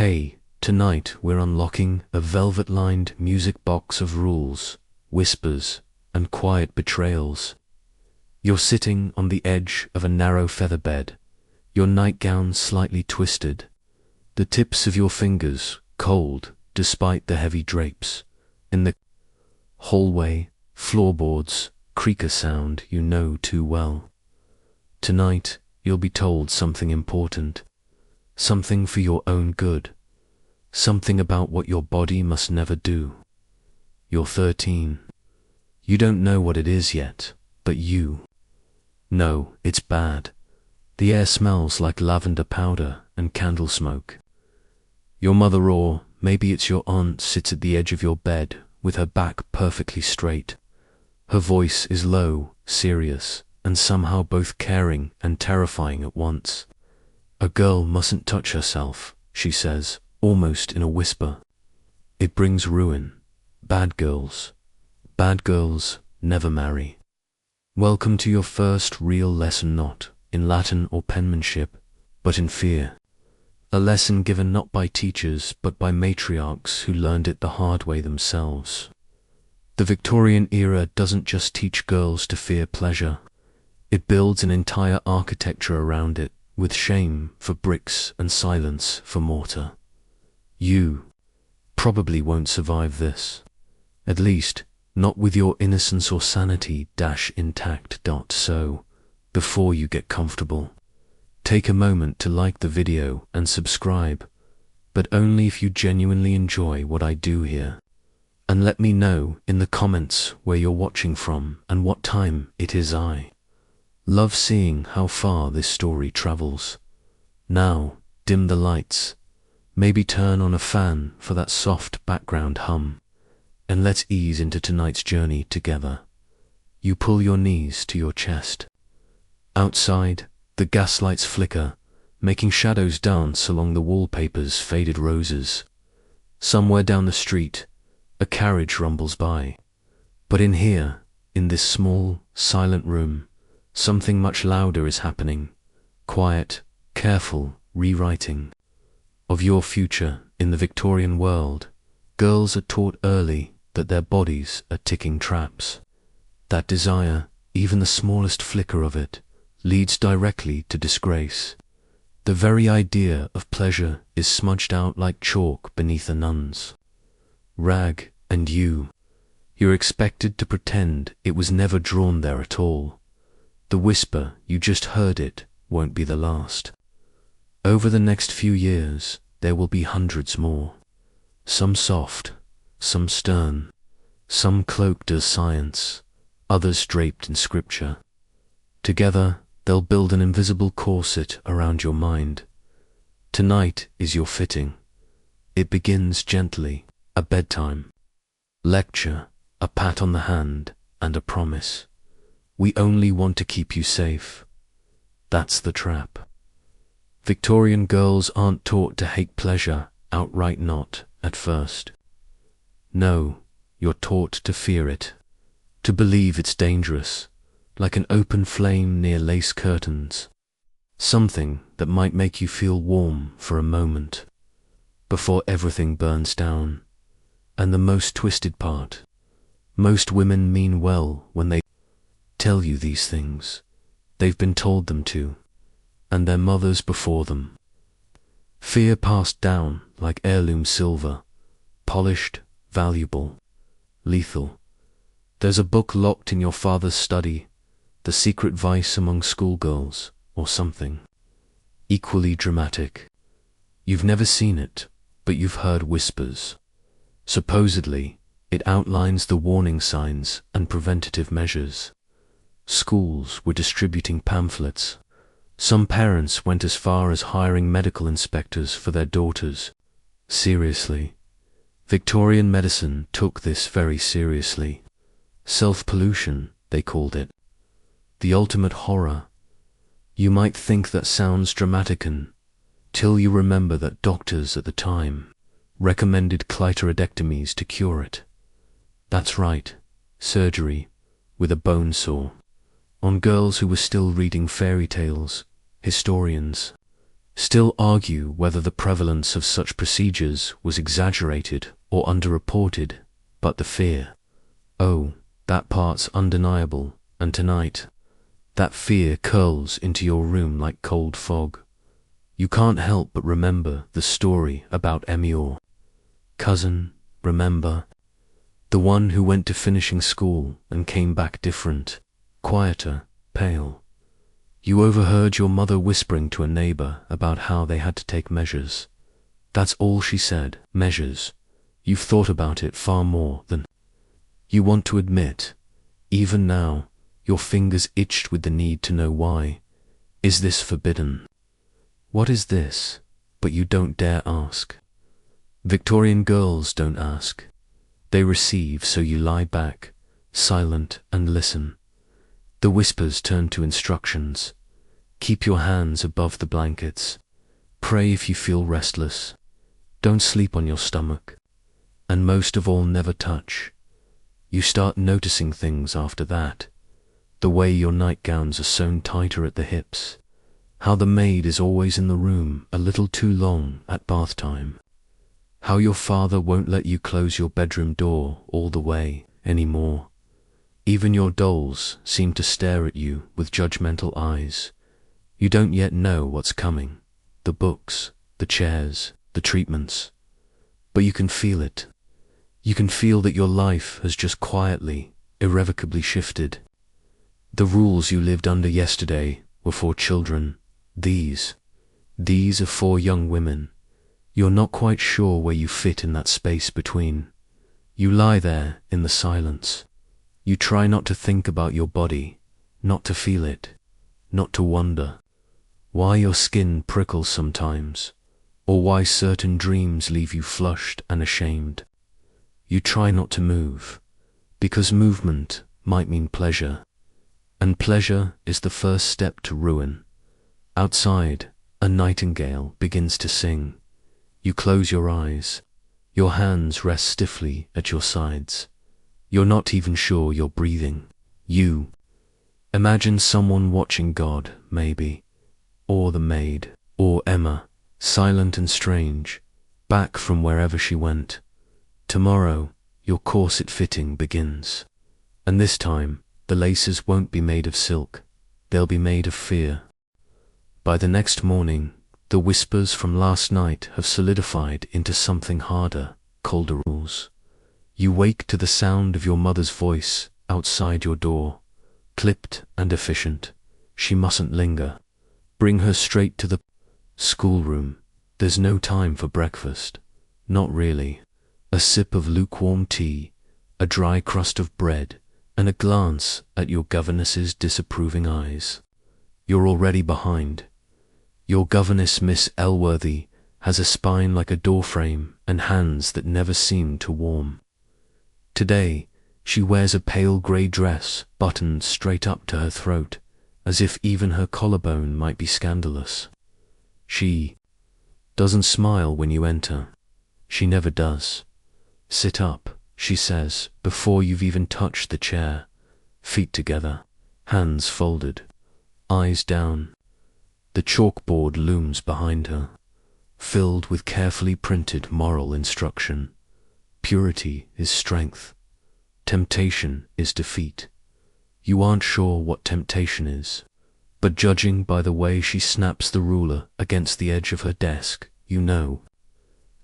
Hey, tonight we're unlocking a velvet-lined music box of rules, whispers, and quiet betrayals. You're sitting on the edge of a narrow feather bed, your nightgown slightly twisted, the tips of your fingers cold despite the heavy drapes. In the hallway, floorboards creak a sound you know too well. Tonight, you'll be told something important, something for your own good, something about what your body must never do. You're 13. You don't know what it is yet, but you know it's bad. The air smells like lavender powder and candle smoke. Your mother, or maybe it's your aunt, sits at the edge of your bed with her back perfectly straight. Her voice is low, serious, and somehow both caring and terrifying at once. A girl mustn't touch herself, she says, almost in a whisper. It brings ruin. Bad girls never marry. Welcome to your first real lesson, not in Latin or penmanship, but in fear. A lesson given not by teachers, but by matriarchs who learned it the hard way themselves. The Victorian era doesn't just teach girls to fear pleasure. It builds an entire architecture around it, with shame for bricks and silence for mortar. You probably won't survive this. At least, not with your innocence or sanity intact. So, before you get comfortable, take a moment to like the video and subscribe, but only if you genuinely enjoy what I do here. And let me know in the comments where you're watching from and what time it is. I love seeing how far this story travels. Now, dim the lights, maybe turn on a fan for that soft background hum, and let's ease into tonight's journey together. You pull your knees to your chest. Outside, the gaslights flicker, making shadows dance along the wallpaper's faded roses. Somewhere down the street, a carriage rumbles by. But in here, in this small, silent room, something much louder is happening. Quiet, careful rewriting of your future. In the Victorian world, girls are taught early that their bodies are ticking traps. That desire, even the smallest flicker of it, leads directly to disgrace. The very idea of pleasure is smudged out like chalk beneath a nun's rag, and you're expected to pretend it was never drawn there at all. The whisper, you just heard it, won't be the last. Over the next few years, there will be hundreds more. Some soft, some stern, some cloaked as science, others draped in scripture. Together, they'll build an invisible corset around your mind. Tonight is your fitting. It begins gently, a bedtime lecture, a pat on the hand, and a promise. We only want to keep you safe. That's the trap. Victorian girls aren't taught to hate pleasure, outright not, at first. No, you're taught to fear it, to believe it's dangerous, like an open flame near lace curtains. Something that might make you feel warm for a moment, before everything burns down. And the most twisted part, most women mean well when they tell you these things. They've been told them to, and their mothers before them. Fear passed down like heirloom silver, polished, valuable, lethal. There's a book locked in your father's study, The Secret Vice Among Schoolgirls, or something. Equally dramatic. You've never seen it, but you've heard whispers. Supposedly, it outlines the warning signs and preventative measures. Schools were distributing pamphlets. Some parents went as far as hiring medical inspectors for their daughters. Seriously. Victorian medicine took this very seriously. Self-pollution, they called it. The ultimate horror. You might think that sounds dramatic until you remember that doctors at the time recommended clitoridectomies to cure it. That's right, surgery with a bone saw on girls who were still reading fairy tales, historians, still argue whether the prevalence of such procedures was exaggerated or underreported, but the fear, oh, that part's undeniable, and tonight, that fear curls into your room like cold fog. You can't help but remember the story about Emior. Cousin, remember? The one who went to finishing school and came back different, quieter, pale. You overheard your mother whispering to a neighbor about how they had to take measures. That's all she said, measures. You've thought about it far more than you want to admit. Even now, your fingers itched with the need to know why. Is this forbidden? What is this? But you don't dare ask. Victorian girls don't ask. They receive, so you lie back, silent, and listen. The whispers turn to instructions. Keep your hands above the blankets. Pray if you feel restless. Don't sleep on your stomach. And most of all, never touch. You start noticing things after that. The way your nightgowns are sewn tighter at the hips. How the maid is always in the room a little too long at bath time. How your father won't let you close your bedroom door all the way anymore. Even your dolls seem to stare at you with judgmental eyes. You don't yet know what's coming. The books, the chairs, the treatments. But you can feel it. You can feel that your life has just quietly, irrevocably shifted. The rules you lived under yesterday were for children. These are for young women. You're not quite sure where you fit in that space between. You lie there in the silence. You try not to think about your body, not to feel it, not to wonder why your skin prickles sometimes, or why certain dreams leave you flushed and ashamed. You try not to move, because movement might mean pleasure, and pleasure is the first step to ruin. Outside, a nightingale begins to sing. You close your eyes. Your hands rest stiffly at your sides. You're not even sure you're breathing. You imagine someone watching God, maybe, or the maid, or Emma, silent and strange, back from wherever she went. Tomorrow, your corset fitting begins. And this time, the laces won't be made of silk. They'll be made of fear. By the next morning, the whispers from last night have solidified into something harder, colder rules. You wake to the sound of your mother's voice outside your door, clipped and efficient. She mustn't linger. Bring her straight to the schoolroom. There's no time for breakfast. Not really. A sip of lukewarm tea, a dry crust of bread, and a glance at your governess's disapproving eyes. You're already behind. Your governess, Miss Elworthy, has a spine like a doorframe and hands that never seem to warm. Today, she wears a pale grey dress buttoned straight up to her throat, as if even her collarbone might be scandalous. She doesn't smile when you enter. She never does. Sit up, she says, before you've even touched the chair. Feet together, hands folded, eyes down. The chalkboard looms behind her, filled with carefully printed moral instruction. Purity is strength. Temptation is defeat. You aren't sure what temptation is, but judging by the way she snaps the ruler against the edge of her desk, you know.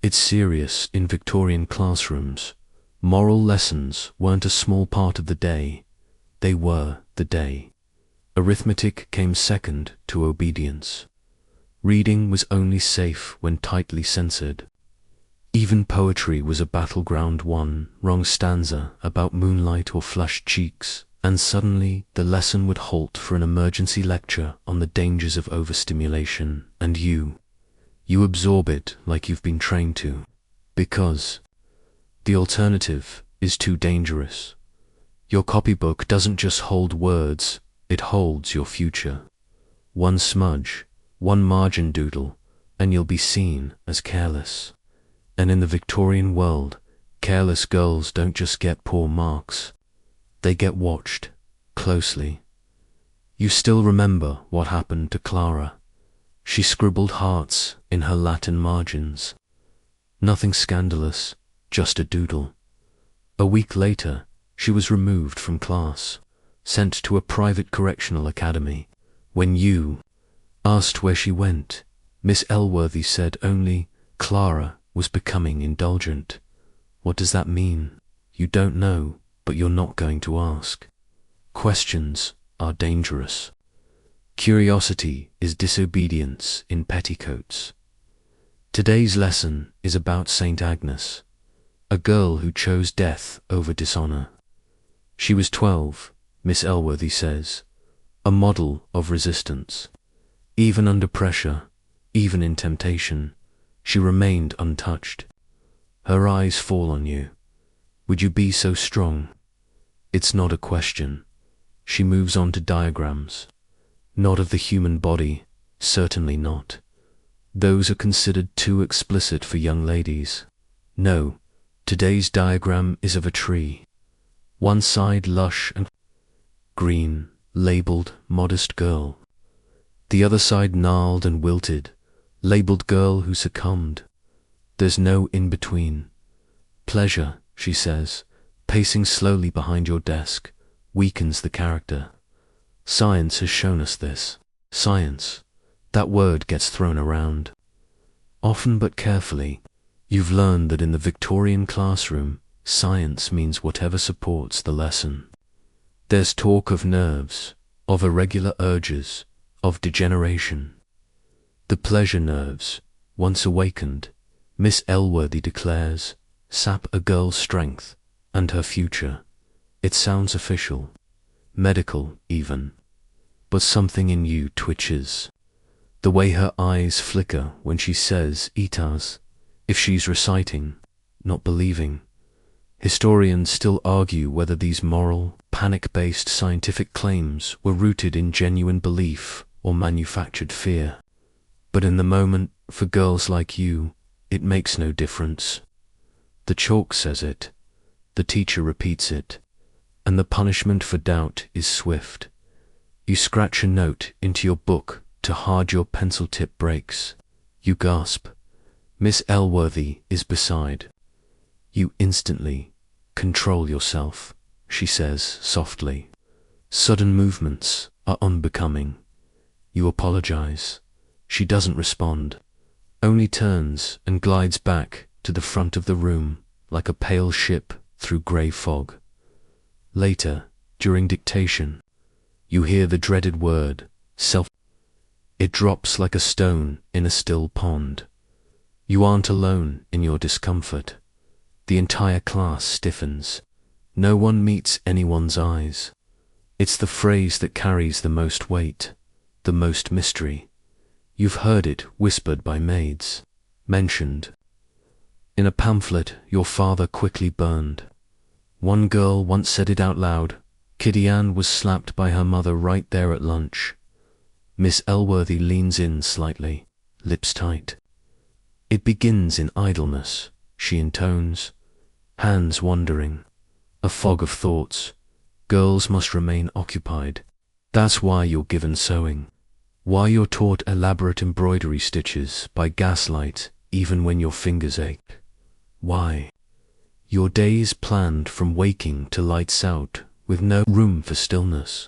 It's serious in Victorian classrooms. Moral lessons weren't a small part of the day. They were the day. Arithmetic came second to obedience. Reading was only safe when tightly censored. Even poetry was a battleground. One wrong stanza about moonlight or flushed cheeks, and suddenly the lesson would halt for an emergency lecture on the dangers of overstimulation, and you absorb it like you've been trained to, because the alternative is too dangerous. Your copybook doesn't just hold words, it holds your future. One smudge, one margin doodle, and you'll be seen as careless. And in the Victorian world, careless girls don't just get poor marks. They get watched closely. You still remember what happened to Clara. She scribbled hearts in her Latin margins. Nothing scandalous, just a doodle. A week later, she was removed from class, sent to a private correctional academy. When you asked where she went, Miss Elworthy said only Clara was becoming indulgent. What does that mean? You don't know, but you're not going to ask. Questions are dangerous. Curiosity is disobedience in petticoats. Today's lesson is about Saint Agnes, a girl who chose death over dishonor. She was 12, Miss Elworthy says, a model of resistance. Even under pressure, even in temptation, she remained untouched. Her eyes fall on you. Would you be so strong? It's not a question. She moves on to diagrams. Not of the human body, certainly not. Those are considered too explicit for young ladies. No, today's diagram is of a tree. One side lush and green, labeled modest girl. The other side gnarled and wilted, labeled girl who succumbed. There's no in-between. Pleasure, she says, pacing slowly behind your desk, weakens the character. Science has shown us this. Science. That word gets thrown around. Often but carefully, you've learned that in the Victorian classroom, science means whatever supports the lesson. There's talk of nerves, of irregular urges, of degeneration. The pleasure nerves, once awakened, Miss Elworthy declares, sap a girl's strength and her future. It sounds official, medical even, but something in you twitches. The way her eyes flicker when she says etas, if she's reciting, not believing. Historians still argue whether these moral, panic-based scientific claims were rooted in genuine belief or manufactured fear. But in the moment, for girls like you, it makes no difference. The chalk says it, the teacher repeats it, and the punishment for doubt is swift. You scratch a note into your book to hard your pencil tip breaks. You gasp. Miss Elworthy is beside. You instantly control yourself, she says softly. Sudden movements are unbecoming. You apologize. She doesn't respond, only turns and glides back to the front of the room like a pale ship through grey fog. Later, during dictation, you hear the dreaded word, self. It drops like a stone in a still pond. You aren't alone in your discomfort. The entire class stiffens. No one meets anyone's eyes. It's the phrase that carries the most weight, the most mystery. You've heard it whispered by maids, mentioned. In a pamphlet your father quickly burned. One girl once said it out loud. Kitty Ann was slapped by her mother right there at lunch. Miss Elworthy leans in slightly, lips tight. It begins in idleness, she intones, hands wandering, a fog of thoughts. Girls must remain occupied. That's why you're given sewing. Why you're taught elaborate embroidery stitches by gaslight even when your fingers ache. Why? Your days planned from waking to lights out with no room for stillness.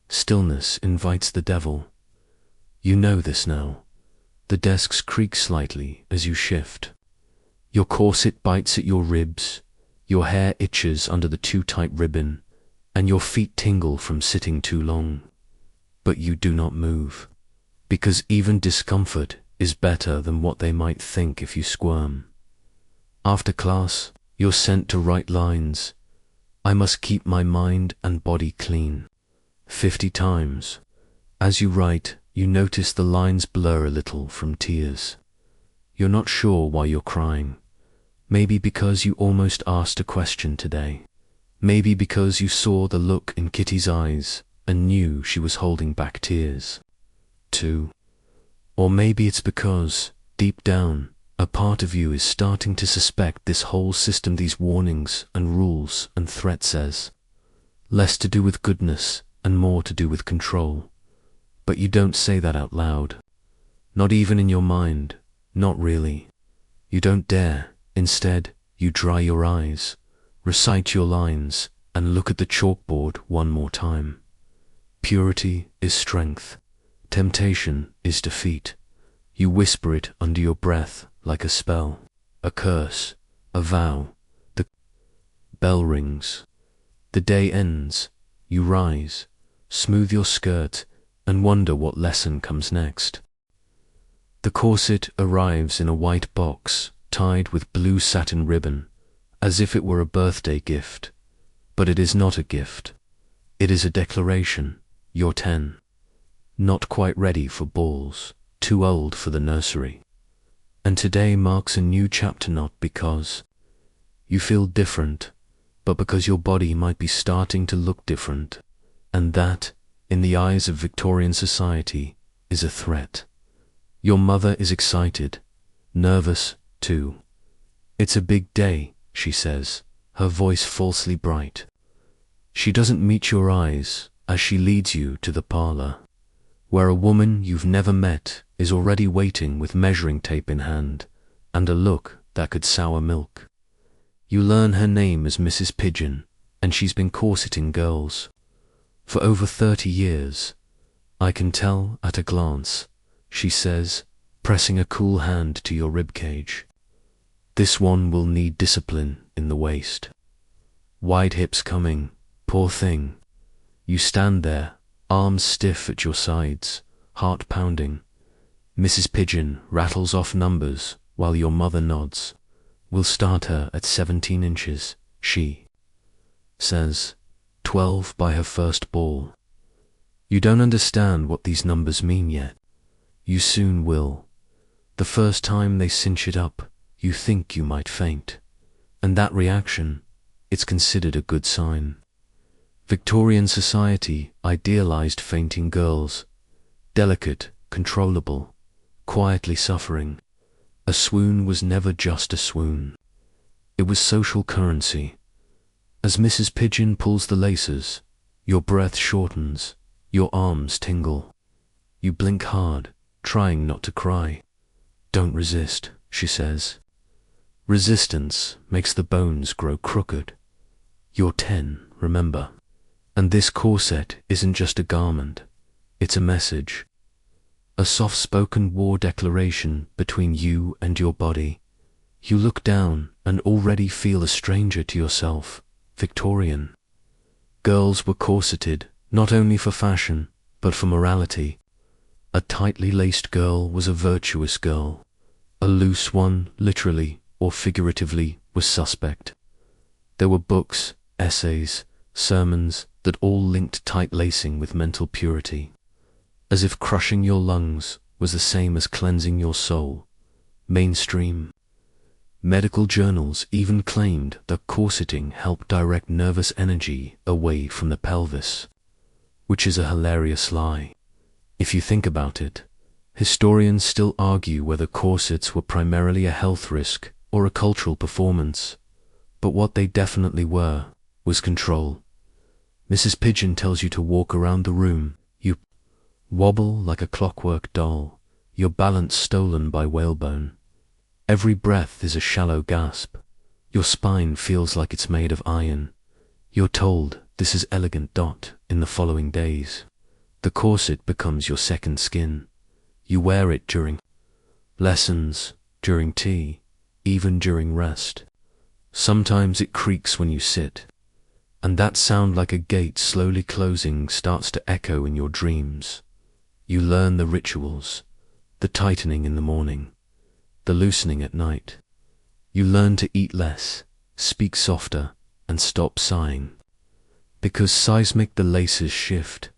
Stillness invites the devil. You know this now. The desks creak slightly as you shift. Your corset bites at your ribs, your hair itches under the too tight ribbon, and your feet tingle from sitting too long. But you do not move, because even discomfort is better than what they might think if you squirm. After class, you're sent to write lines. I must keep my mind and body clean. 50 times. As you write, you notice the lines blur a little from tears. You're not sure why you're crying. Maybe because you almost asked a question today. Maybe because you saw the look in Kitty's eyes and knew she was holding back tears. 2. Or maybe it's because, deep down, a part of you is starting to suspect this whole system, these warnings and rules and threats says. Less to do with goodness and more to do with control. But you don't say that out loud. Not even in your mind, not really. You don't dare. Instead, you dry your eyes, recite your lines, and look at the chalkboard one more time. Purity is strength. Temptation is defeat. You whisper it under your breath like a spell, a curse, a vow. The bell rings. The day ends. You rise, smooth your skirt, and wonder what lesson comes next. The corset arrives in a white box, tied with blue satin ribbon, as if it were a birthday gift. But it is not a gift. It is a declaration. You're 10. Not quite ready for balls, too old for the nursery. And today marks a new chapter, not because you feel different, but because your body might be starting to look different. And that, in the eyes of Victorian society, is a threat. Your mother is excited, nervous too. It's a big day, she says, her voice falsely bright. She doesn't meet your eyes as she leads you to the parlor, where a woman you've never met is already waiting with measuring tape in hand and a look that could sour milk. You learn her name as Mrs. Pigeon, and she's been corseting girls for over 30 years. I can tell at a glance, she says, pressing a cool hand to your ribcage. This one will need discipline in the waist. Wide hips coming, poor thing. You stand there, arms stiff at your sides, heart pounding. Mrs. Pigeon rattles off numbers while your mother nods. We'll start her at 17 inches, she says, 12 by her first ball. You don't understand what these numbers mean yet. You soon will. The first time they cinch it up, you think you might faint. And that reaction, it's considered a good sign. Victorian society idealized fainting girls, delicate, controllable, quietly suffering. A swoon was never just a swoon. It was social currency. As Mrs. Pigeon pulls the laces, your breath shortens, your arms tingle. You blink hard, trying not to cry. Don't resist, she says. Resistance makes the bones grow crooked. You're 10, remember. And this corset isn't just a garment, it's a message. A soft-spoken war declaration between you and your body. You look down and already feel a stranger to yourself, Victorian. Girls were corseted, not only for fashion, but for morality. A tightly laced girl was a virtuous girl. A loose one, literally or figuratively, was suspect. There were books, essays, sermons that all linked tight lacing with mental purity, as if crushing your lungs was the same as cleansing your soul. Mainstream. Medical journals even claimed that corseting helped direct nervous energy away from the pelvis, which is a hilarious lie. If you think about it, historians still argue whether corsets were primarily a health risk or a cultural performance, but what they definitely were was control. Mrs. Pigeon tells you to walk around the room. You wobble like a clockwork doll, your balance stolen by whalebone. Every breath is a shallow gasp. Your spine feels like it's made of iron. You're told this is elegant dot in the following days. The corset becomes your second skin. You wear it during lessons, during tea, even during rest. Sometimes it creaks when you sit, and that sound like a gate slowly closing starts to echo in your dreams. You learn the rituals, the tightening in the morning, the loosening at night. You learn to eat less, speak softer, and stop sighing. Because seismic the laces shift.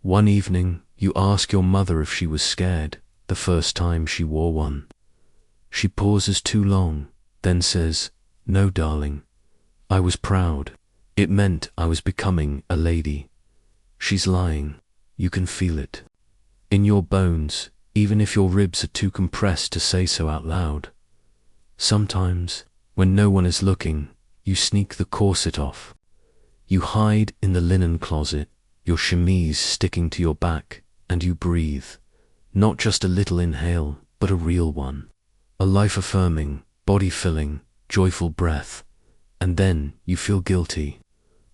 One evening, you ask your mother if she was scared the first time she wore one. She pauses too long, then says, "No, darling. I was proud. It meant I was becoming a lady." She's lying. You can feel it in your bones, even if your ribs are too compressed to say so out loud. Sometimes, when no one is looking, you sneak the corset off. You hide in the linen closet, your chemise sticking to your back, and you breathe. Not just a little inhale, but a real one. A life-affirming, body-filling, joyful breath. And then you feel guilty.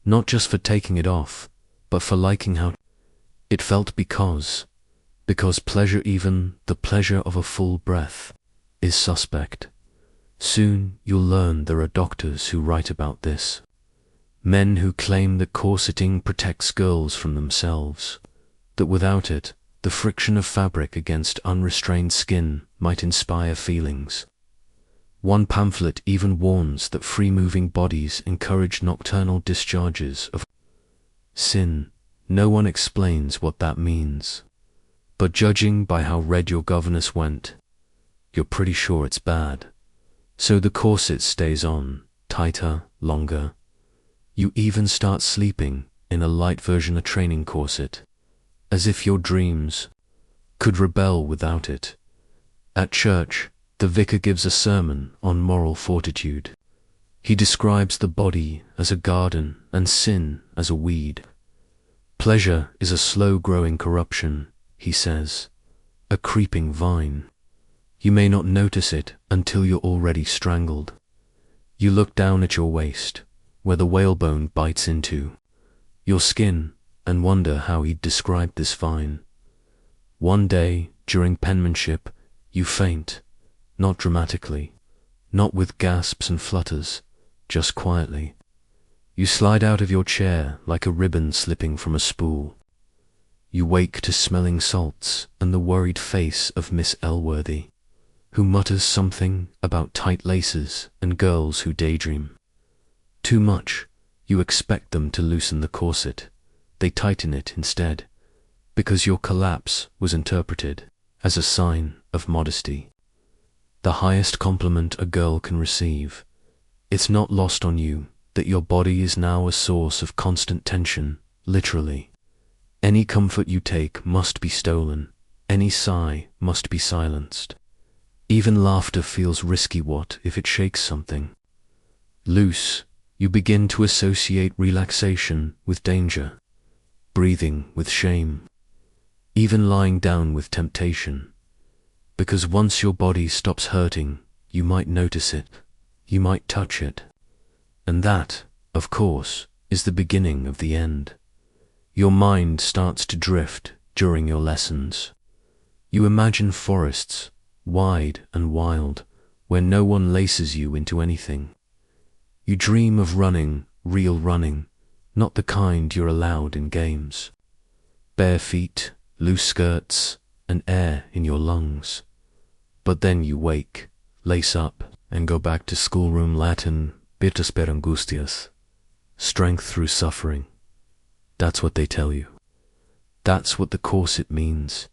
Not just for taking it off, but for liking how it felt because pleasure, even the pleasure of a full breath, is suspect. Soon you'll learn there are doctors who write about this. Men who claim that corseting protects girls from themselves, that without it, the friction of fabric against unrestrained skin might inspire feelings. One pamphlet even warns that free-moving bodies encourage nocturnal discharges of sin. No one explains what that means. But judging by how red your governess went, you're pretty sure it's bad. So the corset stays on, tighter, longer. You even start sleeping in a light version of training corset, as if your dreams could rebel without it. At church, the vicar gives a sermon on moral fortitude. He describes the body as a garden and sin as a weed. Pleasure is a slow-growing corruption, he says, a creeping vine. You may not notice it until you're already strangled. You look down at your waist, where the whalebone bites into your skin, and wonder how he'd describe this vine. One day, during penmanship, you faint, not dramatically, not with gasps and flutters, just quietly. You slide out of your chair like a ribbon slipping from a spool. You wake to smelling salts and the worried face of Miss Elworthy, who mutters something about tight laces and girls who daydream. Too much, you expect them to loosen the corset. They tighten it instead, because your collapse was interpreted as a sign of modesty. The highest compliment a girl can receive. It's not lost on you that your body is now a source of constant tension, literally. Any comfort you take must be stolen. Any sigh must be silenced. Even laughter feels risky. What if it shakes something? Loose, you begin to associate relaxation with danger, breathing with shame, even lying down with temptation. Because once your body stops hurting, you might notice it, you might touch it. And that, of course, is the beginning of the end. Your mind starts to drift during your lessons. You imagine forests, wide and wild, where no one laces you into anything. You dream of running, real running, not the kind you're allowed in games. Bare feet, loose skirts, and air in your lungs. But then you wake, lace up, and go back to schoolroom Latin, virtus per angustias, strength through suffering. That's what they tell you. That's what the corset means.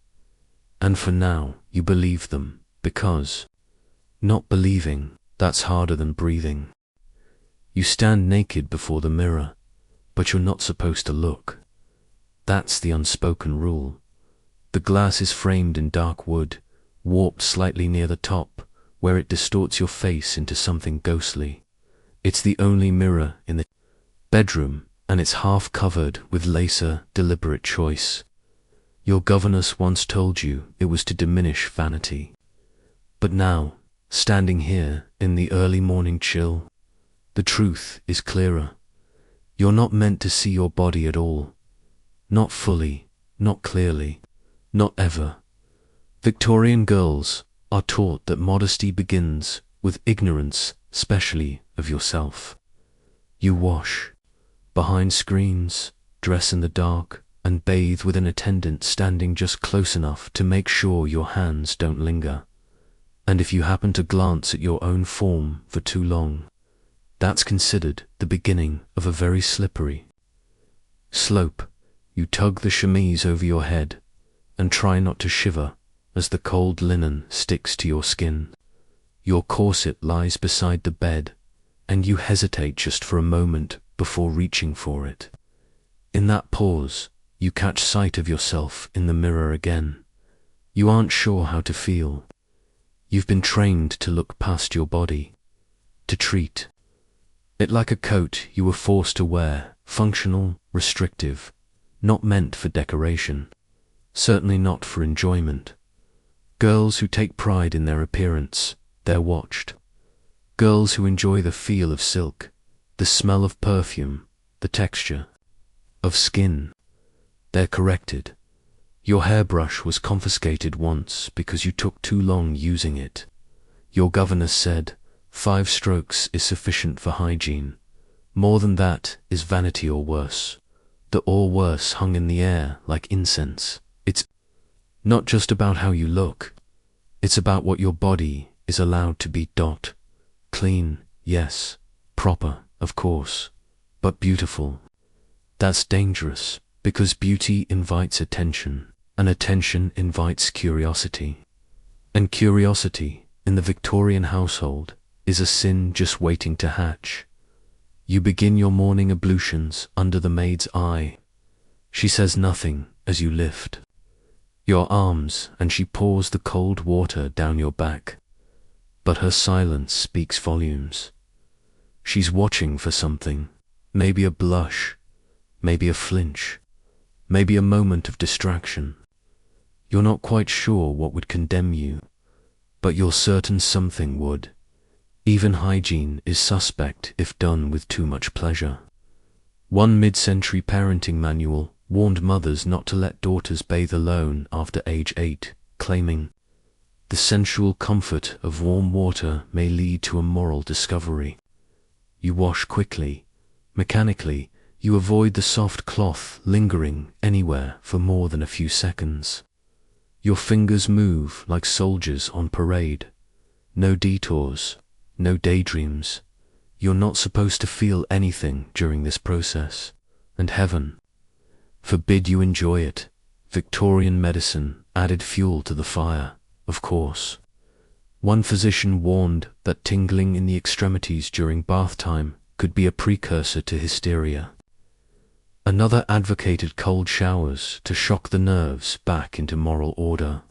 And for now, you believe them, because not believing, that's harder than breathing. You stand naked before the mirror, but you're not supposed to look. That's the unspoken rule. The glass is framed in dark wood, warped slightly near the top, where it distorts your face into something ghostly. It's the only mirror in the bedroom, and it's half covered with lacer deliberate choice. Your governess once told you it was to diminish vanity. But now, standing here in the early morning chill, the truth is clearer. You're not meant to see your body at all. Not fully, not clearly, not ever. Victorian girls are taught that modesty begins with ignorance, especially of yourself. You wash behind screens, dress in the dark, and bathe with an attendant standing just close enough to make sure your hands don't linger. And if you happen to glance at your own form for too long, that's considered the beginning of a very slippery slope. You tug the chemise over your head and try not to shiver as the cold linen sticks to your skin. Your corset lies beside the bed, and you hesitate just for a moment before reaching for it. In that pause, you catch sight of yourself in the mirror again. You aren't sure how to feel. You've been trained to look past your body, to treat it like a coat you were forced to wear, functional, restrictive, not meant for decoration, certainly not for enjoyment. Girls who take pride in their appearance, they're watched. Girls who enjoy the feel of silk, the smell of perfume, the texture of skin, they're corrected. Your hairbrush was confiscated once because you took too long using it. Your governess said, 5 strokes is sufficient for hygiene. More than that is vanity or worse. The or worse hung in the air like incense. It's not just about how you look. It's about what your body is allowed to be. Clean, yes. Proper, of course. But beautiful. That's dangerous, because beauty invites attention, and attention invites curiosity. And curiosity, in the Victorian household, is a sin just waiting to hatch. You begin your morning ablutions under the maid's eye. She says nothing as you lift your arms, and she pours the cold water down your back. But her silence speaks volumes. She's watching for something, maybe a blush, maybe a flinch, maybe a moment of distraction. You're not quite sure what would condemn you, but you're certain something would. Even hygiene is suspect if done with too much pleasure. One mid-century parenting manual warned mothers not to let daughters bathe alone after age 8, claiming, "The sensual comfort of warm water may lead to a moral discovery." You wash quickly. Mechanically, you avoid the soft cloth lingering anywhere for more than a few seconds. Your fingers move like soldiers on parade. No detours, no daydreams. You're not supposed to feel anything during this process, and heaven forbid you enjoy it. Victorian medicine added fuel to the fire, of course. One physician warned that tingling in the extremities during bath time could be a precursor to hysteria. Another advocated cold showers to shock the nerves back into moral order.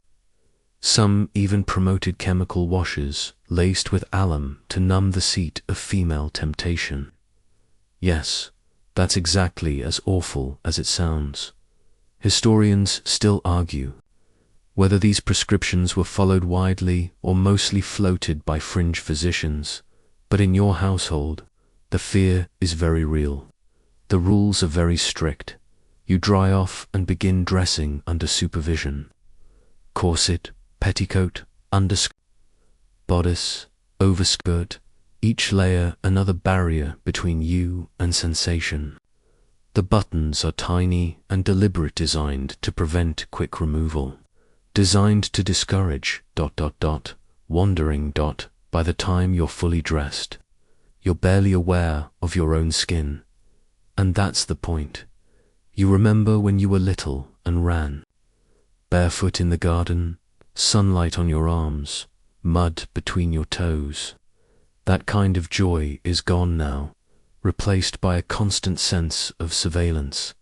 Some even promoted chemical washes laced with alum to numb the seat of female temptation. Yes, that's exactly as awful as it sounds. Historians still argue whether these prescriptions were followed widely or mostly floated by fringe physicians. But in your household, the fear is very real. The rules are very strict. You dry off and begin dressing under supervision. Corset, petticoat, underskirt, bodice, overskirt, each layer another barrier between you and sensation. The buttons are tiny and deliberate, designed to prevent quick removal. Designed to discourage ... wandering ... By the time you're fully dressed, you're barely aware of your own skin. And that's the point. You remember when you were little and ran, barefoot in the garden, sunlight on your arms, mud between your toes. That kind of joy is gone now, replaced by a constant sense of surveillance.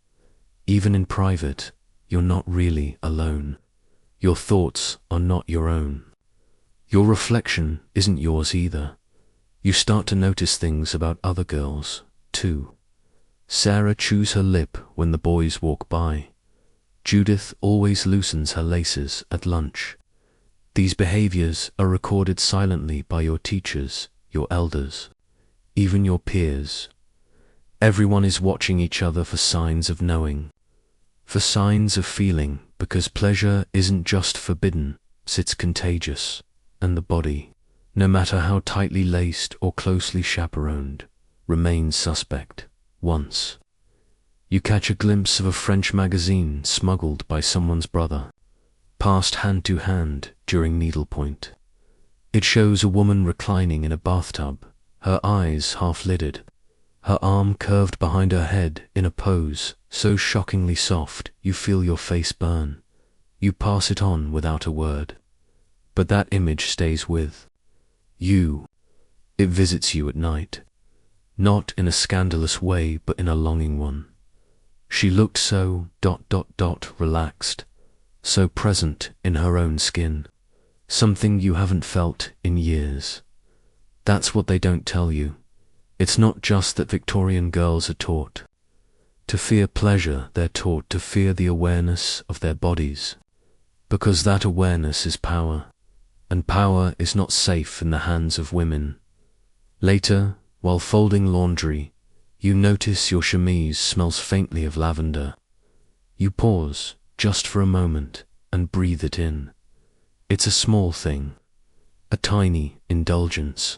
Even in private, you're not really alone. Your thoughts are not your own. Your reflection isn't yours either. You start to notice things about other girls, too. Sarah chews her lip when the boys walk by. Judith always loosens her laces at lunch. These behaviors are recorded silently by your teachers, your elders, even your peers. Everyone is watching each other for signs of knowing, for signs of feeling, because pleasure isn't just forbidden, it's contagious, and the body, no matter how tightly laced or closely chaperoned, remains suspect. Once, you catch a glimpse of a French magazine smuggled by someone's brother, passed hand to hand during needlepoint. It shows a woman reclining in a bathtub, her eyes half-lidded, her arm curved behind her head in a pose so shockingly soft you feel your face burn. You pass it on without a word. But that image stays with you. It visits you at night. Not in a scandalous way, but in a longing one. She looked so ... relaxed, so present in her own skin, something you haven't felt in years. That's what they don't tell you. It's not just that Victorian girls are taught to fear pleasure, they're taught to fear the awareness of their bodies. Because that awareness is power, and power is not safe in the hands of women. Later, while folding laundry, you notice your chemise smells faintly of lavender. You pause, just for a moment, and breathe it in. It's a small thing, a tiny indulgence,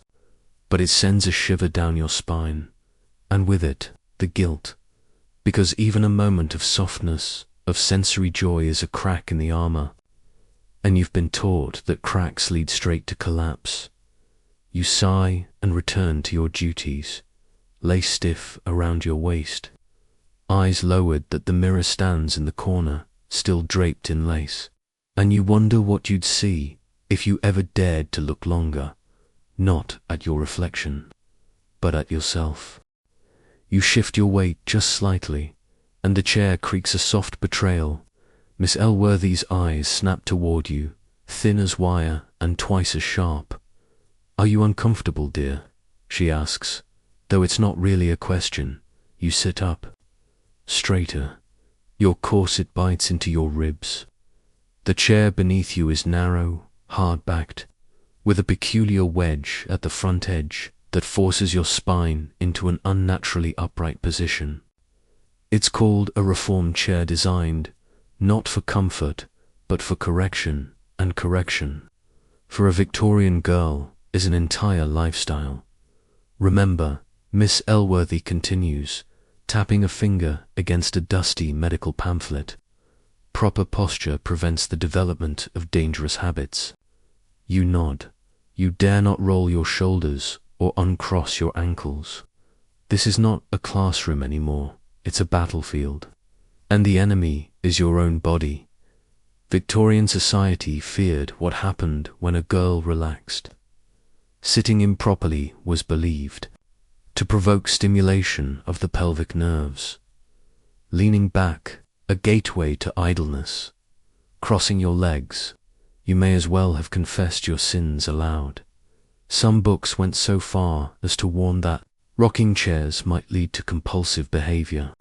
but it sends a shiver down your spine, and with it, the guilt, because even a moment of softness, of sensory joy is a crack in the armor, and you've been taught that cracks lead straight to collapse. You sigh and return to your duties, lace stiff around your waist, eyes lowered that the mirror stands in the corner, still draped in lace, and you wonder what you'd see if you ever dared to look longer, not at your reflection, but at yourself. You shift your weight just slightly, and the chair creaks a soft betrayal. Miss Elworthy's eyes snap toward you, thin as wire and twice as sharp. "Are you uncomfortable, dear?" she asks, though it's not really a question. You sit up. Straighter. Your corset bites into your ribs. The chair beneath you is narrow, hard-backed, with a peculiar wedge at the front edge that forces your spine into an unnaturally upright position. It's called a reform chair, designed not for comfort, but for correction, and correction, for a Victorian girl, is an entire lifestyle. Remember, Miss Elworthy continues, tapping a finger against a dusty medical pamphlet. Proper posture prevents the development of dangerous habits. You nod. You dare not roll your shoulders or uncross your ankles. This is not a classroom anymore, it's a battlefield. And the enemy is your own body. Victorian society feared what happened when a girl relaxed. Sitting improperly was believed to provoke stimulation of the pelvic nerves. Leaning back, a gateway to idleness. Crossing your legs, you may as well have confessed your sins aloud. Some books went so far as to warn that rocking chairs might lead to compulsive behavior.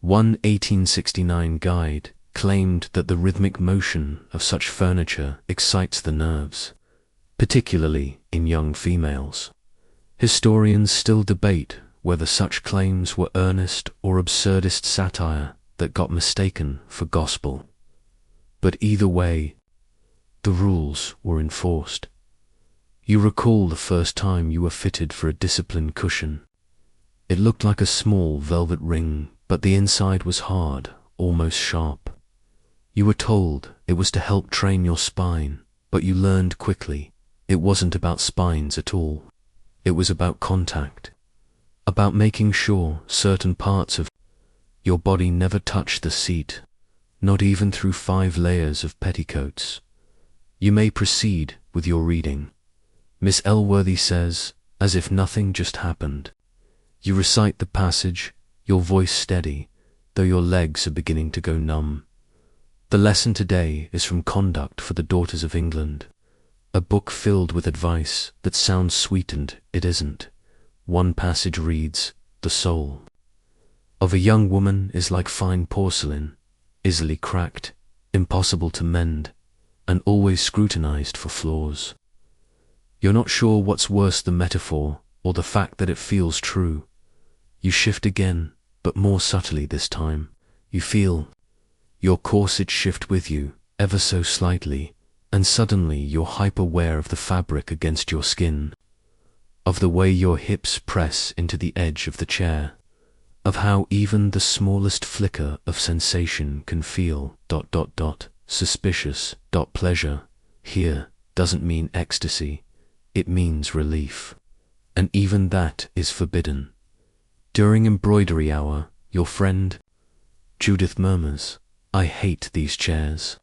One 1869 guide claimed that the rhythmic motion of such furniture excites the nerves, particularly in young females. Historians still debate whether such claims were earnest or absurdist satire that got mistaken for gospel. But either way, the rules were enforced. You recall the first time you were fitted for a discipline cushion. It looked like a small velvet ring, but the inside was hard, almost sharp. You were told it was to help train your spine, but you learned quickly it wasn't about spines at all. It was about contact, about making sure certain parts of your body never touched the seat, not even through 5 layers of petticoats. You may proceed with your reading. Miss Elworthy says, as if nothing just happened. You recite the passage, your voice steady, though your legs are beginning to go numb. The lesson today is from Conduct for the Daughters of England, a book filled with advice that sounds sweetened, it isn't. One passage reads, "The soul of a young woman is like fine porcelain, easily cracked, impossible to mend, and always scrutinized for flaws." You're not sure what's worse, the metaphor or the fact that it feels true. You shift again, but more subtly this time. You feel your corset shift with you, ever so slightly, and suddenly you're hyper-aware of the fabric against your skin, of the way your hips press into the edge of the chair, of how even the smallest flicker of sensation can feel ... suspicious. Pleasure here doesn't mean ecstasy, it means relief. And even that is forbidden. During embroidery hour, your friend Judith murmurs, "I hate these chairs."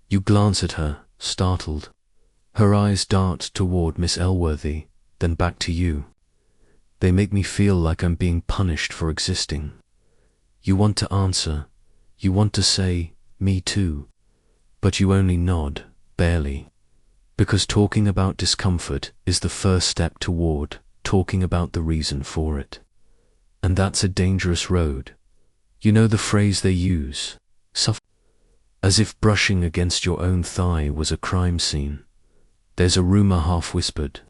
You glance at her, startled. Her eyes dart toward Miss Elworthy, then back to you. "They make me feel like I'm being punished for existing." You want to answer. You want to say, "Me too." But you only nod, barely. Because talking about discomfort is the first step toward talking about the reason for it. And that's a dangerous road. You know the phrase they use, suffer. as if brushing against your own thigh was a crime scene. There's a rumor half-whispered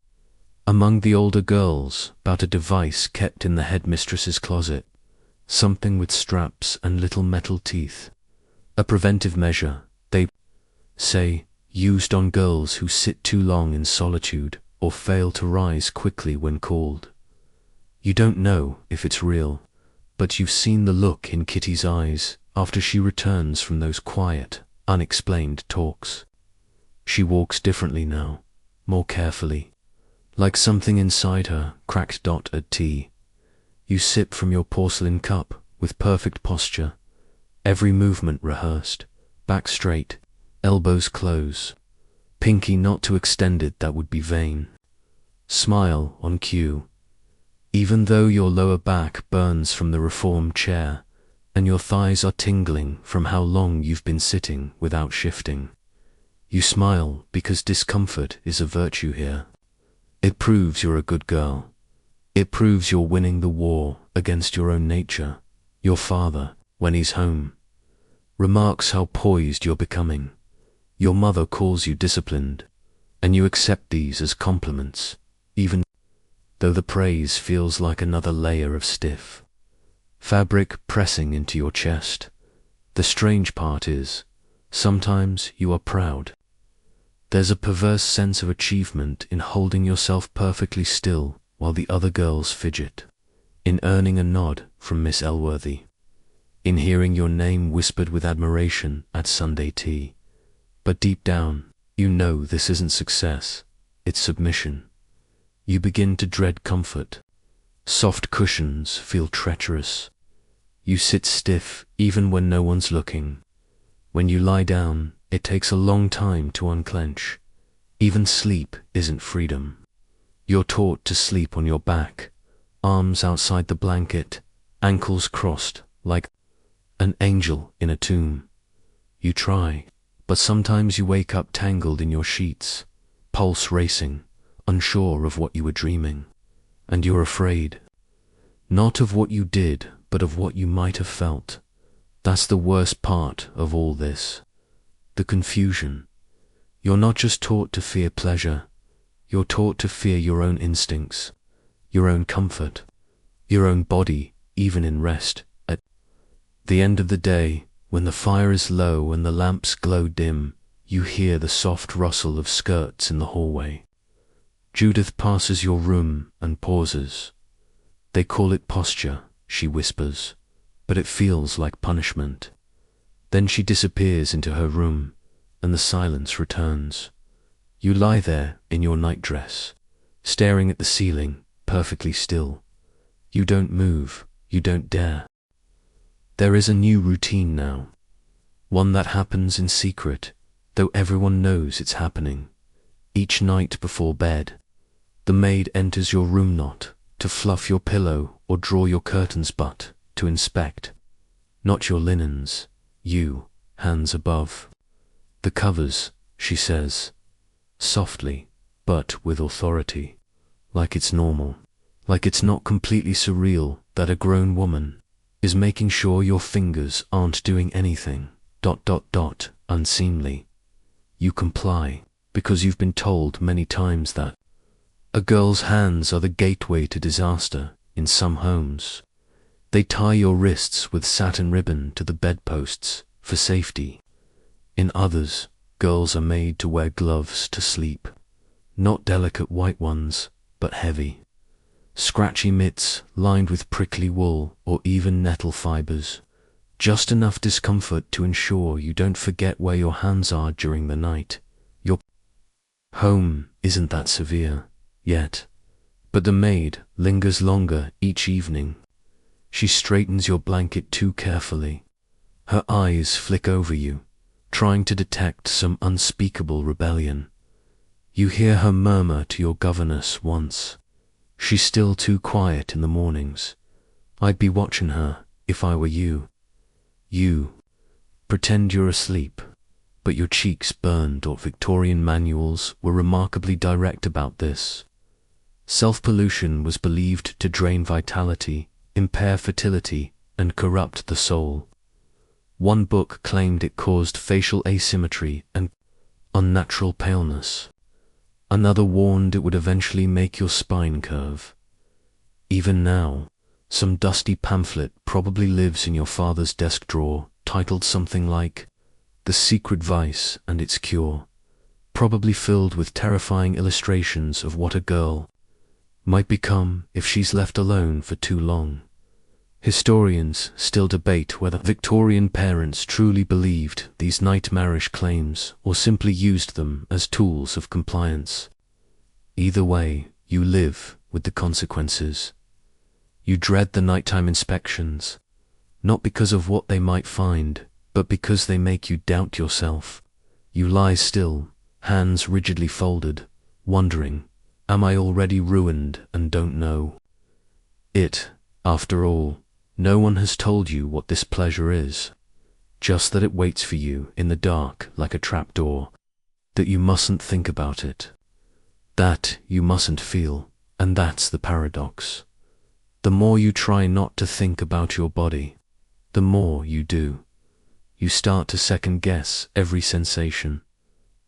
among the older girls about a device kept in the headmistress's closet, something with straps and little metal teeth. A preventive measure, they say, used on girls who sit too long in solitude or fail to rise quickly when called. You don't know if it's real, but you've seen the look in Kitty's eyes after she returns from those quiet, unexplained talks. She walks differently now, more carefully, like something inside her cracked at tea. You sip from your porcelain cup with perfect posture, every movement rehearsed, back straight, elbows close, pinky not too extended, that would be vain. Smile on cue, even though your lower back burns from the reformed chair and your thighs are tingling from how long you've been sitting without shifting. You smile because discomfort is a virtue here. It proves you're a good girl. It proves you're winning the war against your own nature. Your father, when he's home, remarks how poised you're becoming. Your mother calls you disciplined, and you accept these as compliments, even though the praise feels like another layer of stiff fabric pressing into your chest. The strange part is, sometimes you are proud. There's a perverse sense of achievement in holding yourself perfectly still while the other girls fidget, in earning a nod from Miss Elworthy, in hearing your name whispered with admiration at Sunday tea. But deep down, you know this isn't success, it's submission. You begin to dread comfort. Soft cushions feel treacherous. You sit stiff even when no one's looking. When you lie down, it takes a long time to unclench. Even sleep isn't freedom. You're taught to sleep on your back, arms outside the blanket, ankles crossed like an angel in a tomb. You try, but sometimes you wake up tangled in your sheets, pulse racing, unsure of what you were dreaming. And you're afraid. Not of what you did, but of what you might have felt. That's the worst part of all this. The confusion. You're not just taught to fear pleasure, you're taught to fear your own instincts, your own comfort, your own body, even in rest. At the end of the day, when the fire is low and the lamps glow dim, you hear the soft rustle of skirts in the hallway. Judith passes your room and pauses. They call it posture, she whispers, but it feels like punishment. Then she disappears into her room, and the silence returns. You lie there in your nightdress, staring at the ceiling, perfectly still. You don't move, you don't dare. There is a new routine now, one that happens in secret, though everyone knows it's happening. Each night before bed, the maid enters your room not to fluff your pillow or draw your curtains but to inspect. Not your linens, you, hands above. The covers, she says, softly, but with authority, like it's normal, like it's not completely surreal that a grown woman is making sure your fingers aren't doing anything, unseemly. You comply, because you've been told many times that a girl's hands are the gateway to disaster in some homes. They tie your wrists with satin ribbon to the bedposts for safety. In others, girls are made to wear gloves to sleep. Not delicate white ones, but heavy. Scratchy mitts lined with prickly wool or even nettle fibers. Just enough discomfort to ensure you don't forget where your hands are during the night. Your home isn't that severe yet, but the maid lingers longer each evening. She straightens your blanket too carefully. Her eyes flick over you, trying to detect some unspeakable rebellion. You hear her murmur to your governess once, "She's still too quiet in the mornings. I'd be watching her if I were you." You pretend you're asleep, but your cheeks burned, or Victorian manuals were remarkably direct about this. Self-pollution was believed to drain vitality, impair fertility, and corrupt the soul. One book claimed it caused facial asymmetry and unnatural paleness. Another warned it would eventually make your spine curve. Even now, some dusty pamphlet probably lives in your father's desk drawer, titled something like The Secret Vice and Its Cure, probably filled with terrifying illustrations of what a girl might become if she's left alone for too long. Historians still debate whether Victorian parents truly believed these nightmarish claims or simply used them as tools of compliance. Either way, you live with the consequences. You dread the nighttime inspections, not because of what they might find, but because they make you doubt yourself. You lie still, hands rigidly folded, wondering, am I already ruined and don't know? After all, no one has told you what this pleasure is, just that it waits for you in the dark like a trapdoor, that you mustn't think about it, that you mustn't feel, and that's the paradox. The more you try not to think about your body, the more you do. You start to second-guess every sensation.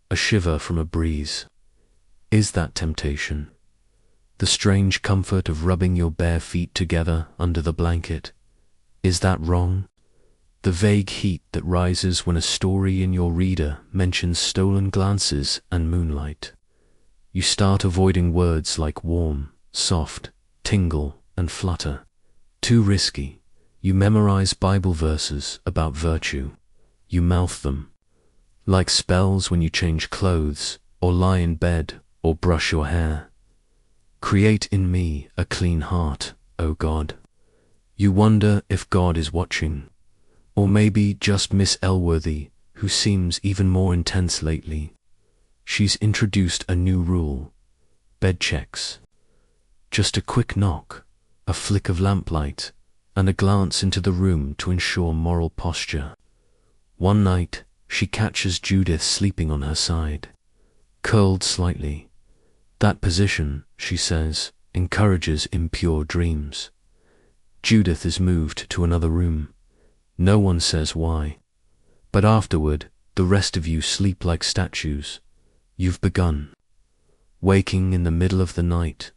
A shiver from a breeze. Is that temptation? The strange comfort of rubbing your bare feet together under the blanket. Is that wrong? The vague heat that rises when a story in your reader mentions stolen glances and moonlight. You start avoiding words like warm, soft, tingle, and flutter. Too risky. You memorize Bible verses about virtue. You mouth them. Like spells when you change clothes, or lie in bed, or brush your hair. Create in me a clean heart, O God. You wonder if God is watching, or maybe just Miss Elworthy, who seems even more intense lately. She's introduced a new rule. Bed checks. Just a quick knock, a flick of lamplight, and a glance into the room to ensure moral posture. One night, she catches Judith sleeping on her side, curled slightly. That position, she says, encourages impure dreams. Judith is moved to another room. No one says why. But afterward, the rest of you sleep like statues. You've begun. Waking in the middle of the night,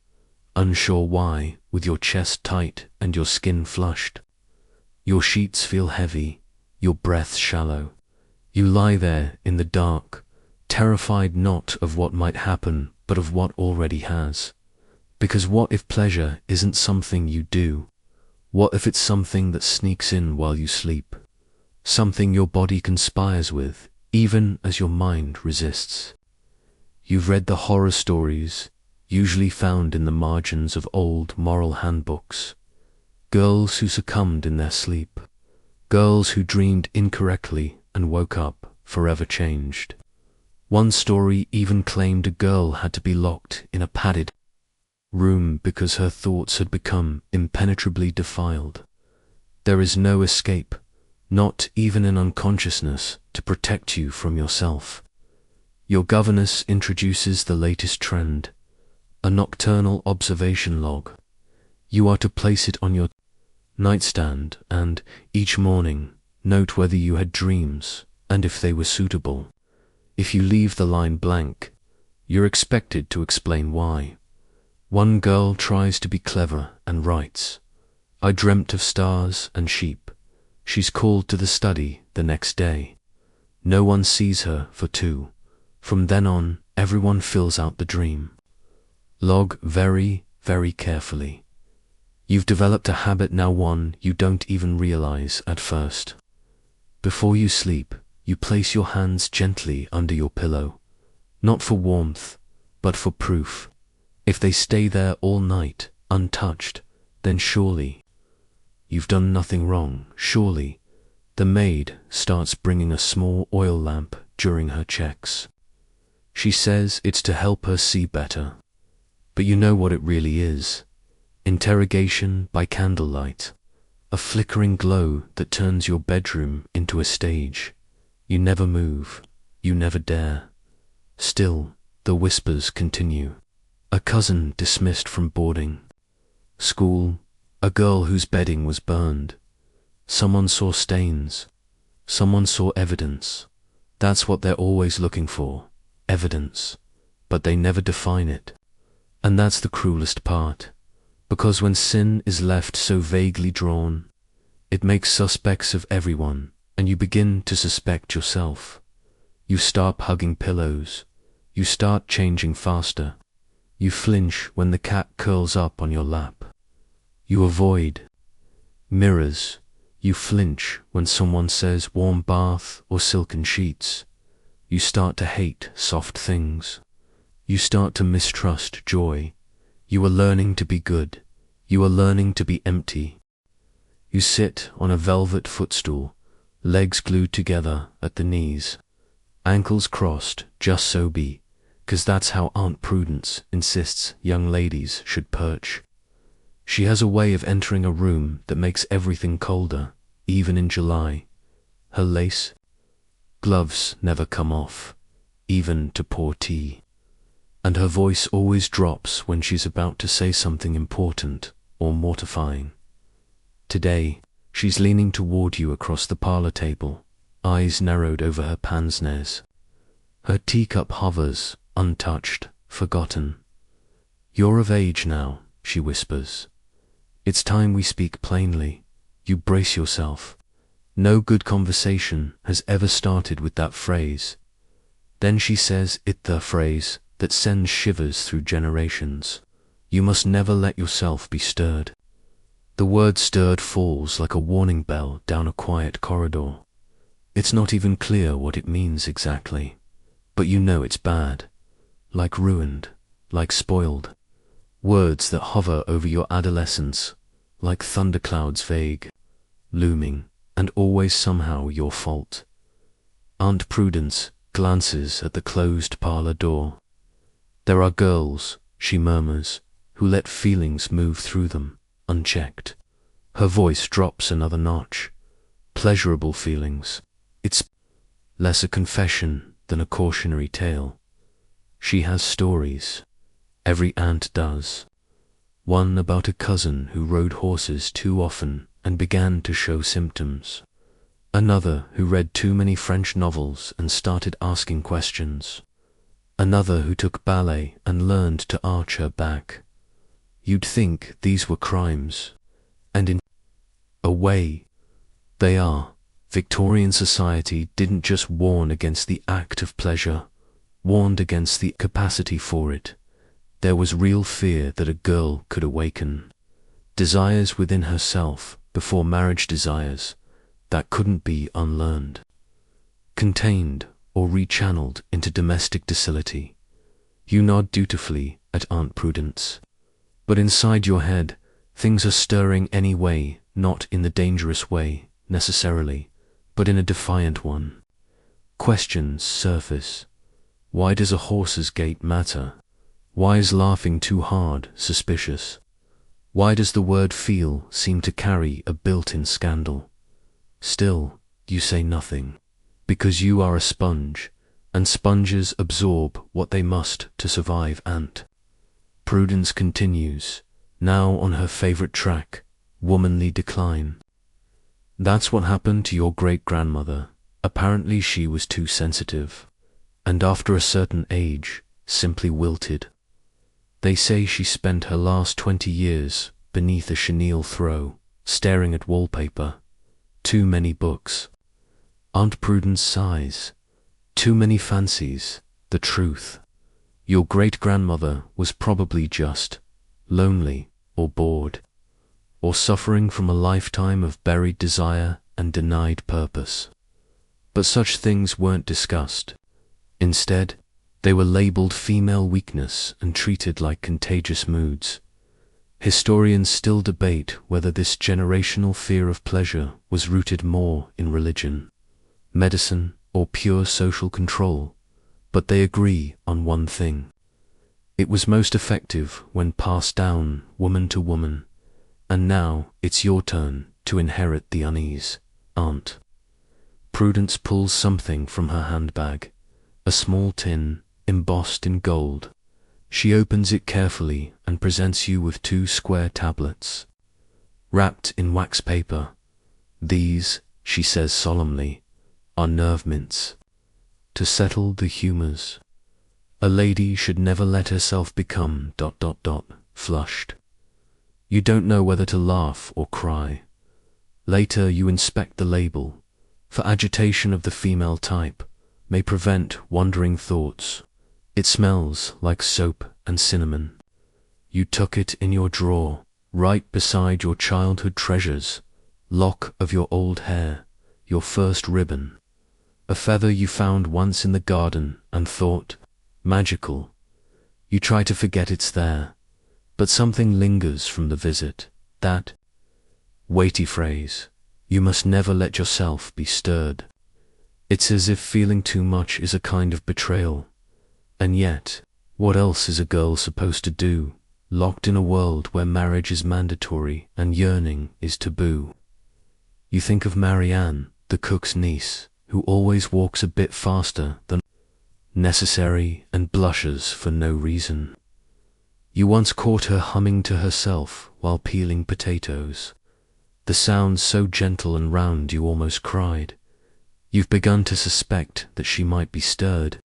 unsure why, with your chest tight and your skin flushed. Your sheets feel heavy, your breath shallow. You lie there in the dark, terrified not of what might happen, but of what already has. Because what if pleasure isn't something you do? What if it's something that sneaks in while you sleep? Something your body conspires with, even as your mind resists. You've read the horror stories, usually found in the margins of old moral handbooks. Girls who succumbed in their sleep. Girls who dreamed incorrectly and woke up forever changed. One story even claimed a girl had to be locked in a padded room because her thoughts had become impenetrably defiled. There is no escape, not even in unconsciousness, to protect you from yourself. Your governess introduces the latest trend, a nocturnal observation log. You are to place it on your nightstand and, each morning, note whether you had dreams and if they were suitable. If you leave the line blank, you're expected to explain why. One girl tries to be clever and writes, I dreamt of stars and sheep. She's called to the study the next day. No one sees her for 2. From then on, everyone fills out the dream. Log very, very carefully. You've developed a habit now, one you don't even realize at first. Before you sleep, you place your hands gently under your pillow, not for warmth, but for proof. If they stay there all night, untouched, then surely you've done nothing wrong, surely. The maid starts bringing a small oil lamp during her checks. She says it's to help her see better. But you know what it really is. Interrogation by candlelight. A flickering glow that turns your bedroom into a stage. You never move. You never dare. Still, the whispers continue. A cousin dismissed from boarding. School, a girl whose bedding was burned. Someone saw stains. Someone saw evidence. That's what they're always looking for, evidence, but they never define it. And that's the cruelest part, because when sin is left so vaguely drawn, it makes suspects of everyone, and you begin to suspect yourself. You start hugging pillows, you start changing faster, you flinch when the cat curls up on your lap. You avoid mirrors, you flinch when someone says warm bath or silken sheets. You start to hate soft things. You start to mistrust joy. You are learning to be good. You are learning to be empty. You sit on a velvet footstool, legs glued together at the knees, ankles crossed, just so be, 'cause that's how Aunt Prudence insists young ladies should perch. She has a way of entering a room that makes everything colder, even in July. Her lace gloves never come off, even to pour tea. And her voice always drops when she's about to say something important or mortifying. Today, she's leaning toward you across the parlor table, eyes narrowed over her pince-nez. Her teacup hovers, untouched, forgotten. "You're of age now," she whispers. "It's time we speak plainly." You brace yourself. No good conversation has ever started with that phrase. Then she says it, the phrase that sends shivers through generations. You must never let yourself be stirred. The word stirred falls like a warning bell down a quiet corridor. It's not even clear what it means exactly, but you know it's bad, like ruined, like spoiled. Words that hover over your adolescence, like thunderclouds vague, looming, and always somehow your fault. Aunt Prudence glances at the closed parlor door. There are girls, she murmurs, who let feelings move through them, unchecked. Her voice drops another notch. Pleasurable feelings. It's less a confession than a cautionary tale. She has stories. Every aunt does. One about a cousin who rode horses too often and began to show symptoms. Another who read too many French novels and started asking questions. Another who took ballet and learned to arch her back. You'd think these were crimes, and in a way, they are. Victorian society didn't just warn against the act of pleasure, warned against the capacity for it. There was real fear that a girl could awaken desires within herself before marriage desires that couldn't be unlearned, contained or rechanneled into domestic docility. You nod dutifully at Aunt Prudence, but inside your head, things are stirring anyway, not in the dangerous way, necessarily, but in a defiant one. Questions surface. Why does a horse's gait matter? Why is laughing too hard suspicious? Why does the word feel seem to carry a built-in scandal? Still, you say nothing, because you are a sponge, and sponges absorb what they must to survive. Aunt Prudence continues, now on her favorite track, womanly decline. That's what happened to your great-grandmother. Apparently she was too sensitive, and after a certain age, simply wilted. They say she spent her last 20 years beneath a chenille throw, staring at wallpaper. Too many books. Aunt Prudence sighs. Too many fancies. The truth. Your great-grandmother was probably just lonely or bored, or suffering from a lifetime of buried desire and denied purpose. But such things weren't discussed. Instead, they were labeled female weakness and treated like contagious moods. Historians still debate whether this generational fear of pleasure was rooted more in religion, medicine, or pure social control, but they agree on one thing. It was most effective when passed down woman to woman, and now it's your turn to inherit the unease. Aunt Prudence pulls something from her handbag, a small tin embossed in gold. She opens it carefully and presents you with 2 square tablets, wrapped in wax paper. These, she says solemnly, are nerve mints. To settle the humours. A lady should never let herself become ... flushed. You don't know whether to laugh or cry. Later you inspect the label, for agitation of the female type may prevent wandering thoughts. It smells like soap and cinnamon. You took it in your drawer, right beside your childhood treasures, lock of your old hair, your first ribbon, a feather you found once in the garden and thought, magical. You try to forget it's there, but something lingers from the visit, that weighty phrase, you must never let yourself be stirred. It's as if feeling too much is a kind of betrayal. And yet, what else is a girl supposed to do, locked in a world where marriage is mandatory and yearning is taboo? You think of Marianne, the cook's niece, who always walks a bit faster than necessary and blushes for no reason. You once caught her humming to herself while peeling potatoes. The sound so gentle and round you almost cried. You've begun to suspect that she might be stirred,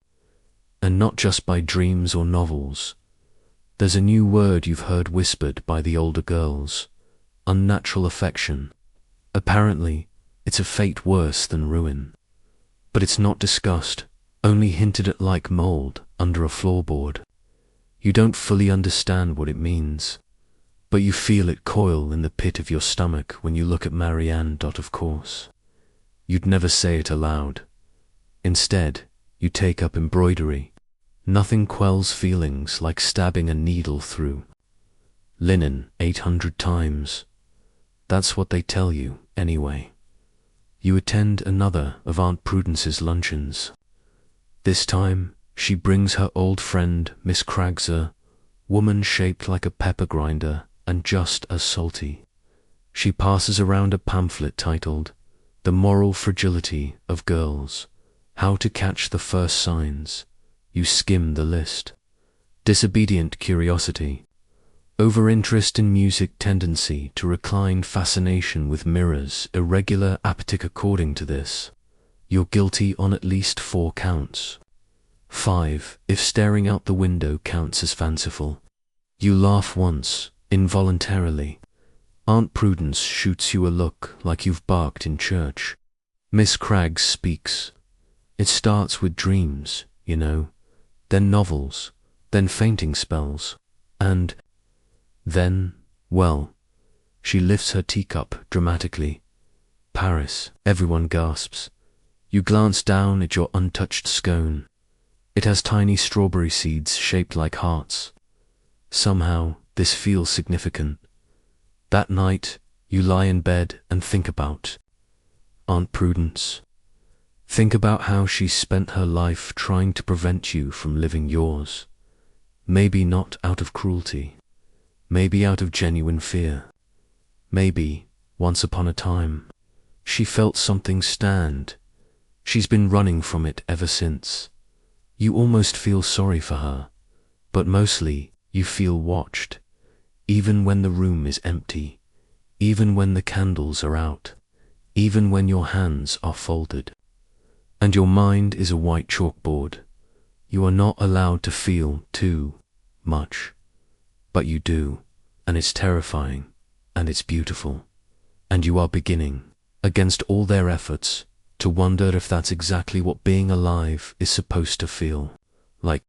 and not just by dreams or novels. There's a new word you've heard whispered by the older girls, unnatural affection. Apparently, it's a fate worse than ruin. But it's not discussed, only hinted at like mold under a floorboard. You don't fully understand what it means, but you feel it coil in the pit of your stomach when you look at Marianne. Of course, you'd never say it aloud. Instead, you take up embroidery. Nothing quells feelings like stabbing a needle through linen 800 times. That's what they tell you, anyway. You attend another of Aunt Prudence's luncheons. This time, she brings her old friend, Miss Cragser, woman shaped like a pepper grinder and just as salty. She passes around a pamphlet titled, The Moral Fragility of Girls, How to Catch the First Signs. You skim the list. Disobedient curiosity. Over-interest in music, tendency to recline, fascination with mirrors, irregular appetite. According to this, you're guilty on at least 4 counts. 5, if staring out the window counts as fanciful. You laugh once, involuntarily. Aunt Prudence shoots you a look like you've barked in church. Miss Craggs speaks. It starts with dreams, you know, then novels, then fainting spells, and then, well, she lifts her teacup dramatically. Paris, everyone gasps. You glance down at your untouched scone. It has tiny strawberry seeds shaped like hearts. Somehow, this feels significant. That night, you lie in bed and think about Aunt Prudence. Think about how she spent her life trying to prevent you from living yours. Maybe not out of cruelty. Maybe out of genuine fear. Maybe, once upon a time, she felt something stand. She's been running from it ever since. You almost feel sorry for her, but mostly you feel watched, even when the room is empty, even when the candles are out, even when your hands are folded, and your mind is a white chalkboard. You are not allowed to feel too much, but you do, and it's terrifying, and it's beautiful, and you are beginning, against all their efforts, to wonder if that's exactly what being alive is supposed to feel like.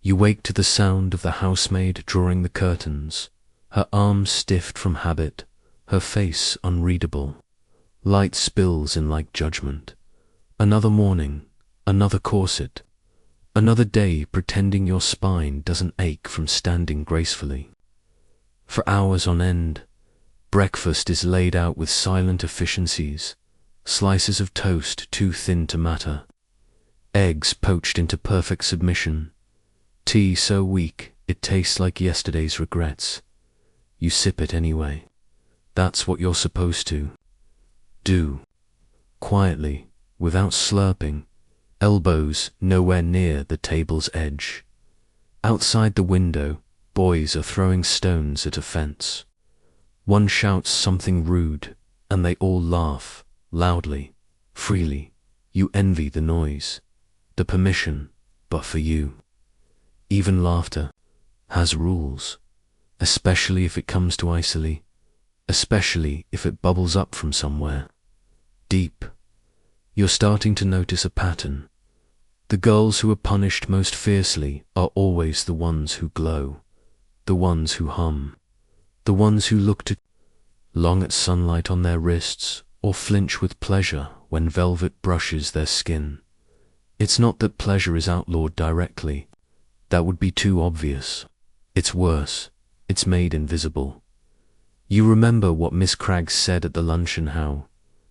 You wake to the sound of the housemaid drawing the curtains, her arms stiffed from habit, her face unreadable. Light spills in like judgment. Another morning, another corset, another day pretending your spine doesn't ache from standing gracefully. For hours on end, breakfast is laid out with silent efficiencies, slices of toast too thin to matter, eggs poached into perfect submission, tea so weak it tastes like yesterday's regrets. You sip it anyway. That's what you're supposed to do. Quietly, without slurping, elbows nowhere near the table's edge. Outside the window, boys are throwing stones at a fence. One shouts something rude, and they all laugh, loudly, freely. You envy the noise, the permission, but for you, even laughter has rules, especially if it comes to isolate, especially if it bubbles up from somewhere deep. You're starting to notice a pattern. The girls who are punished most fiercely are always the ones who glow, the ones who hum, the ones who look too long at sunlight on their wrists or flinch with pleasure when velvet brushes their skin. It's not that pleasure is outlawed directly. That would be too obvious. It's worse. It's made invisible. You remember what Miss Craggs said at the luncheon, how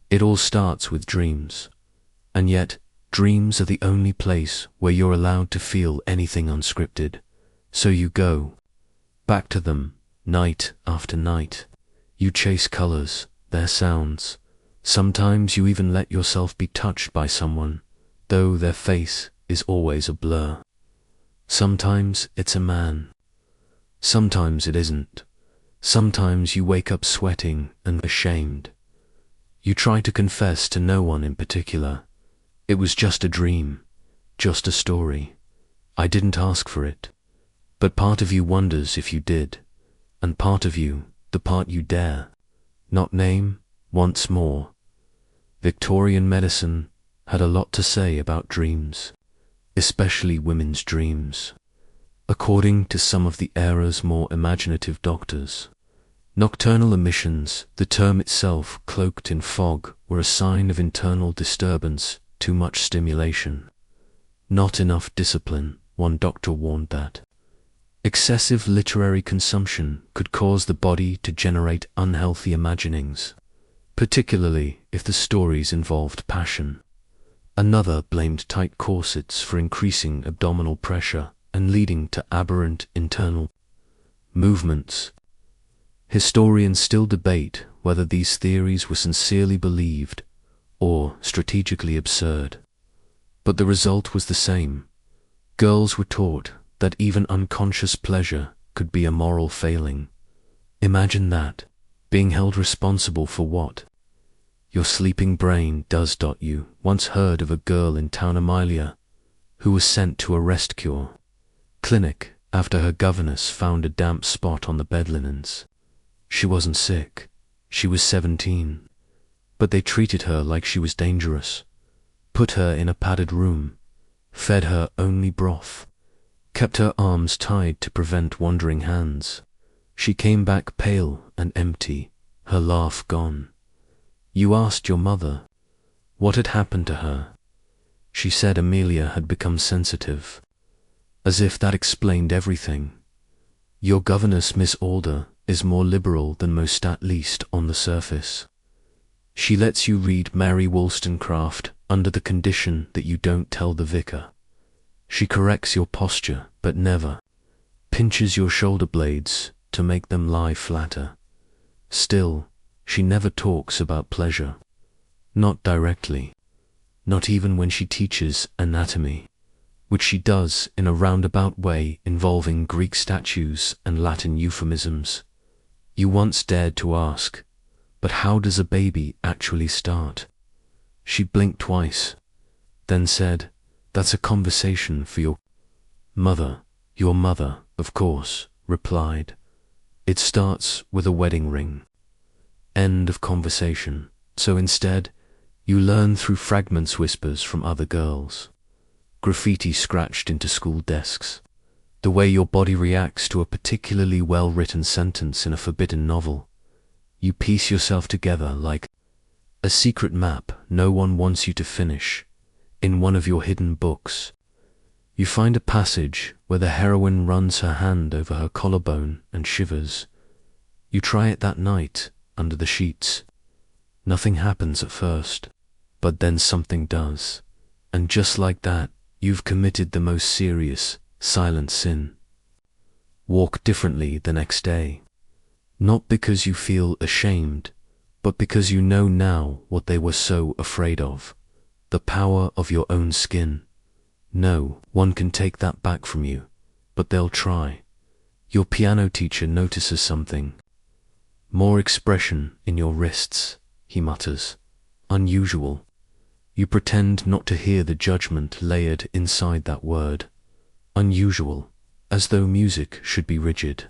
it all starts with dreams. And yet, dreams are the only place where you're allowed to feel anything unscripted. So you go back to them, night after night. You chase colors, their sounds. Sometimes you even let yourself be touched by someone, though their face is always a blur. Sometimes it's a man. Sometimes it isn't. Sometimes you wake up sweating and ashamed. You try to confess to no one in particular. It was just a dream, just a story. I didn't ask for it. But part of you wonders if you did, and part of you, the part you dare not name, wants more. Victorian medicine had a lot to say about dreams, especially women's dreams. According to some of the era's more imaginative doctors, nocturnal emissions, the term itself cloaked in fog, were a sign of internal disturbance, too much stimulation. Not enough discipline, one doctor warned that. Excessive literary consumption could cause the body to generate unhealthy imaginings, particularly if the stories involved passion. Another blamed tight corsets for increasing abdominal pressure and leading to aberrant internal movements. Historians still debate whether these theories were sincerely believed or strategically absurd. But the result was the same. Girls were taught that even unconscious pleasure could be a moral failing. Imagine that, being held responsible for what your sleeping brain does. You once heard of a girl in Town Emilia who was sent to a rest cure clinic after her governess found a damp spot on the bed linens. She wasn't sick. She was 17. But they treated her like she was dangerous, put her in a padded room, fed her only broth, kept her arms tied to prevent wandering hands. She came back pale and empty, her laugh gone. You asked your mother what had happened to her. She said Amelia had become sensitive, as if that explained everything. Your governess, Miss Alder, is more liberal than most, at least on the surface. She lets you read Mary Wollstonecraft under the condition that you don't tell the vicar. She corrects your posture, but never pinches your shoulder blades to make them lie flatter. Still, she never talks about pleasure. Not directly. Not even when she teaches anatomy, which she does in a roundabout way involving Greek statues and Latin euphemisms. You once dared to ask, but how does a baby actually start? She blinked twice, then said, that's a conversation for your mother. Your mother, of course, replied. It starts with a wedding ring. End of conversation. So instead, you learn through fragments, whispers from other girls, graffiti scratched into school desks, the way your body reacts to a particularly well-written sentence in a forbidden novel. You piece yourself together like a secret map no one wants you to finish. In one of your hidden books, you find a passage where the heroine runs her hand over her collarbone and shivers. You try it that night, under the sheets. Nothing happens at first, but then something does. And just like that, you've committed the most serious, silent sin. Walk differently the next day. Not because you feel ashamed, but because you know now what they were so afraid of. The power of your own skin. No one can take that back from you, but they'll try. Your piano teacher notices something. More expression in your wrists, he mutters. Unusual. You pretend not to hear the judgment layered inside that word. Unusual, as though music should be rigid,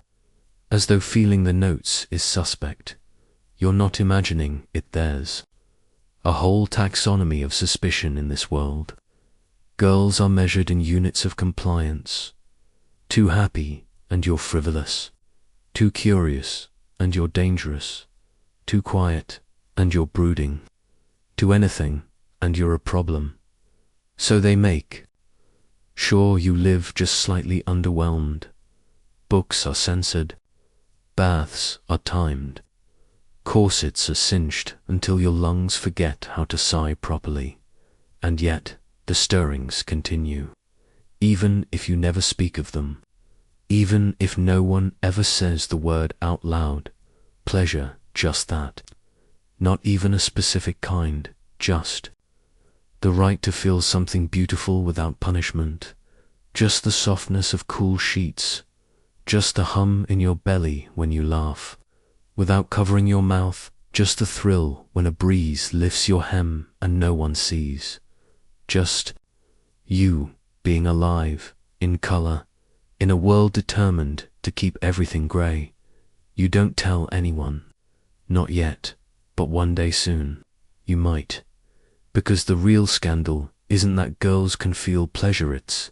as though feeling the notes is suspect. You're not imagining it theirs. A whole taxonomy of suspicion in this world. Girls are measured in units of compliance. Too happy, and you're frivolous. Too curious, and you're dangerous. Too quiet, and you're brooding. Too anything, and you're a problem. So they make. Sure, you live just slightly underwhelmed. Books are censored. Baths are timed. Corsets are cinched until your lungs forget how to sigh properly. And yet, the stirrings continue. Even if you never speak of them. Even if no one ever says the word out loud. Pleasure, just that. Not even a specific kind, just. The right to feel something beautiful without punishment. Just the softness of cool sheets. Just the hum in your belly when you laugh. Without covering your mouth, just the thrill when a breeze lifts your hem and no one sees. Just you being alive, in color, in a world determined to keep everything grey. You don't tell anyone. Not yet, but one day soon, you might. Because the real scandal isn't that girls can feel pleasure, it's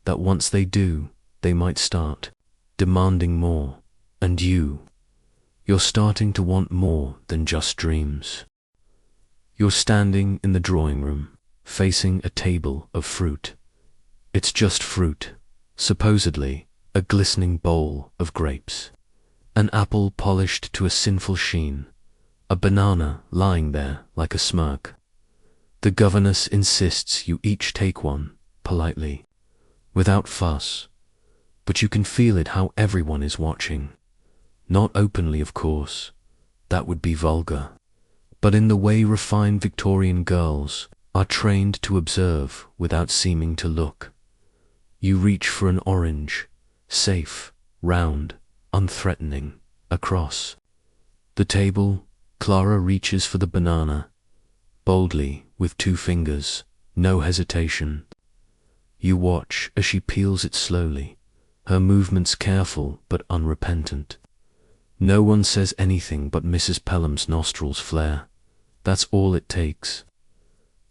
that once they do, they might start demanding more, and you're starting to want more than just dreams. You're standing in the drawing room, facing a table of fruit. It's just fruit, supposedly a glistening bowl of grapes. An apple polished to a sinful sheen, a banana lying there like a smirk. The governess insists you each take one, politely, without fuss, but you can feel it how everyone is watching. Not openly, of course, that would be vulgar, but in the way refined Victorian girls are trained to observe without seeming to look. You reach for an orange, safe, round, unthreatening, across the table. Clara reaches for the banana, boldly, with 2 fingers, no hesitation. You watch as she peels it slowly, her movements careful but unrepentant. No one says anything but Mrs. Pelham's nostrils flare. That's all it takes.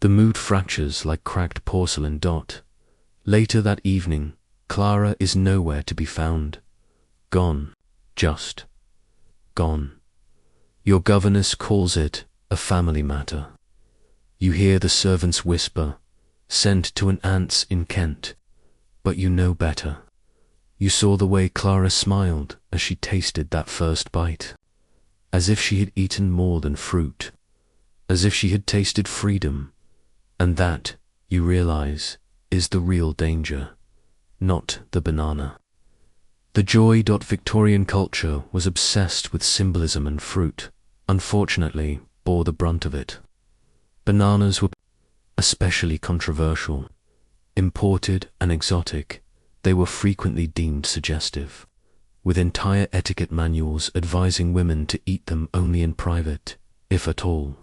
The mood fractures like cracked porcelain. Later that evening, Clara is nowhere to be found. Gone. Just gone. Your governess calls it a family matter. You hear the servants whisper, sent to an aunt's in Kent, but you know better. You saw the way Clara smiled as she tasted that first bite, as if she had eaten more than fruit, as if she had tasted freedom, and that, you realize, is the real danger, not the banana. The joy. Victorian culture was obsessed with symbolism, and fruit, unfortunately, bore the brunt of it. Bananas were especially controversial. Imported and exotic, they were frequently deemed suggestive, with entire etiquette manuals advising women to eat them only in private, if at all.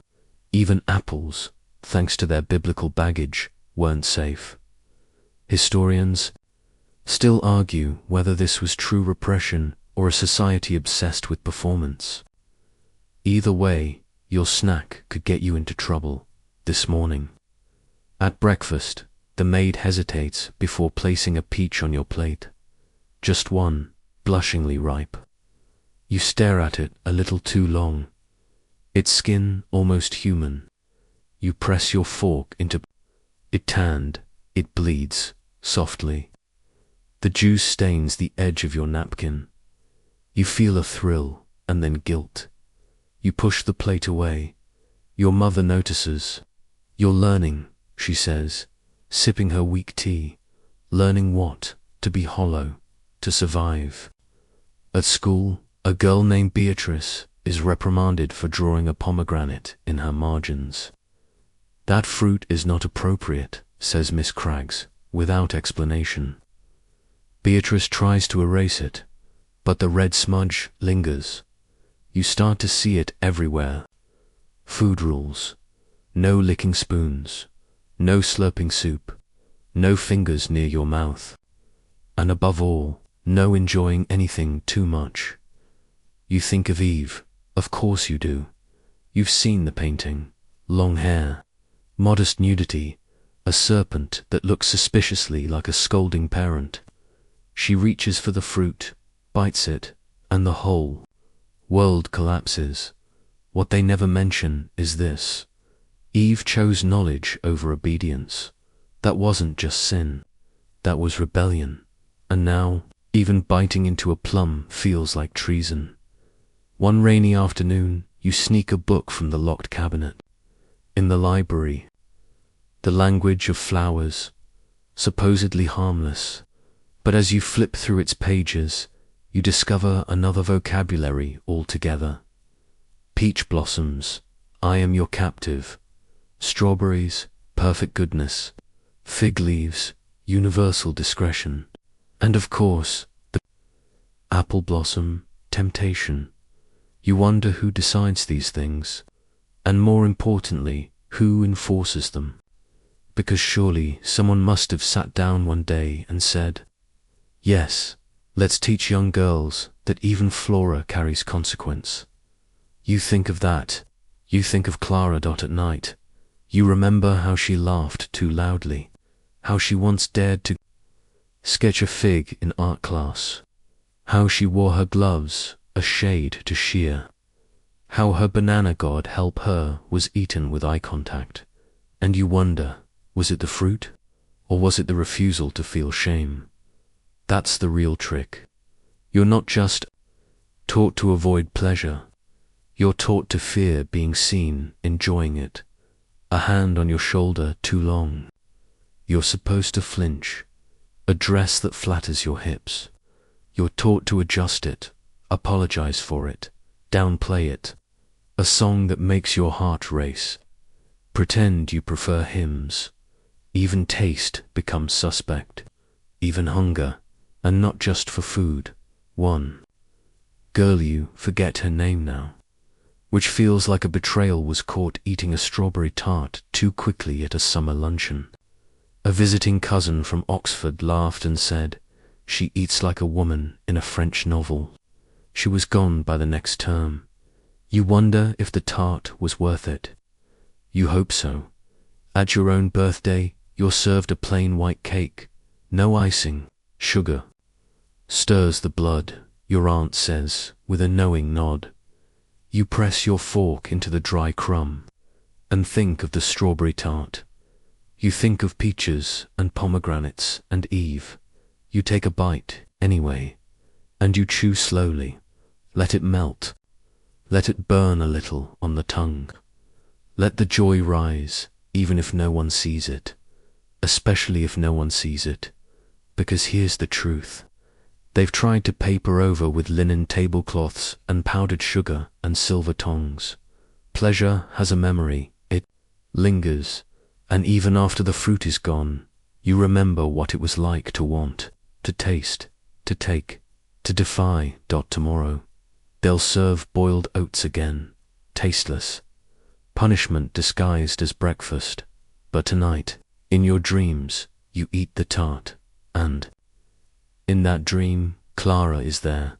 Even apples, thanks to their biblical baggage, weren't safe. Historians still argue whether this was true repression or a society obsessed with performance. Either way, your snack could get you into trouble. This morning, at breakfast, the maid hesitates before placing a peach on your plate. Just one, blushingly ripe. You stare at it a little too long. Its skin almost human. You press your fork into it. Tanned, it bleeds, softly. The juice stains the edge of your napkin. You feel a thrill, and then guilt. You push the plate away. Your mother notices. You're learning, she says, sipping her weak tea. Learning what? To be hollow, to survive. At school, a girl named Beatrice is reprimanded for drawing a pomegranate in her margins. That fruit is not appropriate, says Miss Craggs, without explanation. Beatrice tries to erase it, but the red smudge lingers. You start to see it everywhere. Food rules. No licking spoons. No slurping soup, no fingers near your mouth, and above all, no enjoying anything too much. You think of Eve, of course you do. You've seen the painting. Long hair, modest nudity, a serpent that looks suspiciously like a scolding parent. She reaches for the fruit, bites it, and the whole world collapses. What they never mention is this: Eve chose knowledge over obedience. That wasn't just sin, that was rebellion. And now, even biting into a plum feels like treason. One rainy afternoon, you sneak a book from the locked cabinet. In the library, the language of flowers, supposedly harmless, but as you flip through its pages, you discover another vocabulary altogether. Peach blossoms, I am your captive. Strawberries, perfect goodness. Fig leaves, universal discretion. And of course, the apple blossom, temptation. You wonder who decides these things, and more importantly, who enforces them. Because surely someone must have sat down one day and said, yes, let's teach young girls that even flora carries consequence. You think of that. You think of Clara at night. You remember how she laughed too loudly, how she once dared to sketch a fig in art class, how she wore her gloves a shade to shear, how her banana god help her was eaten with eye contact, and you wonder, was it the fruit, or was it the refusal to feel shame? That's the real trick. You're not just taught to avoid pleasure, you're taught to fear being seen enjoying it. A hand on your shoulder too long, you're supposed to flinch. A dress that flatters your hips, you're taught to adjust it, apologize for it, downplay it. A song that makes your heart race, pretend you prefer hymns. Even taste becomes suspect, even hunger, and not just for food. One girl, you forget her name now, which feels like a betrayal, was caught eating a strawberry tart too quickly at a summer luncheon. A visiting cousin from Oxford laughed and said, she eats like a woman in a French novel. She was gone by the next term. You wonder if the tart was worth it. You hope so. At your own birthday, you're served a plain white cake, no icing, sugar. Stirs the blood, your aunt says, with a knowing nod. You press your fork into the dry crumb, and think of the strawberry tart. You think of peaches and pomegranates and Eve. You take a bite, anyway, and you chew slowly. Let it melt. Let it burn a little on the tongue. Let the joy rise, even if no one sees it. Especially if no one sees it. Because here's the truth. They've tried to paper over with linen tablecloths and powdered sugar and silver tongs. Pleasure has a memory. It lingers. And even after the fruit is gone, you remember what it was like to want, to taste, to take, to defy. Tomorrow, they'll serve boiled oats again, tasteless. Punishment disguised as breakfast. But tonight, in your dreams, you eat the tart, and in that dream, Clara is there,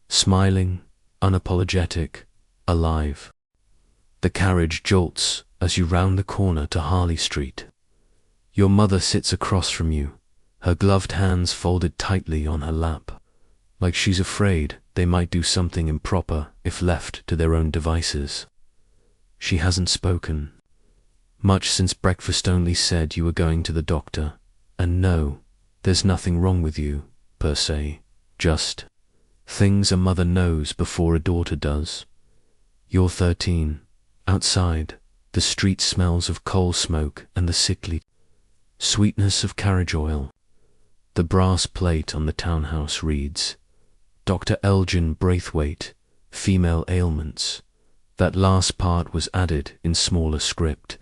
smiling, unapologetic, alive. The carriage jolts as you round the corner to Harley Street. Your mother sits across from you, her gloved hands folded tightly on her lap, like she's afraid they might do something improper if left to their own devices. She hasn't spoken much since breakfast, only said you were going to the doctor, and no, there's nothing wrong with you, per se, just things a mother knows before a daughter does. You're 13, outside. The street smells of coal smoke and the sickly sweetness of carriage oil. The brass plate on the townhouse reads, Dr. Elgin Braithwaite, Female Ailments. That last part was added in smaller script,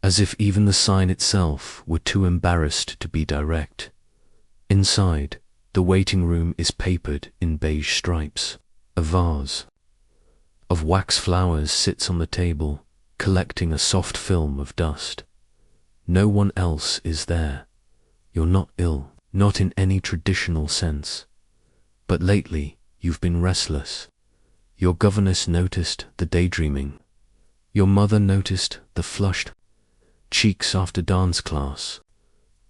as if even the sign itself were too embarrassed to be direct. Inside, the waiting room is papered in beige stripes. A vase of wax flowers sits on the table, collecting a soft film of dust. No one else is there. You're not ill, not in any traditional sense. But lately, you've been restless. Your governess noticed the daydreaming. Your mother noticed the flushed cheeks after dance class.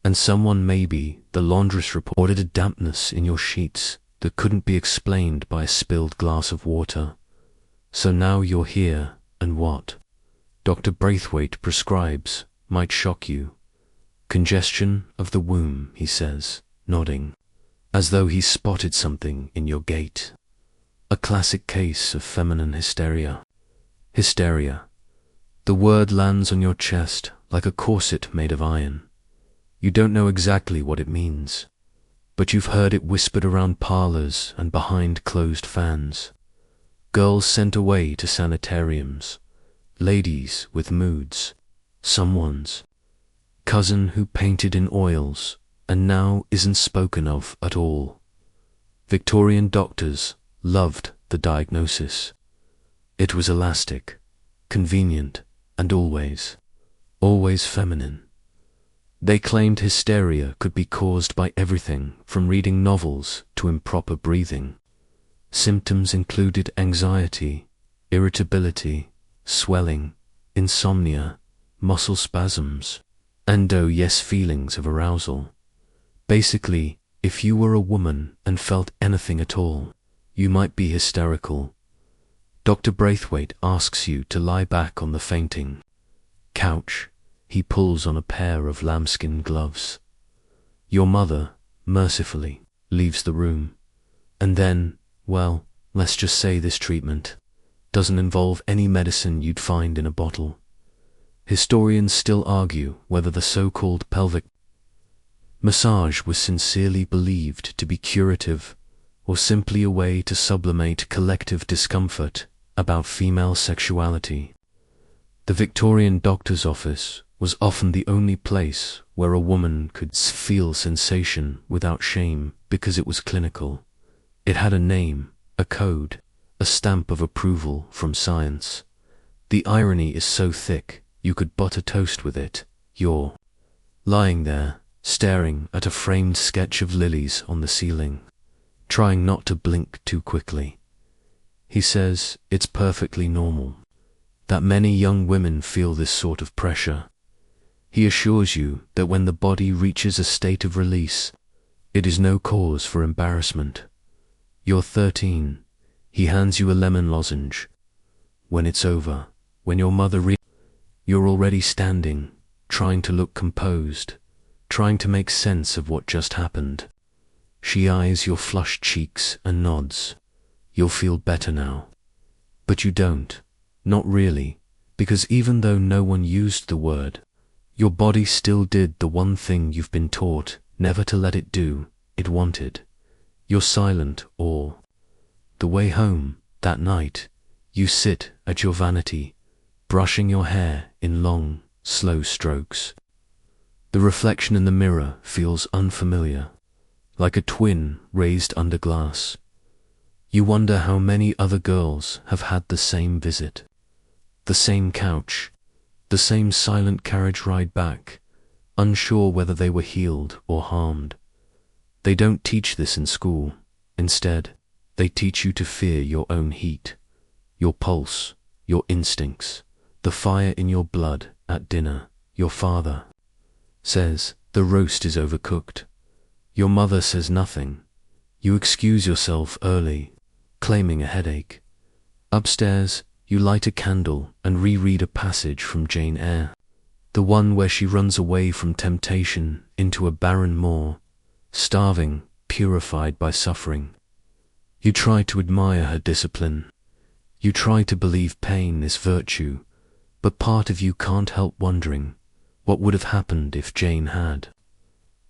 And someone, maybe the laundress, reported a dampness in your sheets that couldn't be explained by a spilled glass of water. So now you're here, and what Dr. Braithwaite prescribes might shock you. Congestion of the womb, he says, nodding, as though he spotted something in your gait. A classic case of feminine hysteria. Hysteria. The word lands on your chest like a corset made of iron. You don't know exactly what it means, but you've heard it whispered around parlors and behind closed fans. Girls sent away to sanitariums, ladies with moods, someone's cousin who painted in oils and now isn't spoken of at all. Victorian doctors loved the diagnosis. It was elastic, convenient, and always feminine. They claimed hysteria could be caused by everything from reading novels to improper breathing. Symptoms included anxiety, irritability, swelling, insomnia, muscle spasms, and feelings of arousal. Basically, if you were a woman and felt anything at all, you might be hysterical. Dr. Braithwaite asks you to lie back on the fainting couch. He pulls on a pair of lambskin gloves. Your mother, mercifully, leaves the room. And then, well, let's just say this treatment doesn't involve any medicine you'd find in a bottle. Historians still argue whether the so-called pelvic massage was sincerely believed to be curative or simply a way to sublimate collective discomfort about female sexuality. The Victorian doctor's office was often the only place where a woman could feel sensation without shame because it was clinical. It had a name, a code, a stamp of approval from science. The irony is so thick, you could butter toast with it. You're lying there, staring at a framed sketch of lilies on the ceiling, trying not to blink too quickly. He says it's perfectly normal, that many young women feel this sort of pressure. He assures you that when the body reaches a state of release, it is no cause for embarrassment. You're 13. He hands you a lemon lozenge. When it's over, when your mother you're already standing, trying to look composed, trying to make sense of what just happened. She eyes your flushed cheeks and nods. You'll feel better now. But you don't. Not really, because even though no one used the word, your body still did the one thing you've been taught never to let it do. It wanted. You're silent all the way home. That night, you sit at your vanity, brushing your hair in long, slow strokes. The reflection in the mirror feels unfamiliar, like a twin raised under glass. You wonder how many other girls have had the same visit, the same couch, the same silent carriage ride back, unsure whether they were healed or harmed. They don't teach this in school. Instead, they teach you to fear your own heat, your pulse, your instincts, the fire in your blood at dinner. Your father says the roast is overcooked. Your mother says nothing. You excuse yourself early, claiming a headache. Upstairs, you light a candle and reread a passage from Jane Eyre, the one where she runs away from temptation into a barren moor, starving, purified by suffering. You try to admire her discipline. You try to believe pain is virtue, but part of you can't help wondering what would have happened if Jane had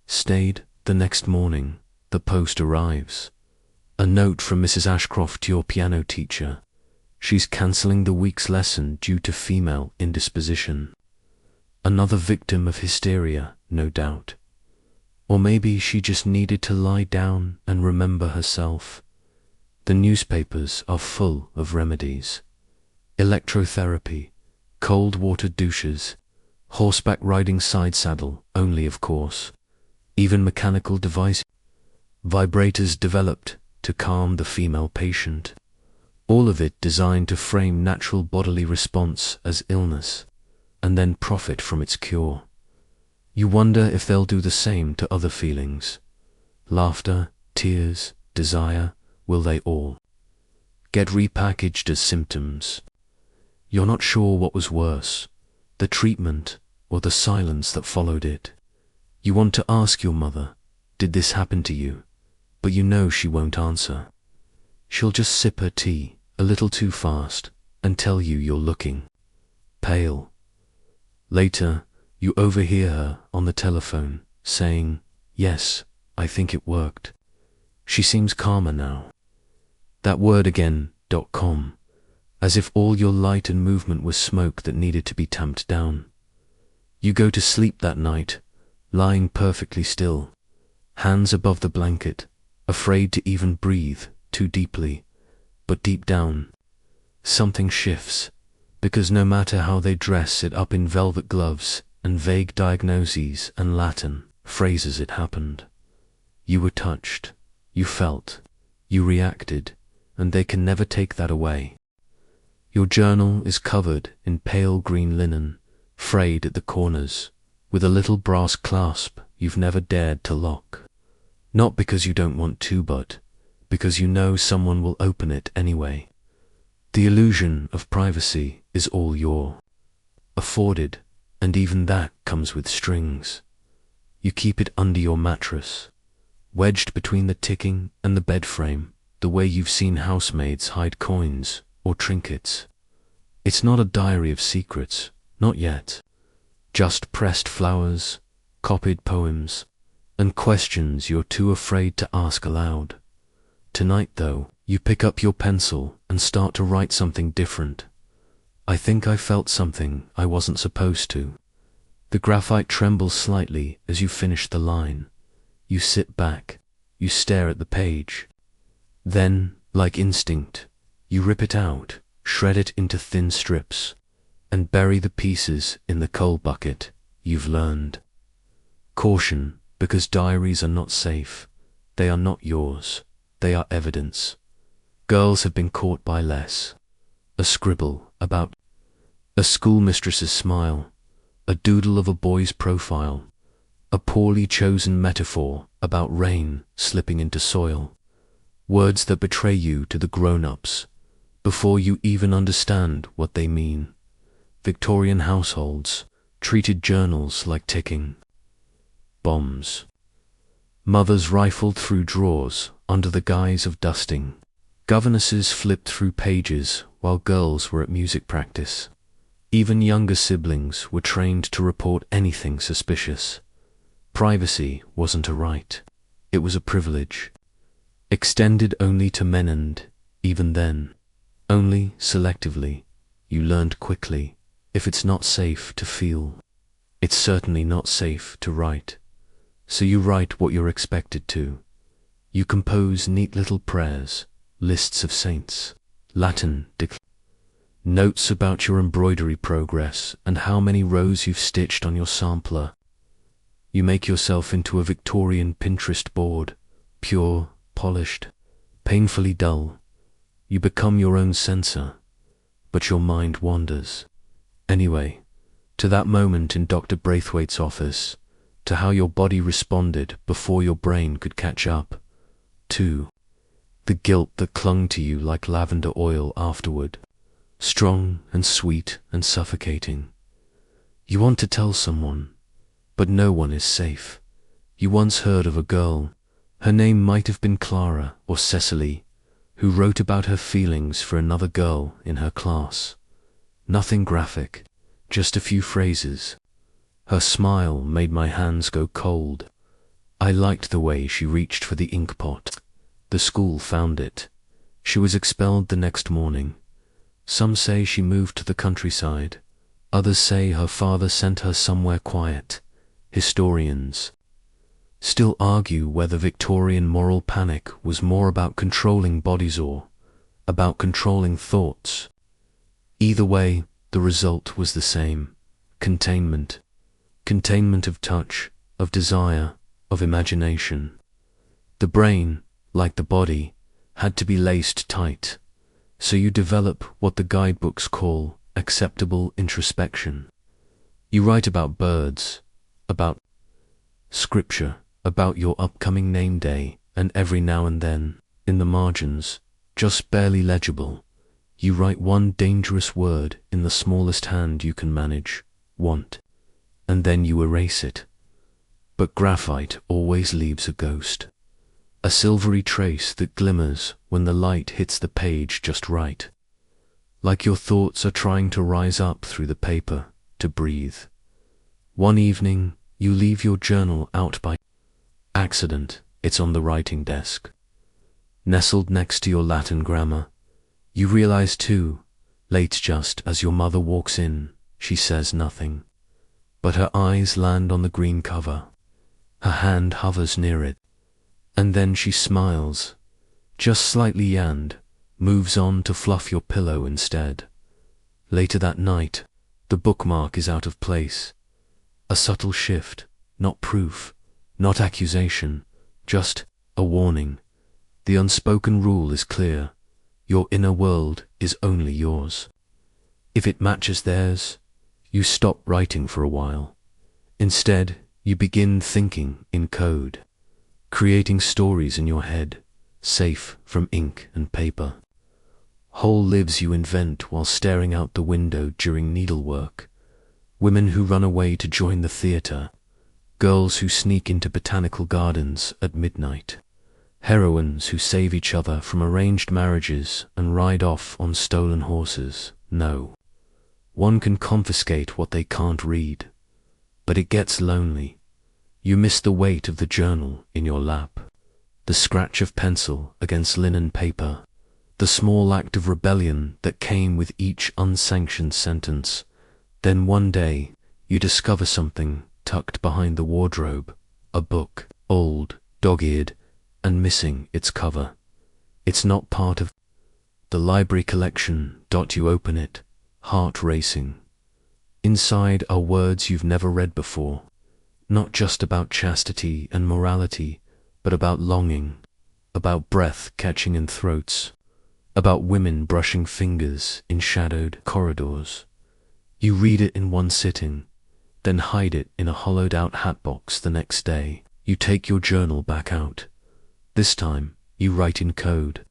stayed. The next morning, the post arrives. A note from Mrs. Ashcroft, your piano teacher. She's cancelling the week's lesson due to female indisposition. Another victim of hysteria, no doubt. Or maybe she just needed to lie down and remember herself. The newspapers are full of remedies. Electrotherapy, cold water douches, Horseback riding side saddle only, of course. Even mechanical device. Vibrators developed to calm the female patient. All of it designed to frame natural bodily response as illness, and then profit from its cure. You wonder if they'll do the same to other feelings. Laughter, tears, desire, will they all get repackaged as symptoms? You're not sure what was worse, the treatment or the silence that followed it. You want to ask your mother, did this happen to you? But you know she won't answer. She'll just sip her tea a little too fast and tell you you're looking pale. Later, you overhear her on the telephone saying, "Yes, I think it worked." She seems calmer now. That word again, .com, as if all your light and movement was smoke that needed to be tamped down. You go to sleep that night, lying perfectly still, hands above the blanket, afraid to even breathe too deeply, but deep down, something shifts, because no matter how they dress it up in velvet gloves and vague diagnoses and Latin phrases, it happened. You were touched, you felt, you reacted, and they can never take that away. Your journal is covered in pale green linen, frayed at the corners, with a little brass clasp you've never dared to lock. Not because you don't want to, but because you know someone will open it anyway. The illusion of privacy is all you're afforded, and even that comes with strings. You keep it under your mattress, wedged between the ticking and the bed frame, the way you've seen housemaids hide coins or trinkets. It's not a diary of secrets, not yet. Just pressed flowers, copied poems, and questions you're too afraid to ask aloud. Tonight, though, you pick up your pencil and start to write something different. I think I felt something I wasn't supposed to. The graphite trembles slightly as you finish the line. You sit back, you stare at the page. Then, like instinct, you rip it out, shred it into thin strips, and bury the pieces in the coal bucket you've learned. Caution, because diaries are not safe. They are not yours. They are evidence. Girls have been caught by less. A scribble about a schoolmistress's smile, a doodle of a boy's profile, a poorly chosen metaphor about rain slipping into soil, words that betray you to the grown-ups before you even understand what they mean. Victorian households treated journals like ticking bombs. Mothers rifled through drawers under the guise of dusting. Governesses flipped through pages while girls were at music practice. Even younger siblings were trained to report anything suspicious. Privacy wasn't a right. It was a privilege. Extended only to men, and, even then, only selectively. You learned quickly, if it's not safe to feel, it's certainly not safe to write. So you write what you're expected to. You compose neat little prayers, lists of saints, Latin notes about your embroidery progress and how many rows you've stitched on your sampler. You make yourself into a Victorian Pinterest board, pure, polished, painfully dull. You become your own censor, but your mind wanders. Anyway, to that moment in Dr. Braithwaite's office, to how your body responded before your brain could catch up, to the guilt that clung to you like lavender oil afterward, strong and sweet and suffocating. You want to tell someone, but no one is safe. You once heard of a girl, her name might have been Clara or Cecily, who wrote about her feelings for another girl in her class. Nothing graphic, just a few phrases. Her smile made my hands go cold. I liked the way she reached for the ink pot. The school found it. She was expelled the next morning. Some say she moved to the countryside. Others say her father sent her somewhere quiet. Historians still argue whether Victorian moral panic was more about controlling bodies or about controlling thoughts. Either way, the result was the same: containment. Containment of touch, of desire, of imagination. The brain, like the body, had to be laced tight, so you develop what the guidebooks call acceptable introspection. You write about birds, about scripture, about your upcoming name day, and every now and then, in the margins, just barely legible, you write one dangerous word in the smallest hand you can manage, want, and then you erase it. But graphite always leaves a ghost, a silvery trace that glimmers when the light hits the page just right, like your thoughts are trying to rise up through the paper, to breathe. One evening, you leave your journal out by accident. It's on the writing desk, nestled next to your Latin grammar. You realize too, late just as your mother walks in, she says nothing, but her eyes land on the green cover. Her hand hovers near it, and then she smiles, just slightly, and moves on to fluff your pillow instead. Later that night, the bookmark is out of place. A subtle shift, not proof, not accusation, just a warning. The unspoken rule is clear. Your inner world is only yours. If it matches theirs, you stop writing for a while. Instead, you begin thinking in code, creating stories in your head, safe from ink and paper. Whole lives you invent while staring out the window during needlework. Women who run away to join the theatre, girls who sneak into botanical gardens at midnight, heroines who save each other from arranged marriages and ride off on stolen horses. No, one can confiscate what they can't read, but it gets lonely. You miss the weight of the journal in your lap, the scratch of pencil against linen paper, the small act of rebellion that came with each unsanctioned sentence. Then one day, you discover something tucked behind the wardrobe, a book, old, dog-eared, and missing its cover. It's not part of the library collection. You open it, heart racing. Inside are words you've never read before, not just about chastity and morality, but about longing, about breath catching in throats, about women brushing fingers in shadowed corridors. You read it in one sitting, then hide it in a hollowed-out hatbox the next day. You take your journal back out. This time, you write in code.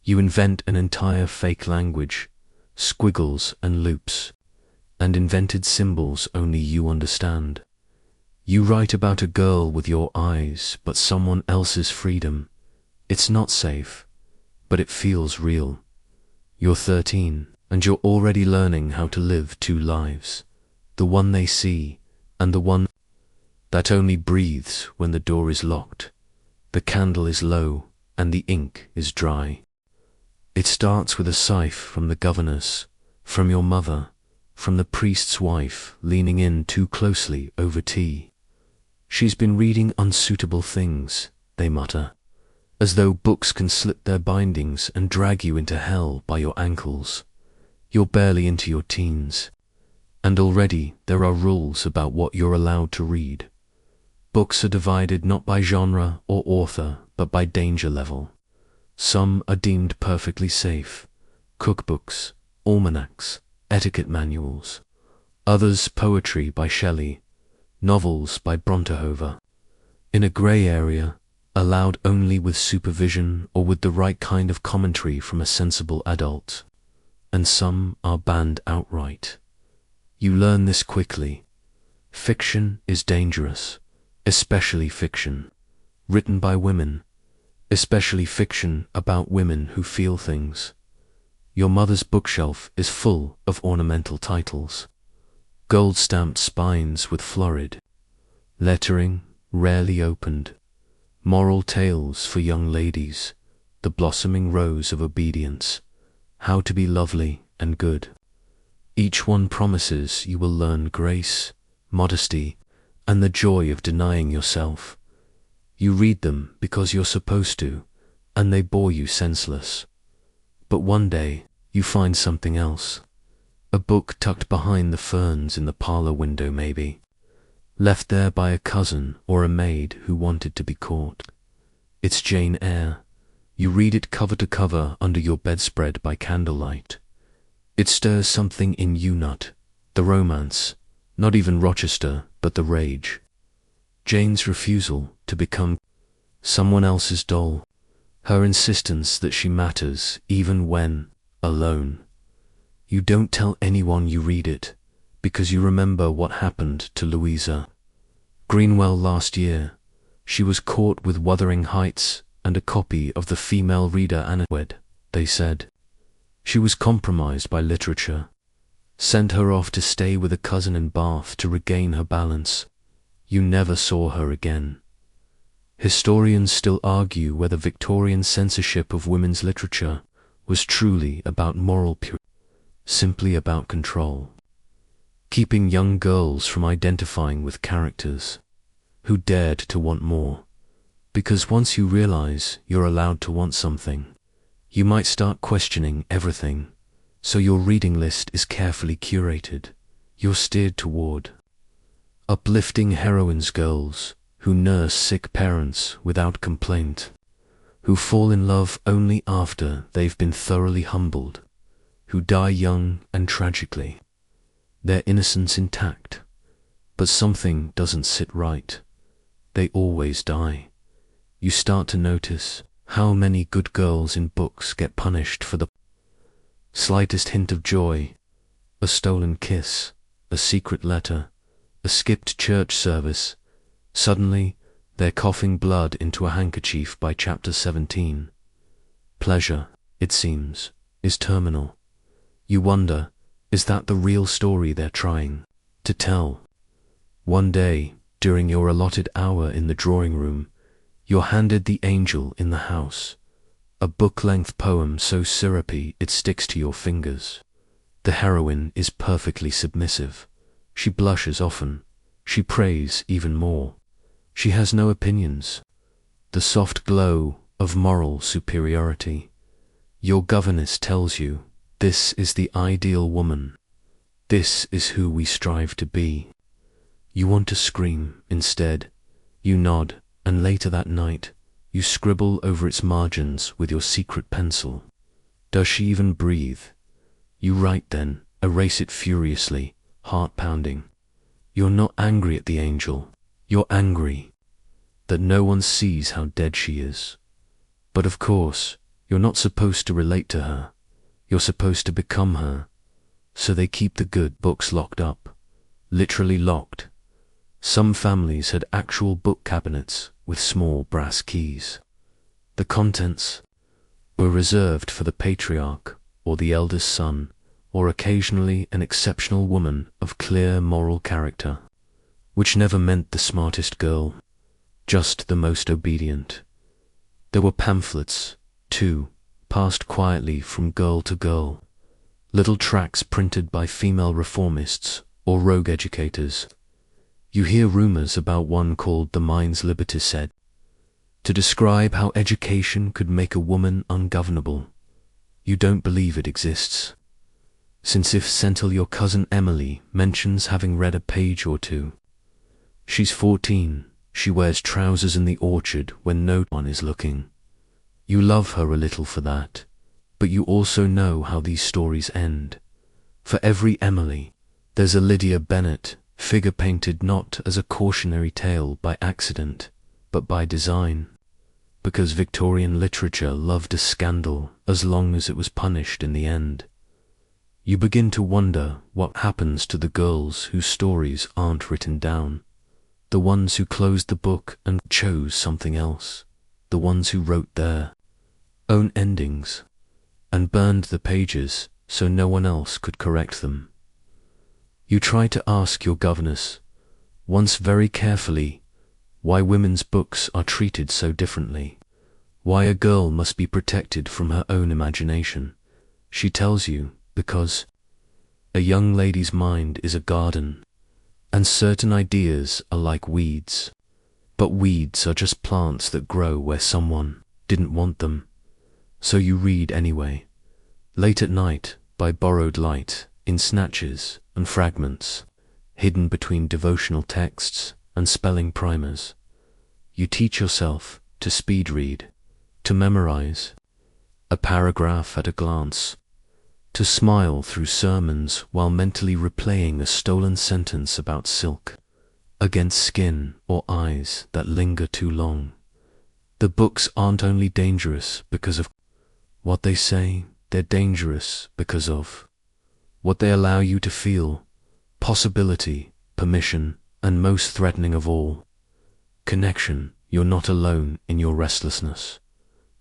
You invent an entire fake language, squiggles and loops, and invented symbols only you understand. You write about a girl with your eyes, but someone else's freedom. It's not safe, but it feels real. You're 13, and you're already learning how to live two lives, the one they see, and the one that only breathes when the door is locked, the candle is low, and the ink is dry. It starts with a scythe from the governess, from your mother, from the priest's wife leaning in too closely over tea. She's been reading unsuitable things, they mutter, as though books can slip their bindings and drag you into hell by your ankles. You're barely into your teens, and already there are rules about what you're allowed to read. Books are divided not by genre or author, but by danger level. Some are deemed perfectly safe, cookbooks, almanacs, etiquette manuals. Others poetry by Shelley, novels by Brontehover. In a grey area, allowed only with supervision or with the right kind of commentary from a sensible adult. And some are banned outright. You learn this quickly. Fiction is dangerous, especially fiction written by women, especially fiction about women who feel things. Your mother's bookshelf is full of ornamental titles, gold-stamped spines with florid lettering, rarely opened, moral tales for young ladies, the blossoming rose of obedience, how to be lovely and good. Each one promises you will learn grace, modesty, and the joy of denying yourself. You read them because you're supposed to, and they bore you senseless. But one day, you find something else. A A book tucked behind the ferns in the parlor window maybe, left there by a cousin or a maid who wanted to be caught. It's Jane Eyre. You read it cover to cover under your bedspread by candlelight. It stirs something in you, not the romance, not even Rochester, but the rage. Jane's refusal to become someone else's doll, her insistence that she matters even when alone. You don't tell anyone you read it, because you remember what happened to Louisa Greenwell last year. She was caught with Wuthering Heights and a copy of the female reader Etiquette, they said. She was compromised by literature, sent her off to stay with a cousin in Bath to regain her balance. You never saw her again. Historians still argue whether Victorian censorship of women's literature was truly about moral purity, simply about control, keeping young girls from identifying with characters who dared to want more. Because once you realize you're allowed to want something, you might start questioning everything, so your reading list is carefully curated. You're steered toward uplifting heroines, girls who nurse sick parents without complaint, who fall in love only after they've been thoroughly humbled, who die young and tragically, their innocence intact, but something doesn't sit right. They always die. You start to notice how many good girls in books get punished for the slightest hint of joy, a stolen kiss, a secret letter, a skipped church service. Suddenly, they're coughing blood into a handkerchief by chapter 17. Pleasure, it seems, is terminal. You wonder, is that the real story they're trying to tell? One day, during your allotted hour in the drawing room, you're handed The Angel in the House, a book-length poem so syrupy it sticks to your fingers. The heroine is perfectly submissive. She blushes often. She prays even more. She has no opinions. The soft glow of moral superiority. Your governess tells you, this is the ideal woman. This is who we strive to be. You want to scream instead. You nod, and later that night, you scribble over its margins with your secret pencil. Does she even breathe? You write then, erase it furiously, heart pounding. You're not angry at the angel. You're angry that no one sees how dead she is. But of course, you're not supposed to relate to her. You're supposed to become her. So they keep the good books locked up, literally locked. Some families had actual book cabinets with small brass keys. The contents were reserved for the patriarch or the eldest son, or occasionally an exceptional woman of clear moral character, which never meant the smartest girl, just the most obedient. There were pamphlets, too, passed quietly from girl to girl, little tracts printed by female reformists or rogue educators. You hear rumors about one called The Mind's Liberty Said, to describe how education could make a woman ungovernable. You don't believe it exists, since if Sentinel your cousin Emily mentions having read a page or two, she's 14, she wears trousers in the orchard when no one is looking. You love her a little for that, but you also know how these stories end. For every Emily, there's a Lydia Bennet, figure painted not as a cautionary tale by accident, but by design, because Victorian literature loved a scandal as long as it was punished in the end. You begin to wonder what happens to the girls whose stories aren't written down, the ones who closed the book and chose something else, the ones who wrote their own endings and burned the pages so no one else could correct them. You try to ask your governess, once very carefully, why women's books are treated so differently, why a girl must be protected from her own imagination. She tells you, because a young lady's mind is a garden, and certain ideas are like weeds, but weeds are just plants that grow where someone didn't want them. So you read anyway, late at night, by borrowed light, in snatches and fragments, hidden between devotional texts and spelling primers. You teach yourself to speed read, to memorize a paragraph at a glance, to smile through sermons while mentally replaying a stolen sentence about silk against skin or eyes that linger too long. The books aren't only dangerous because of what they say, they're dangerous because of what they allow you to feel: possibility, permission, and most threatening of all, connection. You're not alone in your restlessness,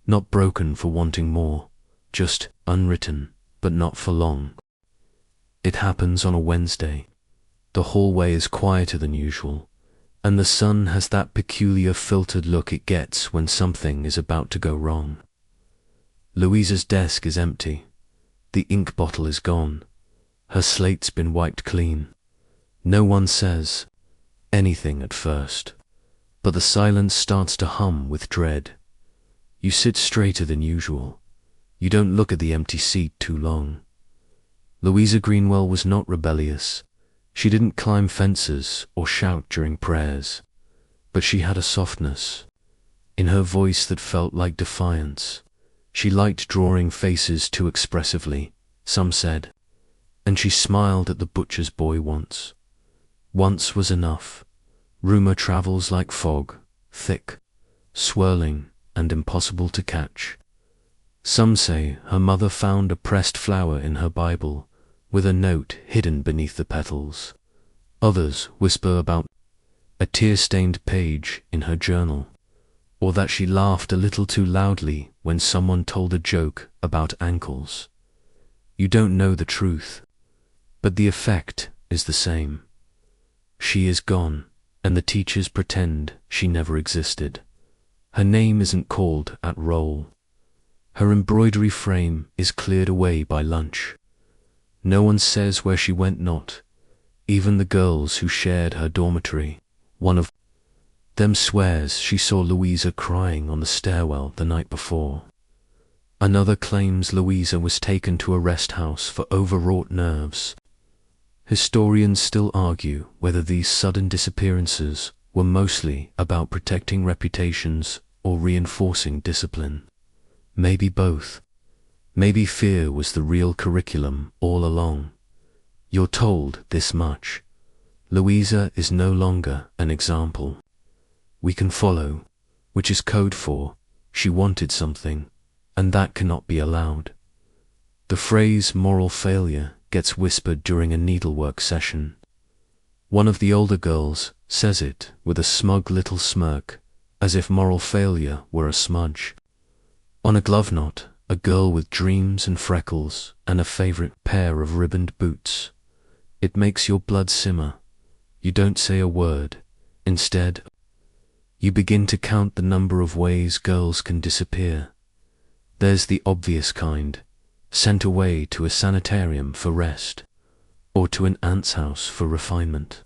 not broken for wanting more, just unwritten, but not for long. It happens on a Wednesday. The hallway is quieter than usual, and the sun has that peculiar filtered look it gets when something is about to go wrong. Louisa's desk is empty. The ink bottle is gone. Her slate's been wiped clean. No one says anything at first, but the silence starts to hum with dread. You sit straighter than usual. You don't look at the empty seat too long. Louisa Greenwell was not rebellious. She didn't climb fences or shout during prayers, but she had a softness in her voice that felt like defiance. She liked drawing faces too expressively, some said, and she smiled at the butcher's boy once. Once was enough. Rumor travels like fog, thick, swirling, and impossible to catch. Some say her mother found a pressed flower in her Bible, with a note hidden beneath the petals. Others whisper about a tear-stained page in her journal, or that she laughed a little too loudly when someone told a joke about ankles. You don't know the truth, but the effect is the same. She is gone, and the teachers pretend she never existed. Her name isn't called at roll. Her embroidery frame is cleared away by lunch. No one says where she went, not even the girls who shared her dormitory. One of them swears she saw Louisa crying on the stairwell the night before. Another claims Louisa was taken to a rest house for overwrought nerves. Historians still argue whether these sudden disappearances were mostly about protecting reputations or reinforcing discipline. Maybe both. Maybe fear was the real curriculum all along. You're told this much. Louisa is no longer an example we can follow, which is code for she wanted something, and that cannot be allowed. The phrase moral failure gets whispered during a needlework session. One of the older girls says it with a smug little smirk, as if moral failure were a smudge. On a glove knot, a girl with dreams and freckles and a favorite pair of ribboned boots. It makes your blood simmer. You don't say a word. Instead, you begin to count the number of ways girls can disappear. There's the obvious kind, sent away to a sanitarium for rest, or to an aunt's house for refinement.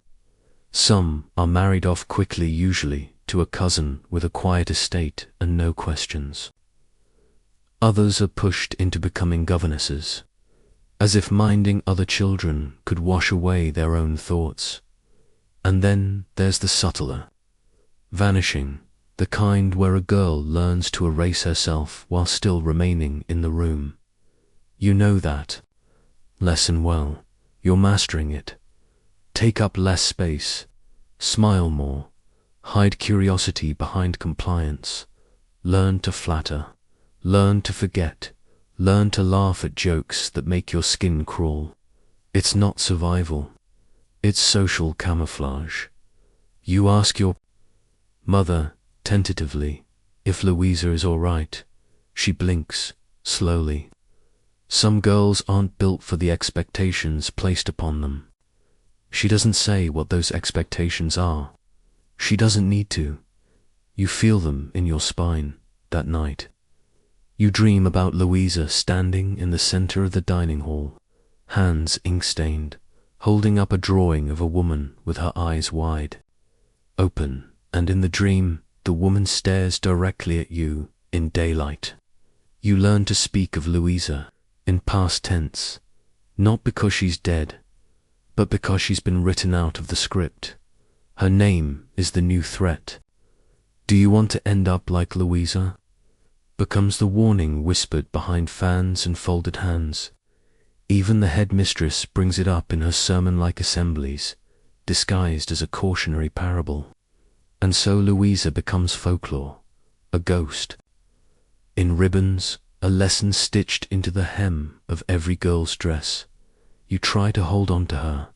Some are married off quickly, usually to a cousin with a quiet estate and no questions. Others are pushed into becoming governesses, as if minding other children could wash away their own thoughts. And then there's the subtler vanishing, the kind where a girl learns to erase herself while still remaining in the room. You know that lesson well. You're mastering it. Take up less space, smile more, hide curiosity behind compliance, learn to flatter, learn to forget, learn to laugh at jokes that make your skin crawl. It's not survival. It's social camouflage. You ask your mother, tentatively, if Louisa is all right. She blinks, slowly. Some girls aren't built for the expectations placed upon them. She doesn't say what those expectations are. She doesn't need to. You feel them in your spine that night. You dream about Louisa standing in the center of the dining hall, hands ink-stained, holding up a drawing of a woman with her eyes wide open, and in the dream, the woman stares directly at you in daylight. You learn to speak of Louisa in past tense, Not because she's dead, but because she's been written out of the script. Her name is the new threat. Do you want to end up like Louisa? Becomes the warning whispered behind fans and folded hands. Even the headmistress brings it up in her sermon-like assemblies, disguised as a cautionary parable. And so Louisa becomes folklore, a ghost. In ribbons, a lesson stitched into the hem of every girl's dress. You try to hold on to her.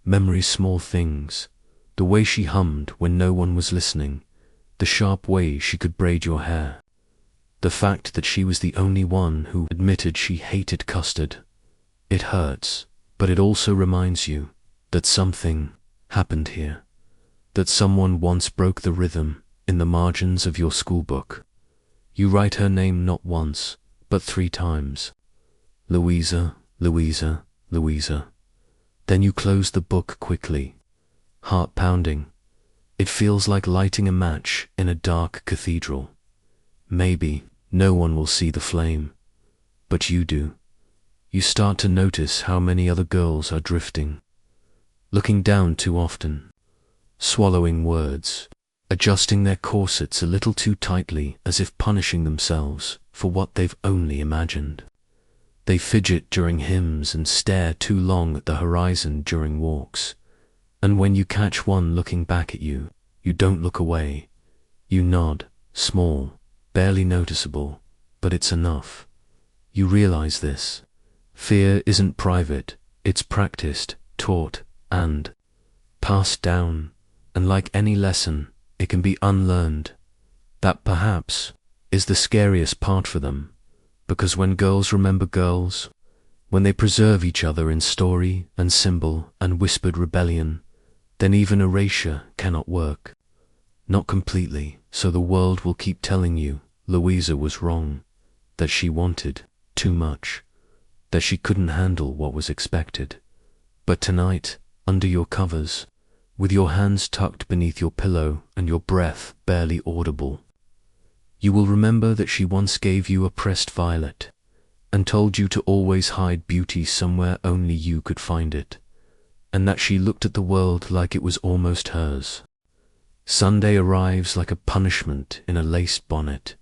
Memory's small things, the way she hummed when no one was listening, the sharp way she could braid your hair, the fact that she was the only one who admitted she hated custard. It hurts, but it also reminds you that something happened here, that someone once broke the rhythm in the margins of your schoolbook. You write her name not once, but 3 times. Louisa, Louisa, Louisa. Then you close the book quickly, heart pounding. It feels like lighting a match in a dark cathedral. Maybe no one will see the flame, but you do. You start to notice how many other girls are drifting, looking down too often, swallowing words, adjusting their corsets a little too tightly as if punishing themselves for what they've only imagined. They fidget during hymns and stare too long at the horizon during walks. And when you catch one looking back at you, you don't look away. You nod, small, barely noticeable, but it's enough. You realize this. Fear isn't private, it's practiced, taught, and passed down, and like any lesson, it can be unlearned. That perhaps is the scariest part for them, because when girls remember girls, when they preserve each other in story and symbol and whispered rebellion, then even erasure cannot work. Not completely, so the world will keep telling you Louisa was wrong, that she wanted too much, that she couldn't handle what was expected. But tonight, under your covers, with your hands tucked beneath your pillow and your breath barely audible, you will remember that she once gave you a pressed violet and told you to always hide beauty somewhere only you could find it, and that she looked at the world like it was almost hers. Sunday arrives like a punishment in a laced bonnet.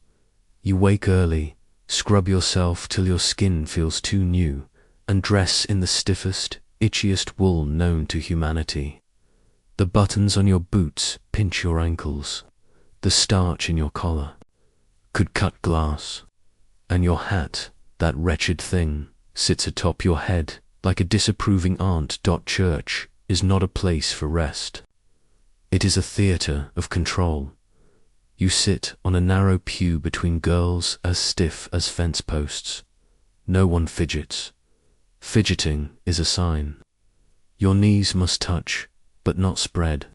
You wake early, scrub yourself till your skin feels too new, and dress in the stiffest, itchiest wool known to humanity. The buttons on your boots pinch your ankles. The starch in your collar could cut glass. And your hat, that wretched thing, sits atop your head like a disapproving aunt. Church is not a place for rest. It is a theater of control. You sit on a narrow pew between girls as stiff as fence posts. No one fidgets. Fidgeting is a sign. Your knees must touch, but not spread.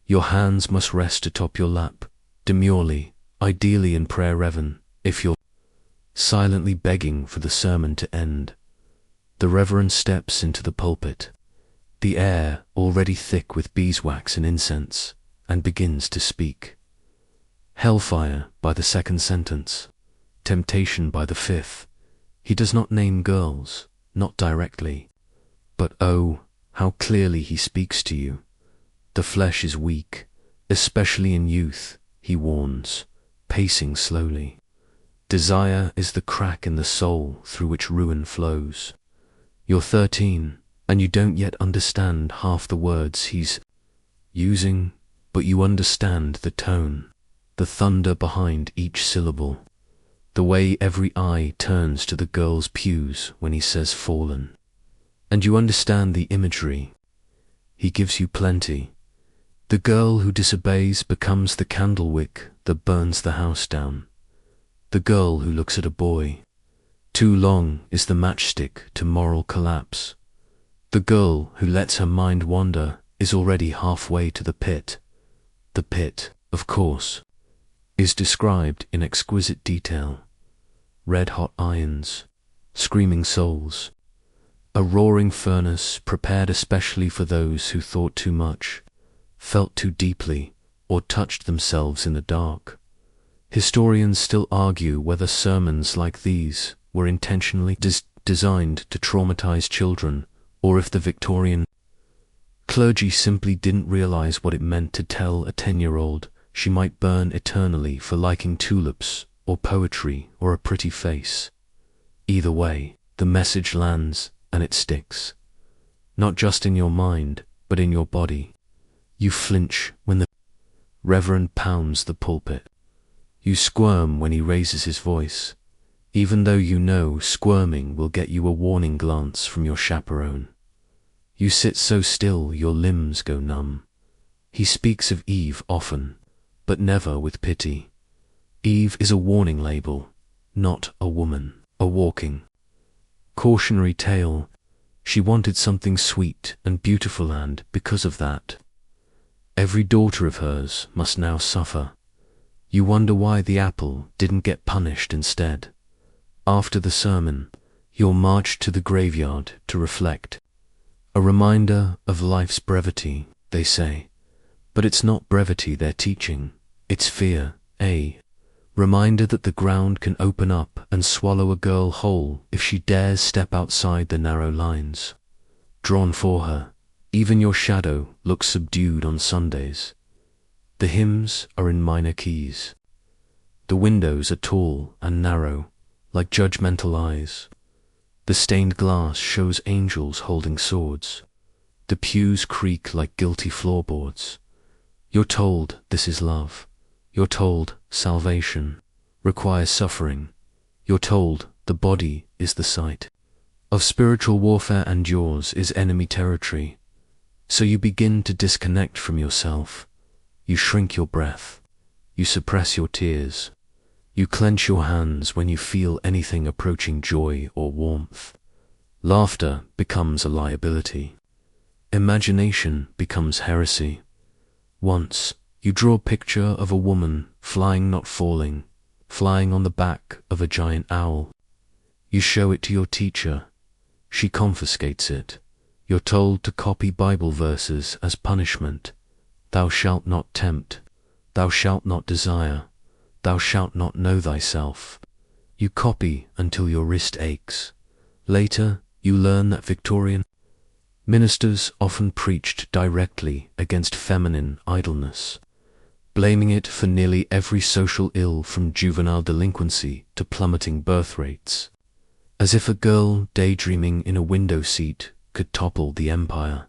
Your hands must rest atop your lap, demurely, ideally in prayer reverend, if you're silently begging for the sermon to end. The reverend steps into the pulpit, the air already thick with beeswax and incense, and begins to speak. Hellfire by the 2nd sentence, temptation by the 5th. He does not name girls, not directly, but oh, how clearly he speaks to you. The flesh is weak, especially in youth, he warns, pacing slowly. Desire is the crack in the soul through which ruin flows. You're 13, and you don't yet understand half the words he's using, but you understand the tone, the thunder behind each syllable, the way every eye turns to the girl's pews when he says fallen. And you understand the imagery. He gives you plenty. The girl who disobeys becomes the candle wick that burns the house down. The girl who looks at a boy too long is the matchstick to moral collapse. The girl who lets her mind wander is already halfway to the pit. The pit, of course, is described in exquisite detail. Red-hot irons, screaming souls, a roaring furnace prepared especially for those who thought too much, felt too deeply, or touched themselves in the dark. Historians still argue whether sermons like these were intentionally designed to traumatize children, or if the Victorian clergy simply didn't realize what it meant to tell a 10-year-old she might burn eternally for liking tulips, or poetry, or a pretty face. Either way, the message lands, and it sticks. Not just in your mind, but in your body. You flinch when the reverend pounds the pulpit. You squirm when he raises his voice, even though you know squirming will get you a warning glance from your chaperone. You sit so still your limbs go numb. He speaks of Eve often, but never with pity. Eve is a warning label, not a woman, a walking cautionary tale. She wanted something sweet and beautiful, and because of that, every daughter of hers must now suffer. You wonder why the apple didn't get punished instead. After the sermon, you're marched to the graveyard to reflect. A reminder of life's brevity, they say. But it's not brevity they're teaching, it's fear, a reminder that the ground can open up and swallow a girl whole if she dares step outside the narrow lines drawn for her. Even your shadow looks subdued on Sundays. The hymns are in minor keys. The windows are tall and narrow, like judgmental eyes. The stained glass shows angels holding swords. The pews creak like guilty floorboards. You're told this is love. You're told salvation requires suffering. You're told the body is the site of spiritual warfare and yours is enemy territory. So you begin to disconnect from yourself. You shrink your breath. You suppress your tears. You clench your hands when you feel anything approaching joy or warmth. Laughter becomes a liability. Imagination becomes heresy. Once, you draw a picture of a woman flying, not falling, flying on the back of a giant owl. You show it to your teacher. She confiscates it. You're told to copy Bible verses as punishment. Thou shalt not tempt. Thou shalt not desire. Thou shalt not know thyself. You copy until your wrist aches. Later, you learn that Victorian ministers often preached directly against feminine idleness, blaming it for nearly every social ill from juvenile delinquency to plummeting birth rates, as if a girl daydreaming in a window seat could topple the empire.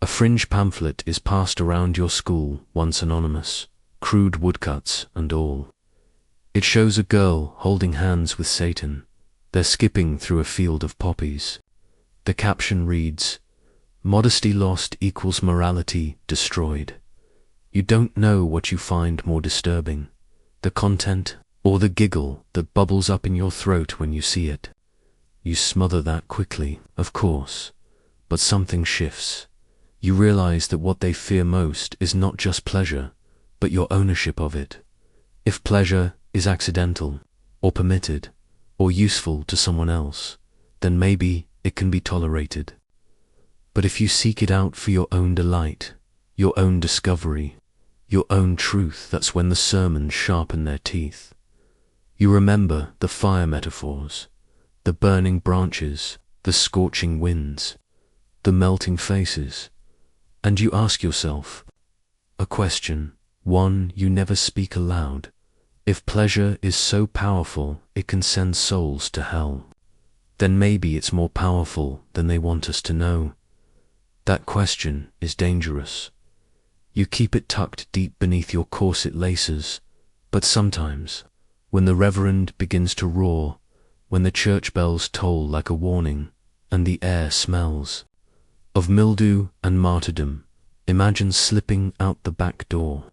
A fringe pamphlet is passed around your school, once anonymous, crude woodcuts and all. It shows a girl holding hands with Satan. They're skipping through a field of poppies. The caption reads, "Modesty lost equals morality destroyed." You don't know what you find more disturbing, the content or the giggle that bubbles up in your throat when you see it. You smother that quickly, of course, but something shifts. You realize that what they fear most is not just pleasure, but your ownership of it. If pleasure is accidental, or permitted, or useful to someone else, then maybe it can be tolerated. But if you seek it out for your own delight, your own discovery, your own truth, that's when the sermons sharpen their teeth. You remember the fire metaphors, the burning branches, the scorching winds, the melting faces, and you ask yourself a question, one you never speak aloud. If pleasure is so powerful it can send souls to hell, then maybe it's more powerful than they want us to know. That question is dangerous. You keep it tucked deep beneath your corset laces, but sometimes, when the reverend begins to roar, when the church bells toll like a warning, and the air smells of mildew and martyrdom, imagine slipping out the back door,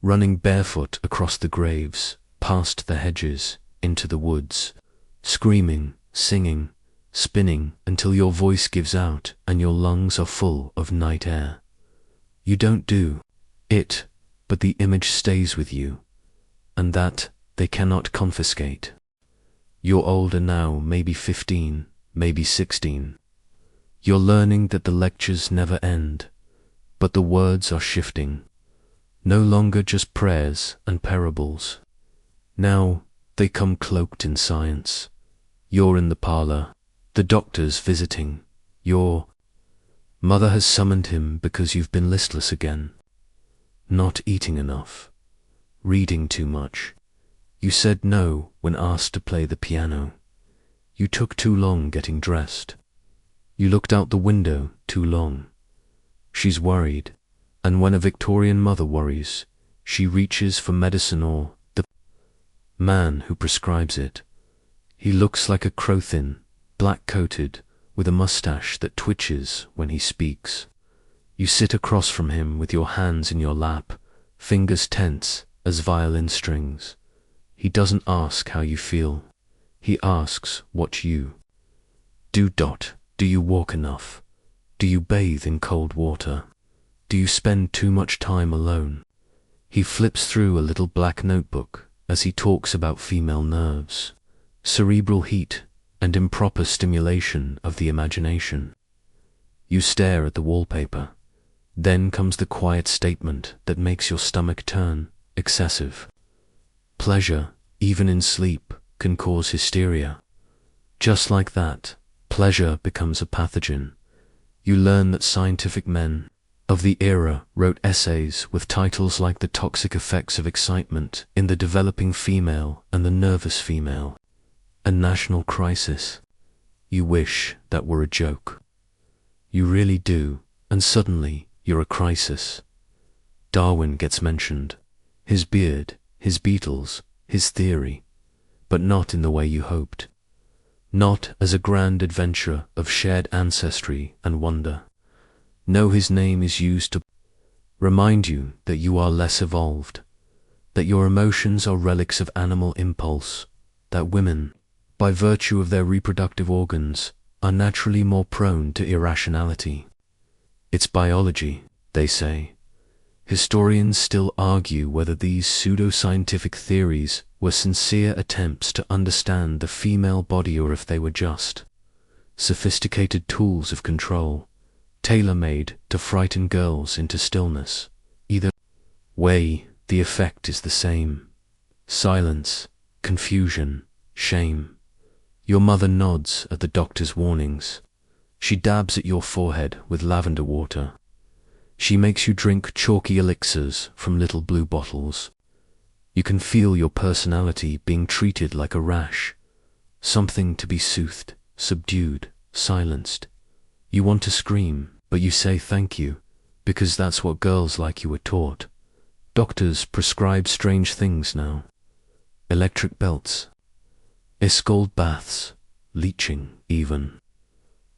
running barefoot across the graves, past the hedges, into the woods, screaming, singing, spinning until your voice gives out and your lungs are full of night air. You don't do it, but the image stays with you, and that they cannot confiscate. You're older now, maybe 15, maybe 16. You're learning that the lectures never end, but the words are shifting. No longer just prayers and parables. Now they come cloaked in science. You're in the parlor, The doctor's visiting. Your mother has summoned him because you've been listless again. Not eating enough. Reading too much. You said no when asked to play the piano. You took too long getting dressed. You looked out the window too long. She's worried, and when a Victorian mother worries, she reaches for medicine or the man who prescribes it. He looks like a crowthin, black-coated, with a mustache that twitches when he speaks. You sit across from him with your hands in your lap, fingers tense as violin strings. He doesn't ask how you feel. He asks what you do. Do you walk enough? Do you bathe in cold water? Do you spend too much time alone? He flips through a little black notebook as he talks about female nerves, cerebral heat, and improper stimulation of the imagination. You stare at the wallpaper. Then comes the quiet statement that makes your stomach turn excessive. Pleasure, even in sleep, can cause hysteria. Just like that, pleasure becomes a pathogen. You learn that scientific men of the era wrote essays with titles like The Toxic Effects of Excitement in the Developing Female and the Nervous Female. A national crisis. You wish that were a joke. You really do, and suddenly you're a crisis. Darwin gets mentioned. His beard, his beetles, his theory, but not in the way you hoped. Not as a grand adventure of shared ancestry and wonder. No, his name is used to remind you that you are less evolved, that your emotions are relics of animal impulse, that women, by virtue of their reproductive organs, are naturally more prone to irrationality. It's biology, they say. Historians still argue whether these pseudo-scientific theories were sincere attempts to understand the female body or if they were just sophisticated tools of control, tailor-made to frighten girls into stillness. Either way, the effect is the same. Silence, confusion, shame. Your mother nods at the doctor's warnings. She dabs at your forehead with lavender water. She makes you drink chalky elixirs from little blue bottles. You can feel your personality being treated like a rash, something to be soothed, subdued, silenced. You want to scream, but you say thank you, because that's what girls like you were taught. Doctors prescribe strange things now. Electric belts, escald baths, leeching even.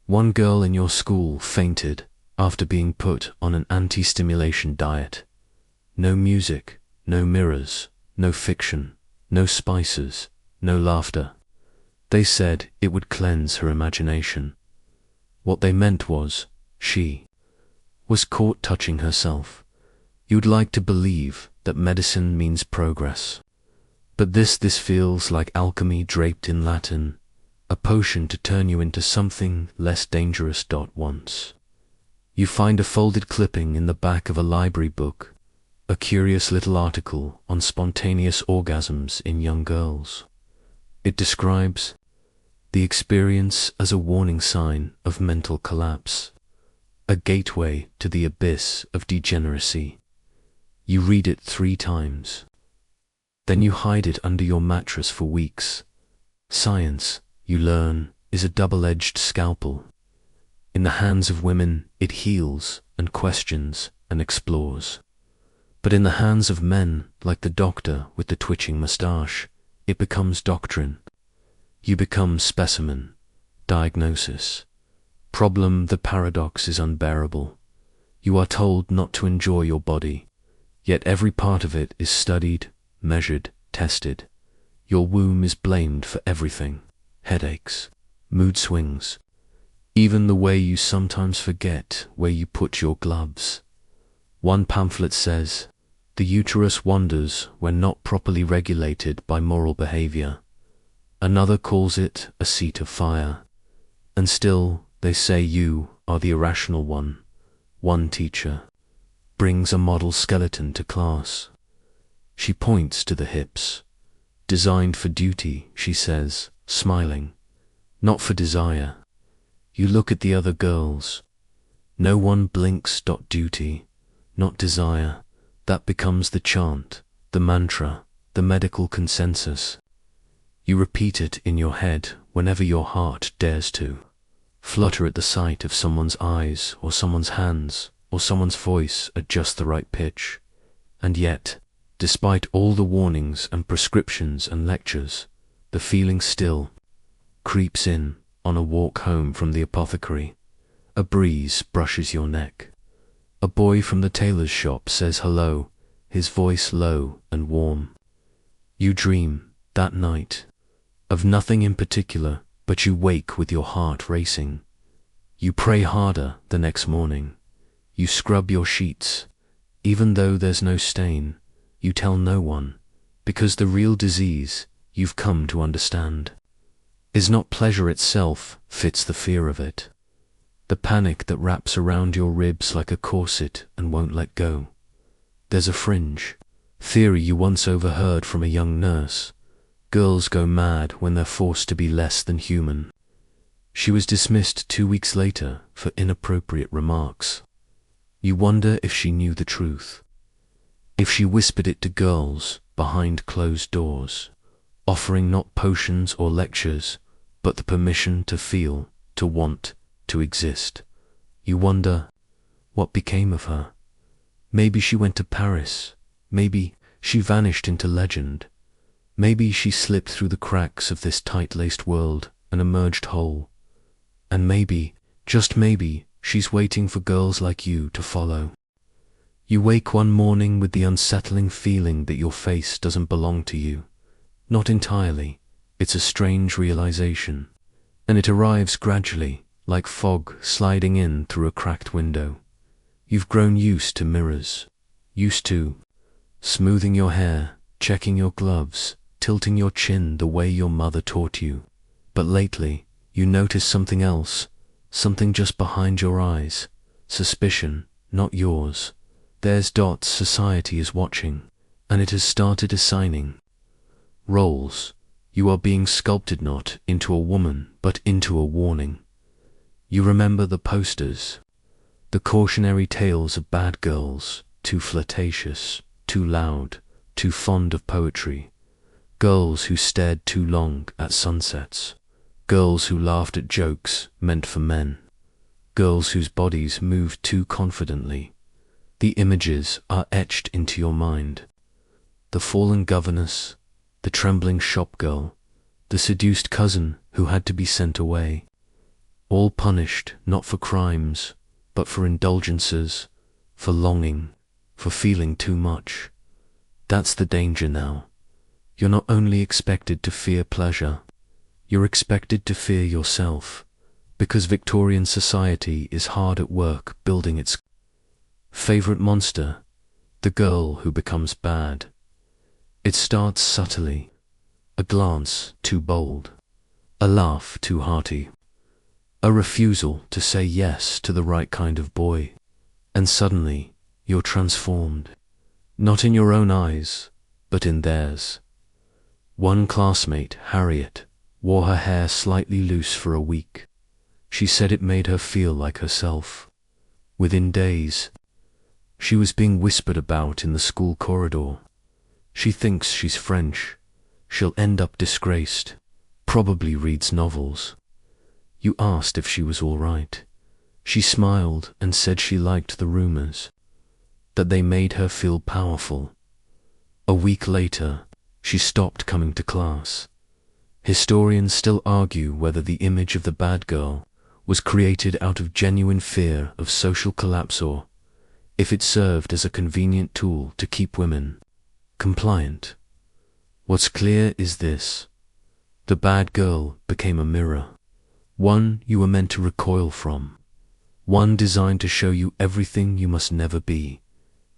One girl in your school fainted after being put on an anti-stimulation diet. No music, no mirrors, no fiction, no spices, no laughter. They said it would cleanse her imagination. What they meant was, she was caught touching herself. You'd like to believe that medicine means progress. But this feels like alchemy draped in Latin, a potion to turn you into something less dangerous. Once you find a folded clipping in the back of a library book, a curious little article on spontaneous orgasms in young girls. It describes the experience as a warning sign of mental collapse, a gateway to the abyss of degeneracy. You read it 3 times. Then you hide it under your mattress for weeks. Science, you learn, is a double-edged scalpel. In the hands of women, it heals and questions and explores. But in the hands of men, like the doctor with the twitching moustache, it becomes doctrine. You become specimen, diagnosis. Problem, the paradox is unbearable. You are told not to enjoy your body, yet every part of it is studied, measured, tested. Your womb is blamed for everything. Headaches, mood swings, even the way you sometimes forget where you put your gloves. One pamphlet says, the uterus wanders when not properly regulated by moral behavior. Another calls it a seat of fire. And still, they say you are the irrational one. One teacher brings a model skeleton to class. She points to the hips. Designed for duty, she says, smiling. Not for desire. You look at the other girls. No one blinks. Duty, not desire. That becomes the chant, the mantra, the medical consensus. You repeat it in your head whenever your heart dares to flutter at the sight of someone's eyes or someone's hands or someone's voice at just the right pitch. And yet, despite all the warnings and prescriptions and lectures, the feeling still creeps in on a walk home from the apothecary. A breeze brushes your neck. A boy from the tailor's shop says hello, his voice low and warm. You dream, that night, of nothing in particular, but you wake with your heart racing. You pray harder the next morning. You scrub your sheets, even though there's no stain. You tell no one, because the real disease you've come to understand is not pleasure itself, fits the fear of it. The panic that wraps around your ribs like a corset and won't let go. There's a fringe theory you once overheard from a young nurse. Girls go mad when they're forced to be less than human. She was dismissed 2 weeks later for inappropriate remarks. You wonder if she knew the truth, if she whispered it to girls behind closed doors, offering not potions or lectures, but the permission to feel, to want, to exist. You wonder what became of her. Maybe she went to Paris. Maybe she vanished into legend. Maybe she slipped through the cracks of this tight-laced world and emerged whole. And maybe, just maybe, she's waiting for girls like you to follow. You wake one morning with the unsettling feeling that your face doesn't belong to you. Not entirely. It's a strange realization. And it arrives gradually, like fog sliding in through a cracked window. You've grown used to mirrors, used to smoothing your hair, checking your gloves, tilting your chin the way your mother taught you. But lately, you notice something else, something just behind your eyes. Suspicion, not yours. There's dots society is watching, and it has started assigning roles. You are being sculpted not into a woman, but into a warning. You remember the posters, the cautionary tales of bad girls, too flirtatious, too loud, too fond of poetry, girls who stared too long at sunsets, girls who laughed at jokes meant for men, girls whose bodies moved too confidently. The images are etched into your mind. The fallen governess, the trembling shop girl, the seduced cousin who had to be sent away, all punished not for crimes, but for indulgences, for longing, for feeling too much. That's the danger now. You're not only expected to fear pleasure, you're expected to fear yourself, because Victorian society is hard at work building its favorite monster, the girl who becomes bad. It starts subtly, a glance too bold, a laugh too hearty, a refusal to say yes to the right kind of boy, and suddenly you're transformed, not in your own eyes, but in theirs. One classmate, Harriet, wore her hair slightly loose for a week. She said it made her feel like herself. Within days, she was being whispered about in the school corridor. She thinks she's French. She'll end up disgraced. Probably reads novels. You asked if she was all right. She smiled and said she liked the rumors, that they made her feel powerful. A week later, she stopped coming to class. Historians still argue whether the image of the bad girl was created out of genuine fear of social collapse or if it served as a convenient tool to keep women compliant. What's clear is this: the bad girl became a mirror, one you were meant to recoil from, one designed to show you everything you must never be.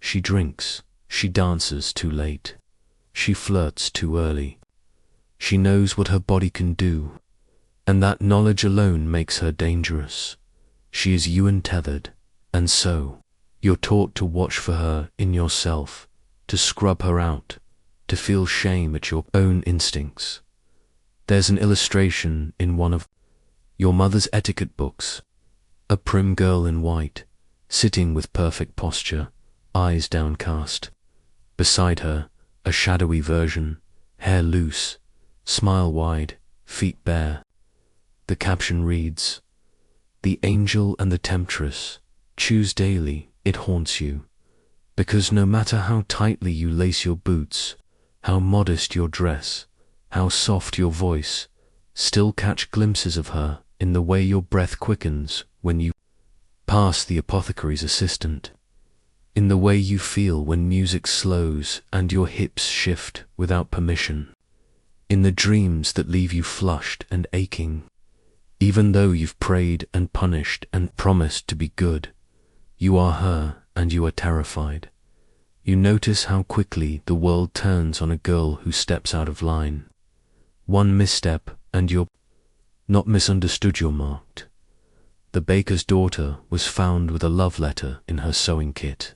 She drinks, she dances too late, she flirts too early. She knows what her body can do, and that knowledge alone makes her dangerous. She is you untethered, and so you're taught to watch for her in yourself, to scrub her out, to feel shame at your own instincts. There's an illustration in one of Your mother's etiquette books, a prim girl in white, sitting with perfect posture, eyes downcast. Beside her, a shadowy version, hair loose, smile wide, feet bare. The caption reads, "The angel and the temptress, choose daily, it haunts you. Because no matter how tightly you lace your boots, how modest your dress, how soft your voice, still catch glimpses of her in the way your breath quickens when you pass the apothecary's assistant, in the way you feel when music slows and your hips shift without permission, in the dreams that leave you flushed and aching. Even though you've prayed and punished and promised to be good, you are her and you are terrified. You notice how quickly the world turns on a girl who steps out of line. One misstep and you're not misunderstood, you're marked. The baker's daughter was found with a love letter in her sewing kit.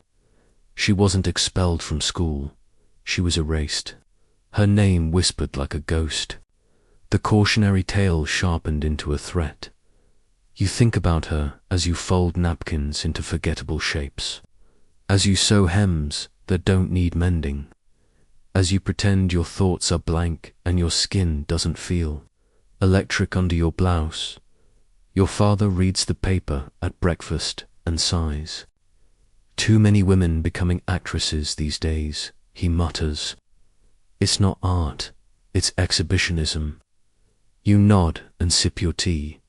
She wasn't expelled from school. She was erased. Her name whispered like a ghost. The cautionary tale sharpened into a threat. You think about her as you fold napkins into forgettable shapes, as you sew hems that don't need mending, as you pretend your thoughts are blank and your skin doesn't feel electric under your blouse. Your father reads the paper at breakfast and sighs. Too many women becoming actresses these days, he mutters. It's not art, it's exhibitionism. You nod and sip your tea,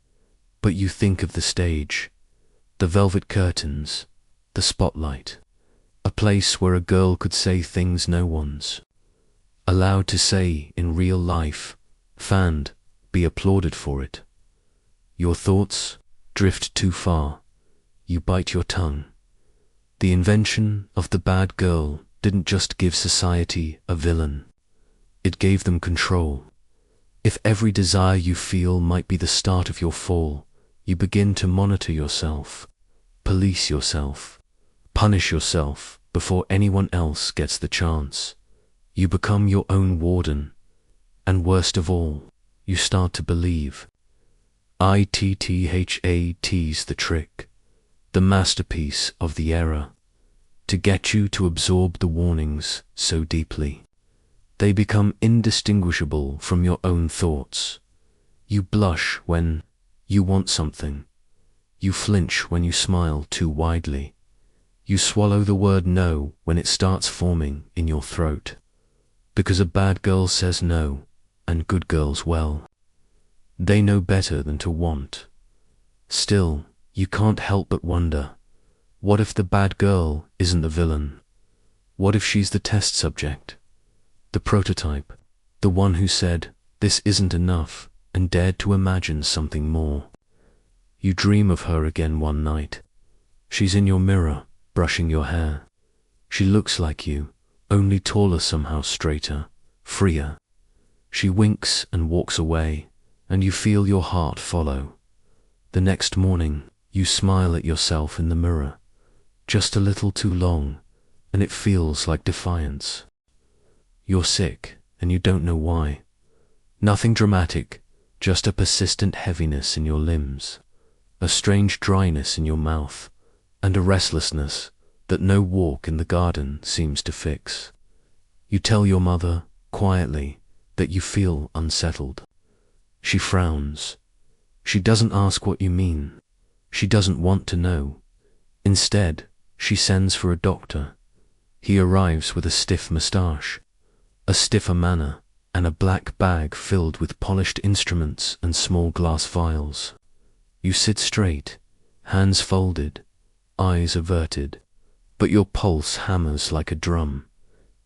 but you think of the stage, the velvet curtains, the spotlight, a place where a girl could say things no one's allowed to say in real life, fanned, be applauded for it. Your thoughts drift too far. You bite your tongue. The invention of the bad girl didn't just give society a villain. It gave them control. If every desire you feel might be the start of your fall, you begin to monitor yourself, police yourself, punish yourself before anyone else gets the chance. You become your own warden, and worst of all, you start to believe. ITTHAT's the trick, the masterpiece of the era, to get you to absorb the warnings so deeply. They become indistinguishable from your own thoughts. You blush when you want something. You flinch when you smile too widely. You swallow the word no when it starts forming in your throat. Because a bad girl says no, and good girls, well, they know better than to want. Still, you can't help but wonder, what if the bad girl isn't the villain? What if she's the test subject? The prototype, the one who said, this isn't enough, and dared to imagine something more. You dream of her again one night. She's in your mirror, brushing your hair. She looks like you, only taller somehow, straighter, freer. She winks and walks away, and you feel your heart follow. The next morning, you smile at yourself in the mirror, just a little too long, and it feels like defiance. You're sick, and you don't know why. Nothing dramatic, just a persistent heaviness in your limbs, a strange dryness in your mouth, and a restlessness that no walk in the garden seems to fix. You tell your mother, quietly, that you feel unsettled. She frowns. She doesn't ask what you mean. She doesn't want to know. Instead, she sends for a doctor. He arrives with a stiff moustache, a stiffer manner, and a black bag filled with polished instruments and small glass vials. You sit straight, hands folded, eyes averted, but your pulse hammers like a drum.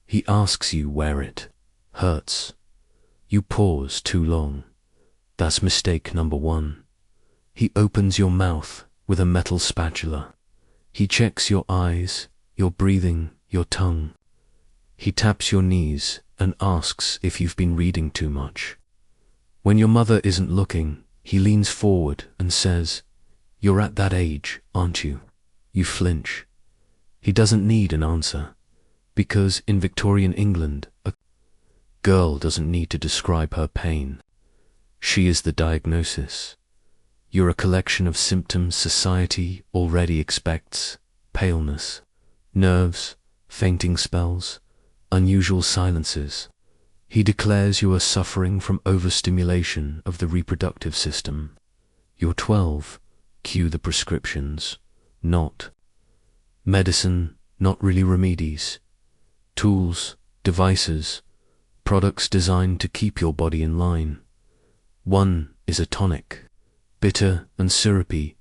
He asks you where it hurts. You pause too long. That's mistake number one. He opens your mouth with a metal spatula. He checks your eyes, your breathing, your tongue. He taps your knees and asks if you've been reading too much. When your mother isn't looking, he leans forward and says, "You're at that age, aren't you?" You flinch. He doesn't need an answer, because in Victorian England, a girl doesn't need to describe her pain. She is the diagnosis. You're a collection of symptoms society already expects: paleness, nerves, fainting spells, unusual silences. He declares you are suffering from overstimulation of the reproductive system. You're 12. Cue the prescriptions. Not medicine, not really remedies. Tools, devices, products designed to keep your body in line. One is a tonic, bitter and syrupy,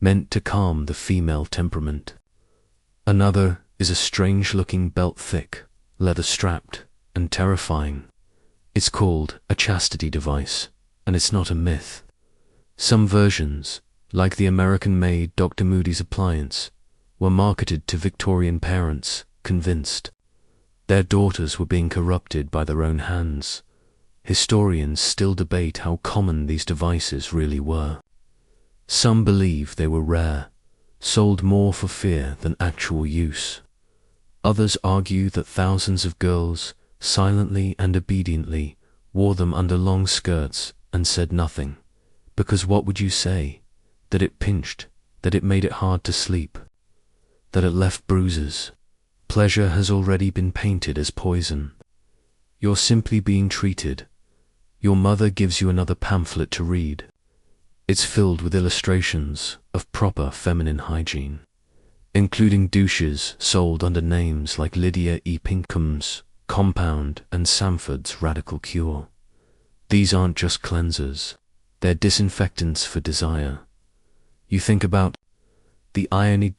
meant to calm the female temperament. Another is a strange-looking belt, thick, leather-strapped, and terrifying. It's called a chastity device, and it's not a myth. Some versions, like the American-made Dr. Moody's appliance, were marketed to Victorian parents, convinced their daughters were being corrupted by their own hands. Historians still debate how common these devices really were. Some believe they were rare, sold more for fear than actual use. Others argue that thousands of girls, silently and obediently, wore them under long skirts and said nothing. Because what would you say? That it pinched, that it made it hard to sleep, that it left bruises. Pleasure has already been painted as poison. You're simply being treated. Your mother gives you another pamphlet to read. It's filled with illustrations of proper feminine hygiene, including douches sold under names like Lydia E. Pinkham's Compound and Sanford's Radical Cure. These aren't just cleansers, they're disinfectants for desire. You think about the irony.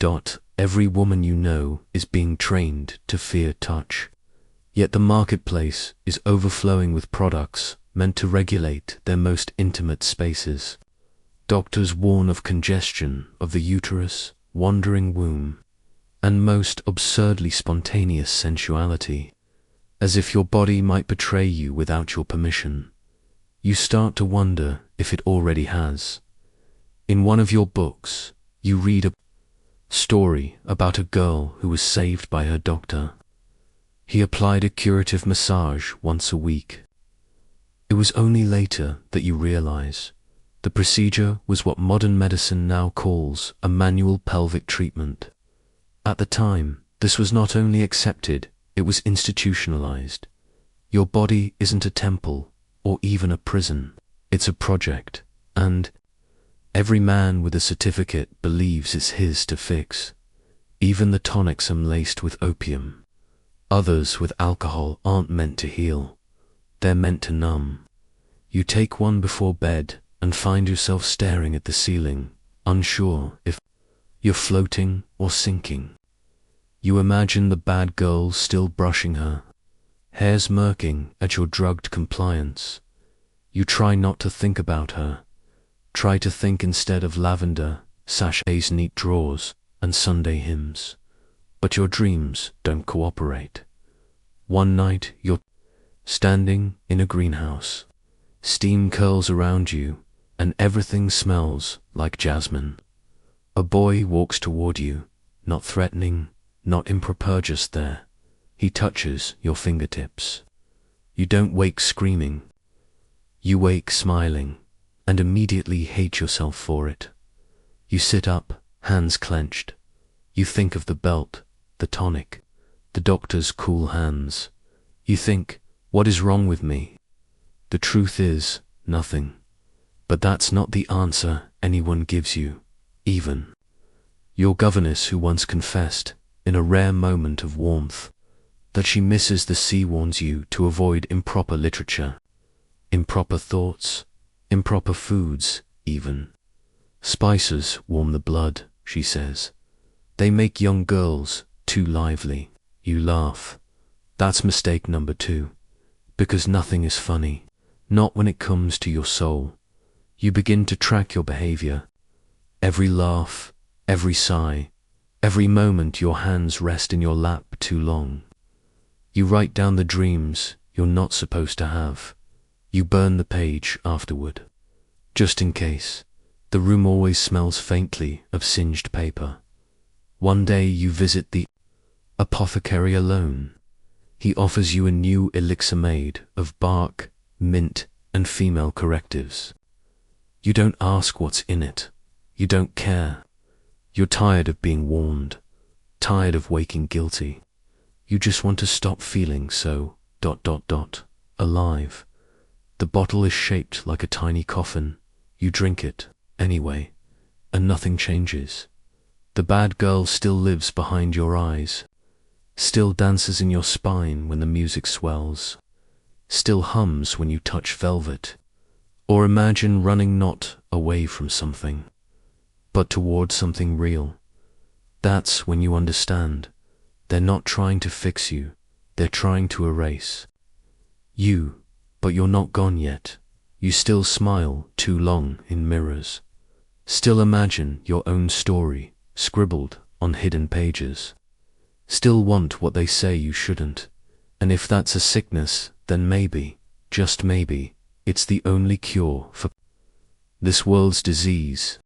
Every woman you know is being trained to fear touch, yet the marketplace is overflowing with products meant to regulate their most intimate spaces. Doctors warn of congestion of the uterus, wandering womb, and most absurdly spontaneous sensuality, as if your body might betray you without your permission. You start to wonder if it already has. In one of your books, you read a story about a girl who was saved by her doctor. He applied a curative massage once a week. It was only later that you realize the procedure was what modern medicine now calls a manual pelvic treatment. At the time, this was not only accepted, it was institutionalized. Your body isn't a temple or even a prison. It's a project, and every man with a certificate believes it's his to fix. Even the tonics are laced with opium. Others with alcohol aren't meant to heal. They're meant to numb. You take one before bed and find yourself staring at the ceiling, unsure if you're floating or sinking. You imagine the bad girl still brushing her, hair smirking at your drugged compliance. You try not to think about her. Try to think instead of lavender, sachets, neat drawers, and Sunday hymns. But your dreams don't cooperate. One night you're standing in a greenhouse. Steam curls around you, and everything smells like jasmine. A boy walks toward you, not threatening, not improper, just there. He touches your fingertips. You don't wake screaming. You wake smiling, and immediately hate yourself for it. You sit up, hands clenched. You think of the belt, the tonic, the doctor's cool hands. You think, what is wrong with me? The truth is, nothing. But that's not the answer anyone gives you, even your governess, who once confessed, in a rare moment of warmth, that she misses the sea, warns you to avoid improper literature, improper thoughts, improper foods, even. Spices warm the blood, she says. They make young girls too lively. You laugh. That's mistake number 2. Because nothing is funny, not when it comes to your soul. You begin to track your behavior. Every laugh, every sigh, every moment your hands rest in your lap too long. You write down the dreams you're not supposed to have. You burn the page afterward. Just in case. The room always smells faintly of singed paper. One day you visit the apothecary alone. He offers you a new elixir made of bark, mint, and female correctives. You don't ask what's in it. You don't care. You're tired of being warned, tired of waking guilty. You just want to stop feeling so ... alive. The bottle is shaped like a tiny coffin. You drink it, anyway, and nothing changes. The bad girl still lives behind your eyes, still dances in your spine when the music swells, still hums when you touch velvet, or imagine running not away from something, but toward something real. That's when you understand. They're not trying to fix you, they're trying to erase you, but you're not gone yet. You still smile too long in mirrors, still imagine your own story scribbled on hidden pages, still want what they say you shouldn't, and if that's a sickness, then maybe, just maybe, it's the only cure for this world's disease.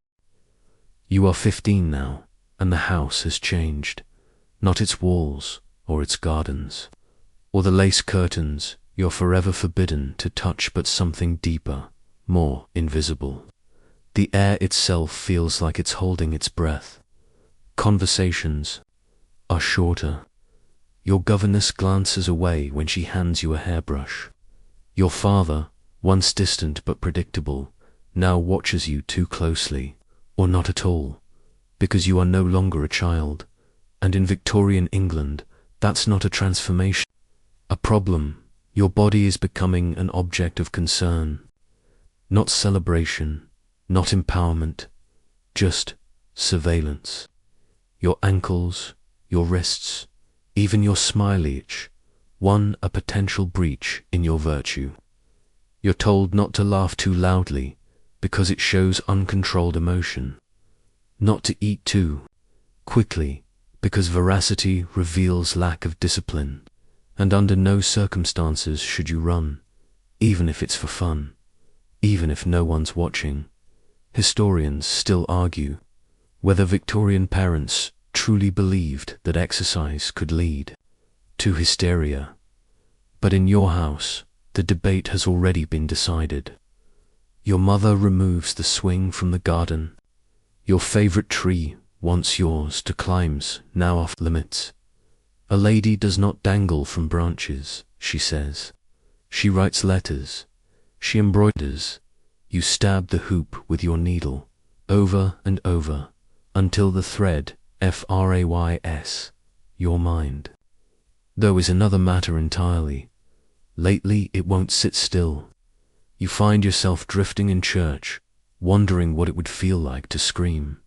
You are 15 now, and the house has changed, not its walls or its gardens, or the lace curtains you're forever forbidden to touch, but something deeper, more invisible. The air itself feels like it's holding its breath. Conversations are shorter. Your governess glances away when she hands you a hairbrush. Your father, once distant but predictable, now watches you too closely, or not at all, because you are no longer a child, and in Victorian England, that's not a transformation, a problem. Your body is becoming an object of concern, not celebration, not empowerment, just surveillance. Your ankles, your wrists, even your smile each, one a potential breach in your virtue. You're told not to laugh too loudly because it shows uncontrolled emotion, not to eat too quickly because veracity reveals lack of discipline, and under no circumstances should you run, even if it's for fun, even if no one's watching. Historians still argue whether Victorian parents truly believed that exercise could lead to hysteria. But in your house, the debate has already been decided. Your mother removes the swing from the garden. Your favorite tree, once yours to climbs, now off limits. A lady does not dangle from branches, she says. She writes letters. She embroiders. You stab the hoop with your needle, over and over, until the thread, frays, your mind. Though is another matter entirely. Lately it won't sit still. You find yourself drifting in church, wondering what it would feel like to scream.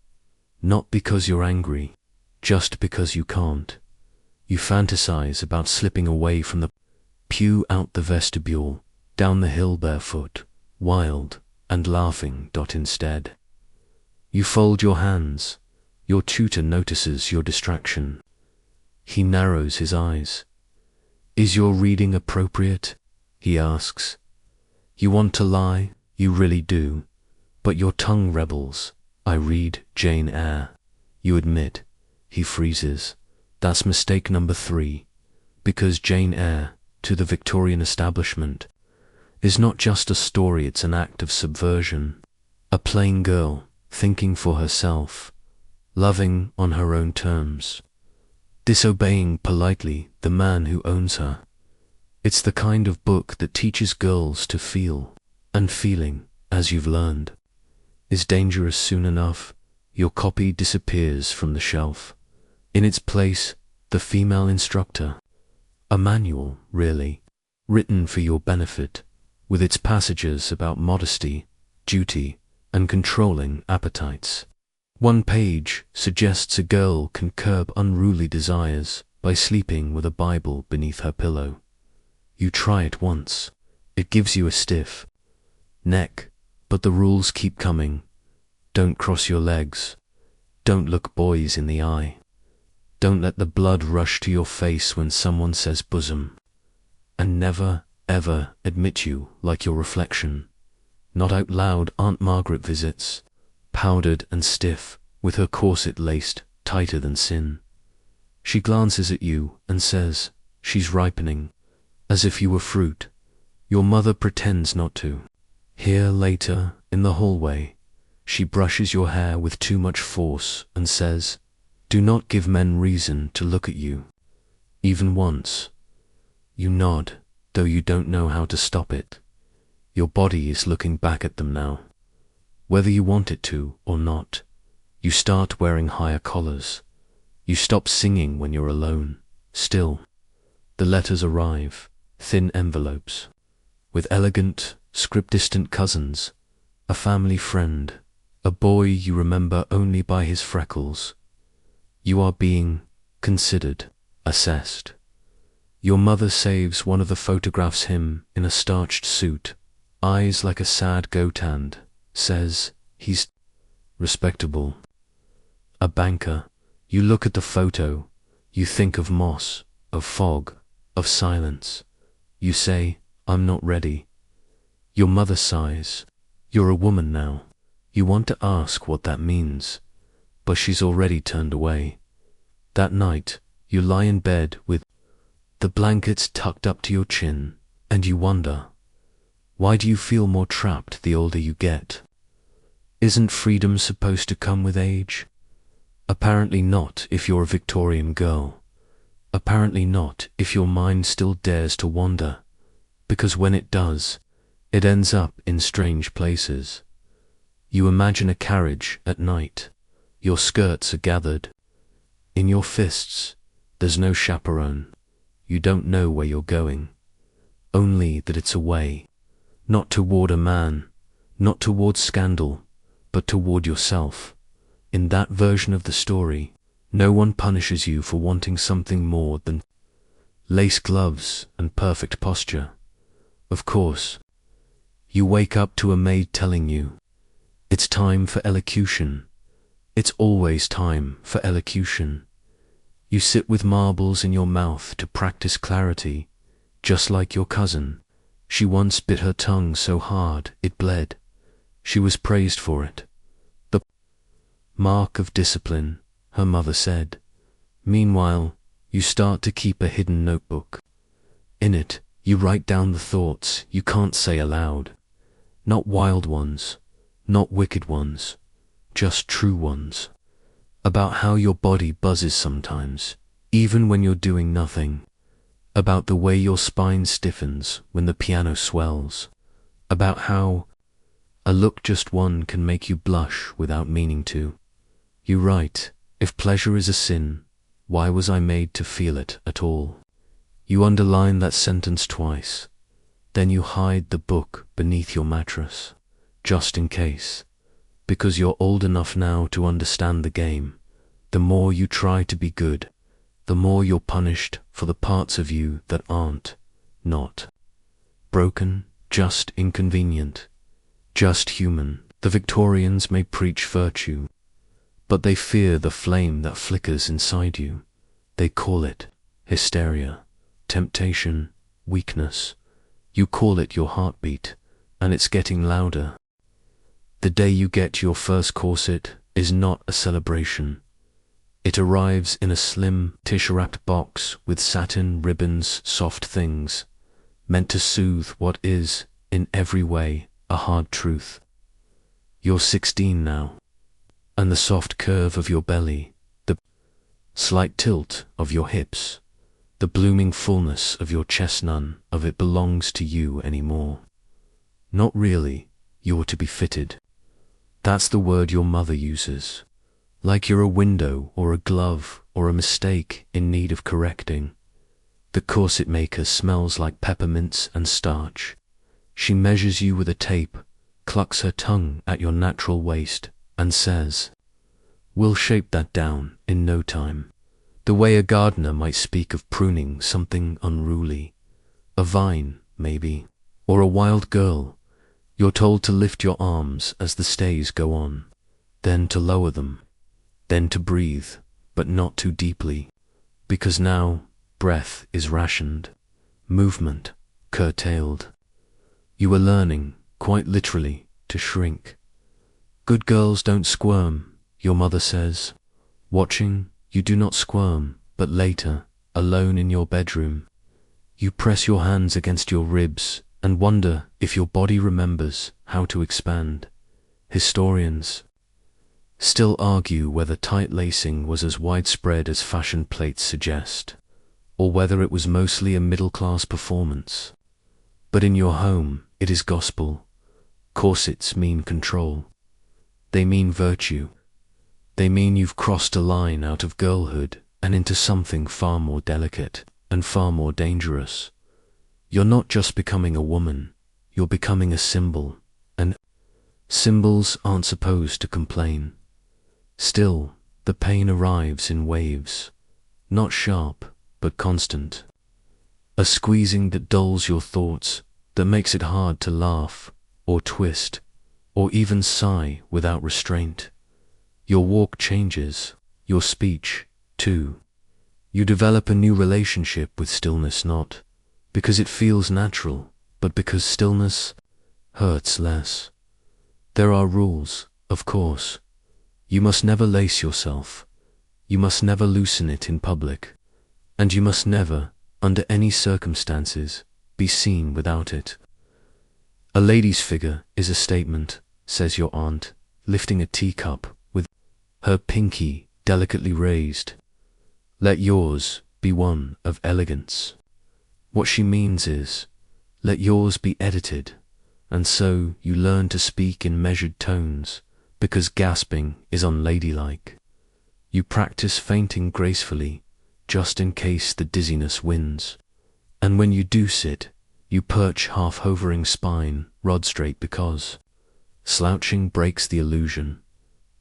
Not because you're angry, just because you can't. You fantasize about slipping away from the pew, out the vestibule, down the hill barefoot, wild and laughing. Instead, you fold your hands. Your tutor notices your distraction. He narrows his eyes. Is your reading appropriate? He asks. You want to lie, you really do, but your tongue rebels. I read Jane Eyre. You admit. He freezes. That's mistake number 3, because Jane Eyre, to the Victorian establishment, is not just a story, it's an act of subversion. A plain girl, thinking for herself, loving on her own terms, disobeying politely the man who owns her. It's the kind of book that teaches girls to feel, and feeling, as you've learned, is dangerous. Soon enough, your copy disappears from the shelf. In its place, the female instructor, a manual, really, written for your benefit, with its passages about modesty, duty, and controlling appetites. One page suggests a girl can curb unruly desires by sleeping with a Bible beneath her pillow. You try it once. It gives you a stiff neck, but the rules keep coming. Don't cross your legs. Don't look boys in the eye. Don't let the blood rush to your face when someone says bosom. And never, ever admit you like your reflection. Not out loud. Aunt Margaret visits, powdered and stiff, with her corset laced tighter than sin. She glances at you and says she's ripening, as if you were fruit. Your mother pretends not to. Hear later in the hallway, she brushes your hair with too much force and says, "Do not give men reason to look at you, even once." You nod, though you don't know how to stop it. Your body is looking back at them now. Whether you want it to or not, you start wearing higher collars. You stop singing when you're alone. Still, the letters arrive, thin envelopes, with elegant, script-distant cousins, a family friend, a boy you remember only by his freckles. You are being considered, assessed. Your mother saves one of the photographs him in a starched suit, eyes like a sad goat, and says, "He's respectable." A banker. You look at the photo. You think of moss, of fog, of silence. You say, "I'm not ready." Your mother sighs. You're a woman now. You want to ask what that means, but she's already turned away. That night, you lie in bed with the blankets tucked up to your chin, and you wonder, why do you feel more trapped the older you get? Isn't freedom supposed to come with age? Apparently not if you're a Victorian girl. Apparently not if your mind still dares to wander, because when it does, it ends up in strange places. You imagine a carriage at night. Your skirts are gathered. In your fists, there's no chaperone. You don't know where you're going. Only that it's away. Not toward a man, not toward scandal, but toward yourself. In that version of the story, no one punishes you for wanting something more than lace gloves and perfect posture. Of course, you wake up to a maid telling you, "It's time for elocution." It's always time for elocution. You sit with marbles in your mouth to practice clarity, just like your cousin. She once bit her tongue so hard it bled. She was praised for it. The mark of discipline, her mother said. Meanwhile, you start to keep a hidden notebook. In it, you write down the thoughts you can't say aloud. Not wild ones, not wicked ones, just true ones. About how your body buzzes sometimes, even when you're doing nothing. About the way your spine stiffens when the piano swells. About how a look, just one, can make you blush without meaning to. You write, "If pleasure is a sin, why was I made to feel it at all?" You underline that sentence twice. Then you hide the book beneath your mattress, just in case. Because you're old enough now to understand the game. The more you try to be good, the more you're punished for the parts of you that aren't, not broken, just inconvenient, just human. The Victorians may preach virtue, but they fear the flame that flickers inside you. They call it hysteria, temptation, weakness. You call it your heartbeat, and it's getting louder. The day you get your first corset is not a celebration. It arrives in a slim, tissue-wrapped box with satin, ribbons, soft things, meant to soothe what is, in every way, a hard truth. You're 16 now, and the soft curve of your belly, the slight tilt of your hips, the blooming fullness of your chest, none of it belongs to you anymore. Not really, you're to be fitted. That's the word your mother uses. Like you're a window or a glove or a mistake in need of correcting. The corset maker smells like peppermints and starch. She measures you with a tape, clucks her tongue at your natural waist, and says, "We'll shape that down in no time." The way a gardener might speak of pruning something unruly. A vine, maybe, or a wild girl. You're told to lift your arms as the stays go on, then to lower them, then to breathe, but not too deeply, because now breath is rationed, movement curtailed. You are learning, quite literally, to shrink. Good girls don't squirm, your mother says. Watching, you do not squirm, but later, alone in your bedroom, you press your hands against your ribs and wonder if your body remembers how to expand. Historians still argue whether tight lacing was as widespread as fashion plates suggest, or whether it was mostly a middle-class performance. But in your home, it is gospel. Corsets mean control. They mean virtue. They mean you've crossed a line out of girlhood and into something far more delicate and far more dangerous. You're not just becoming a woman, you're becoming a symbol, and symbols aren't supposed to complain. Still, the pain arrives in waves, not sharp, but constant. A squeezing that dulls your thoughts, that makes it hard to laugh, or twist, or even sigh without restraint. Your walk changes, your speech, too. You develop a new relationship with stillness, not because it feels natural, but because stillness hurts less. There are rules, of course. You must never lace yourself. You must never loosen it in public. And you must never, under any circumstances, be seen without it. A lady's figure is a statement, says your aunt, lifting a teacup with her pinky delicately raised. Let yours be one of elegance. What she means is, let yours be edited, and so you learn to speak in measured tones, because gasping is unladylike. You practice fainting gracefully, just in case the dizziness wins. And when you do sit, you perch half-hovering spine, rod straight because slouching breaks the illusion.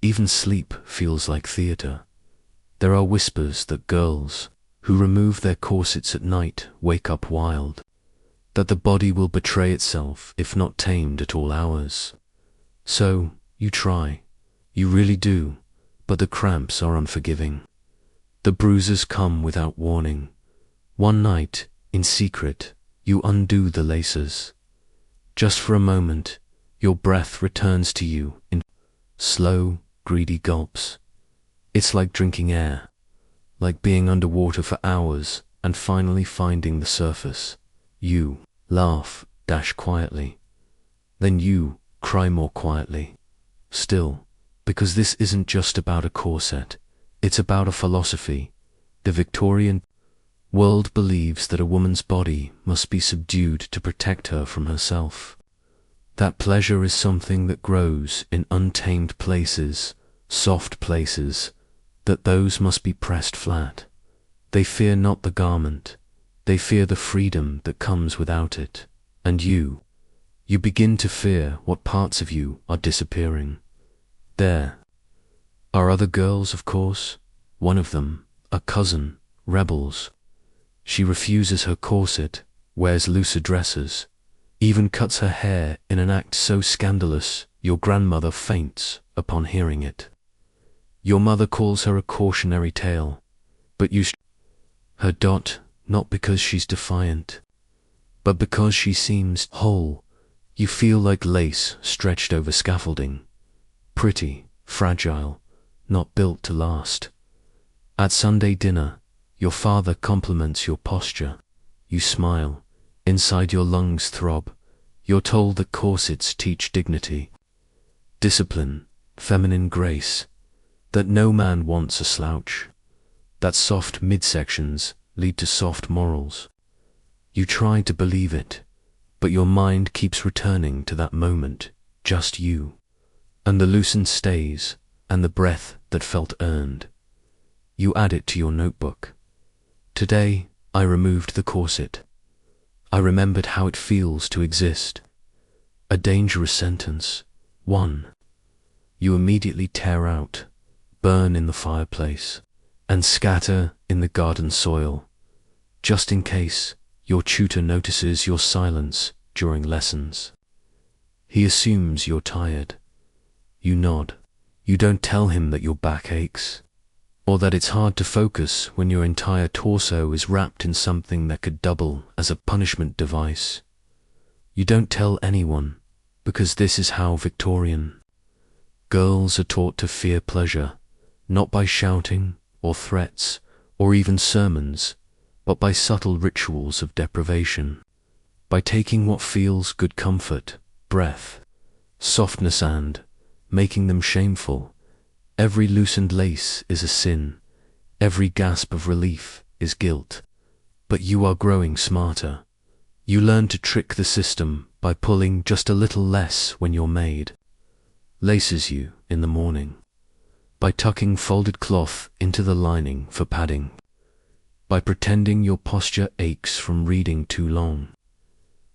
Even sleep feels like theatre. There are whispers that girls who remove their corsets at night wake up wild, that the body will betray itself if not tamed at all hours. So, you try. You really do, but the cramps are unforgiving. The bruises come without warning. One night, in secret, you undo the laces. Just for a moment, your breath returns to you in slow, greedy gulps. It's like drinking air, like being underwater for hours and finally finding the surface. You laugh, dash quietly. Then you cry more quietly. Still, because this isn't just about a corset, it's about a philosophy. The Victorian world believes that a woman's body must be subdued to protect her from herself. That pleasure is something that grows in untamed places, soft places, that those must be pressed flat. They fear not the garment, they fear the freedom that comes without it. And you begin to fear what parts of you are disappearing. There are other girls, of course. One of them, a cousin, rebels. She refuses her corset, wears looser dresses, even cuts her hair in an act so scandalous your grandmother faints upon hearing it. Your mother calls her a cautionary tale, but you her dot, not because she's defiant, but because she seems whole. You feel like lace stretched over scaffolding, pretty, fragile, not built to last. At Sunday dinner, your father compliments your posture. You smile, inside your lungs throb. You're told that corsets teach dignity, discipline, feminine grace, that no man wants a slouch, that soft midsections lead to soft morals. You try to believe it, but your mind keeps returning to that moment, just you, and the loosened stays, and the breath that felt earned. You add it to your notebook. Today, I removed the corset. I remembered how it feels to exist. A dangerous sentence. One. You immediately tear out, burn in the fireplace, and scatter in the garden soil, just in case your tutor notices your silence during lessons. He assumes you're tired. You nod. You don't tell him that your back aches, or that it's hard to focus when your entire torso is wrapped in something that could double as a punishment device. You don't tell anyone, because this is how Victorian girls are taught to fear pleasure, not by shouting or threats or even sermons, but by subtle rituals of deprivation, by taking what feels good comfort, breath, softness and making them shameful. Every loosened lace is a sin. Every gasp of relief is guilt. But you are growing smarter. You learn to trick the system by pulling just a little less when your maid laces you in the morning, by tucking folded cloth into the lining for padding, by pretending your posture aches from reading too long.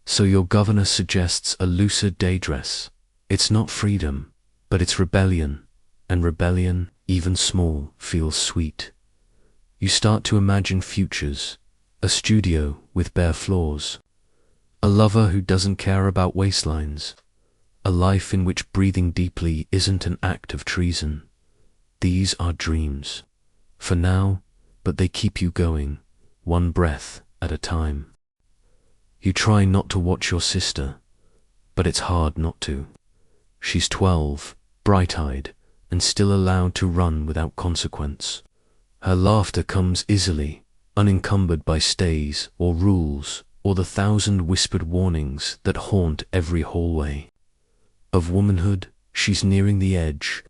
So your governor suggests a looser day dress. It's not freedom, but it's rebellion, and rebellion, even small, feels sweet. You start to imagine futures, a studio with bare floors, a lover who doesn't care about waistlines, a life in which breathing deeply isn't an act of treason. These are dreams, for now, but they keep you going, one breath at a time. You try not to watch your sister, but it's hard not to. She's 12, bright-eyed, and still allowed to run without consequence. Her laughter comes easily, unencumbered by stays or rules or the thousand whispered warnings that haunt every hallway. Of womanhood, she's nearing the edge,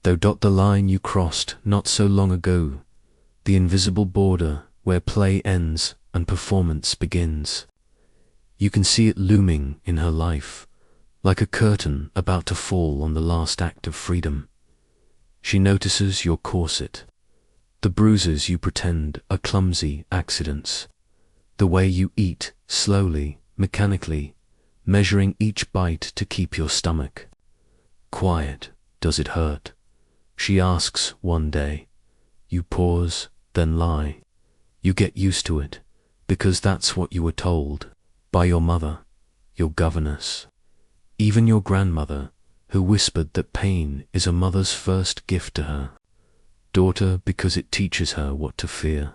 though dot the line you crossed not so long ago, the invisible border where play ends and performance begins. You can see it looming in her life, like a curtain about to fall on the last act of freedom. She notices your corset, the bruises you pretend are clumsy accidents, the way you eat slowly, mechanically, measuring each bite to keep your stomach quiet. Does it hurt? She asks one day. You pause, then lie. You get used to it, because that's what you were told by your mother, your governess, even your grandmother, who whispered that pain is a mother's first gift to her daughter because it teaches her what to fear.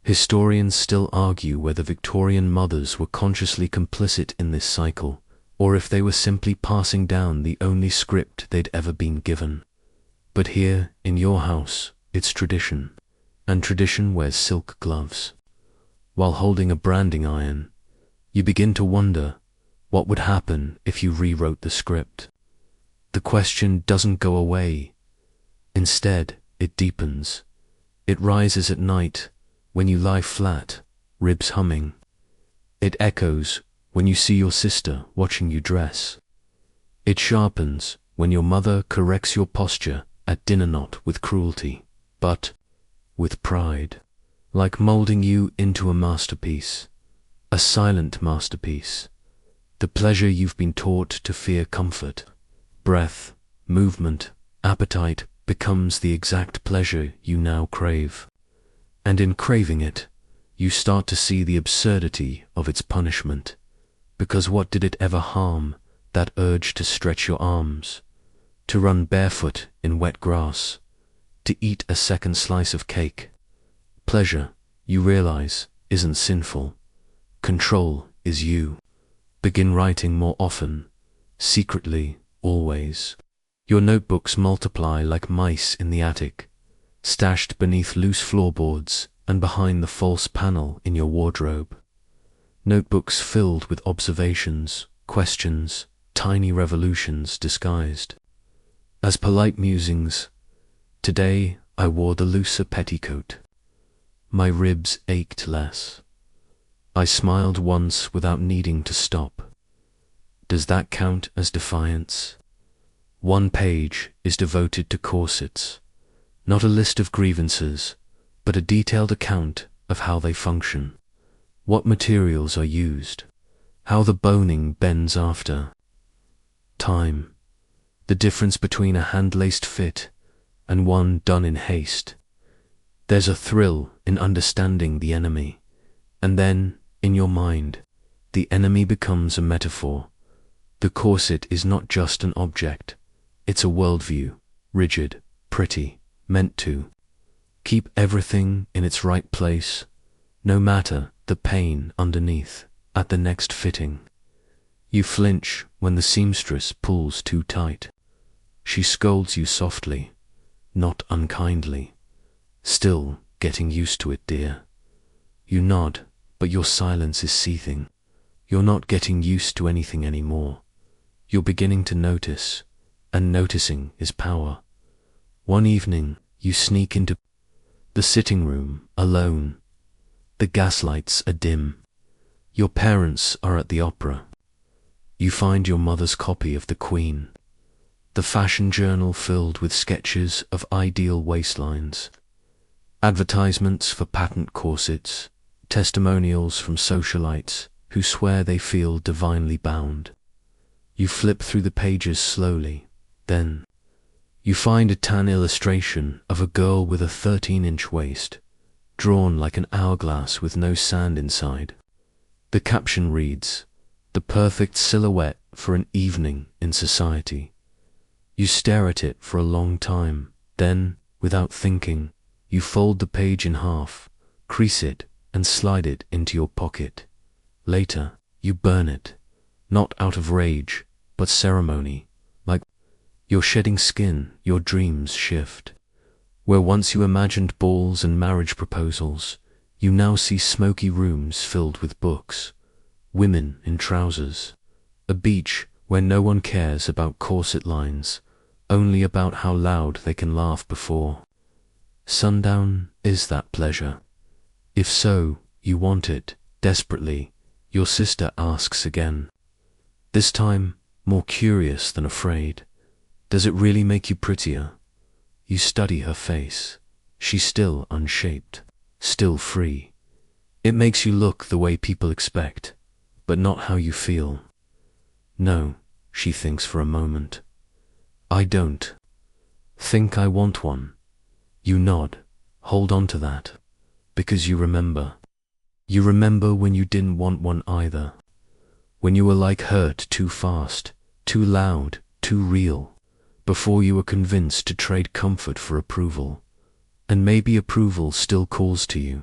Historians still argue whether Victorian mothers were consciously complicit in this cycle, or if they were simply passing down the only script they'd ever been given. But here, in your house, it's tradition, and tradition wears silk gloves. While holding a branding iron, you begin to wonder what would happen if you rewrote the script. The question doesn't go away. Instead, it deepens. It rises at night when you lie flat, ribs humming. It echoes when you see your sister watching you dress. It sharpens when your mother corrects your posture at dinner, not with cruelty, but with pride, like molding you into a masterpiece, a silent masterpiece. The pleasure you've been taught to fear comfort, breath, movement, appetite becomes the exact pleasure you now crave. And in craving it, you start to see the absurdity of its punishment. Because what did it ever harm, that urge to stretch your arms, to run barefoot in wet grass, to eat a second slice of cake? Pleasure, you realize, isn't sinful. Control is you. Begin writing more often, secretly, always. Your notebooks multiply like mice in the attic, stashed beneath loose floorboards and behind the false panel in your wardrobe. Notebooks filled with observations, questions, tiny revolutions disguised as polite musings. Today I wore the looser petticoat. My ribs ached less. I smiled once without needing to stop. Does that count as defiance? One page is devoted to corsets, not a list of grievances, but a detailed account of how they function, what materials are used, how the boning bends after time, the difference between a hand-laced fit and one done in haste. There's a thrill in understanding the enemy, and then, in your mind, the enemy becomes a metaphor. The corset is not just an object, it's a worldview, rigid, pretty, meant to keep everything in its right place, no matter the pain underneath at the next fitting. You flinch when the seamstress pulls too tight. She scolds you softly, not unkindly. Still getting used to it, dear. You nod, but your silence is seething. You're not getting used to anything anymore. You're beginning to notice, and noticing is power. One evening, you sneak into the sitting room alone. The gaslights are dim. Your parents are at the opera. You find your mother's copy of The Queen, the fashion journal filled with sketches of ideal waistlines, advertisements for patent corsets, testimonials from socialites who swear they feel divinely bound. You flip through the pages slowly, then you find a tan illustration of a girl with a 13-inch waist, drawn like an hourglass with no sand inside. The caption reads, "The perfect silhouette for an evening in society." You stare at it for a long time, then, without thinking, you fold the page in half, crease it, and slide it into your pocket. Later, you burn it, not out of rage, but ceremony, like you're shedding skin. Your dreams shift. Where once you imagined balls and marriage proposals, you now see smoky rooms filled with books, women in trousers, a beach where no one cares about corset lines, only about how loud they can laugh before sundown. Is that pleasure? If so, you want it, desperately. Your sister asks again, this time more curious than afraid. Does it really make you prettier? You study her face. She's still unshaped, still free. It makes you look the way people expect, but not how you feel. No, she thinks for a moment. I don't think I want one. You nod, hold on to that, because you remember. You remember when you didn't want one either, when you were like hurt too fast, too loud, too real, before you were convinced to trade comfort for approval. And maybe approval still calls to you.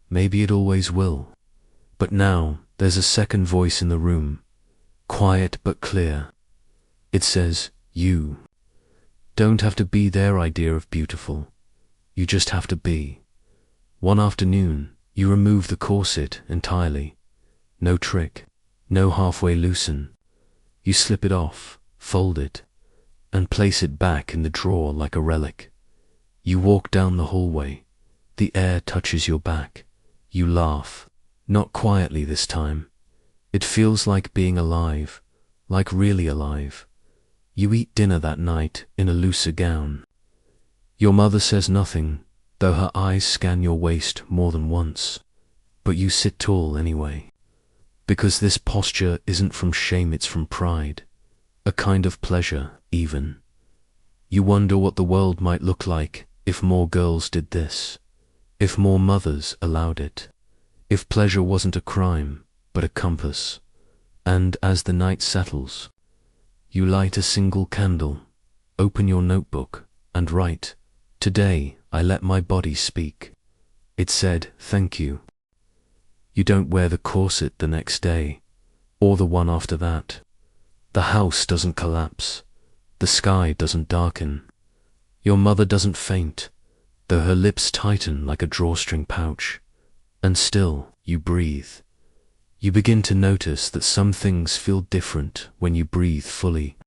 Maybe it always will. But now there's a second voice in the room, quiet but clear. It says, you don't have to be their idea of beautiful. You just have to be. One afternoon, you remove the corset entirely. No trick, no halfway loosen. You slip it off, fold it, and place it back in the drawer like a relic. You walk down the hallway. The air touches your back. You laugh, not quietly this time. It feels like being alive, like really alive. You eat dinner that night in a looser gown. Your mother says nothing, though her eyes scan your waist more than once. But you sit tall anyway. Because this posture isn't from shame, it's from pride. A kind of pleasure, even. You wonder what the world might look like if more girls did this, if more mothers allowed it, if pleasure wasn't a crime, but a compass. And as the night settles, you light a single candle, open your notebook, and write, "Today I let my body speak." It said, "Thank you." You don't wear the corset the next day, or the one after that. The house doesn't collapse. The sky doesn't darken. Your mother doesn't faint, though her lips tighten like a drawstring pouch. And still, you breathe. You begin to notice that some things feel different when you breathe fully.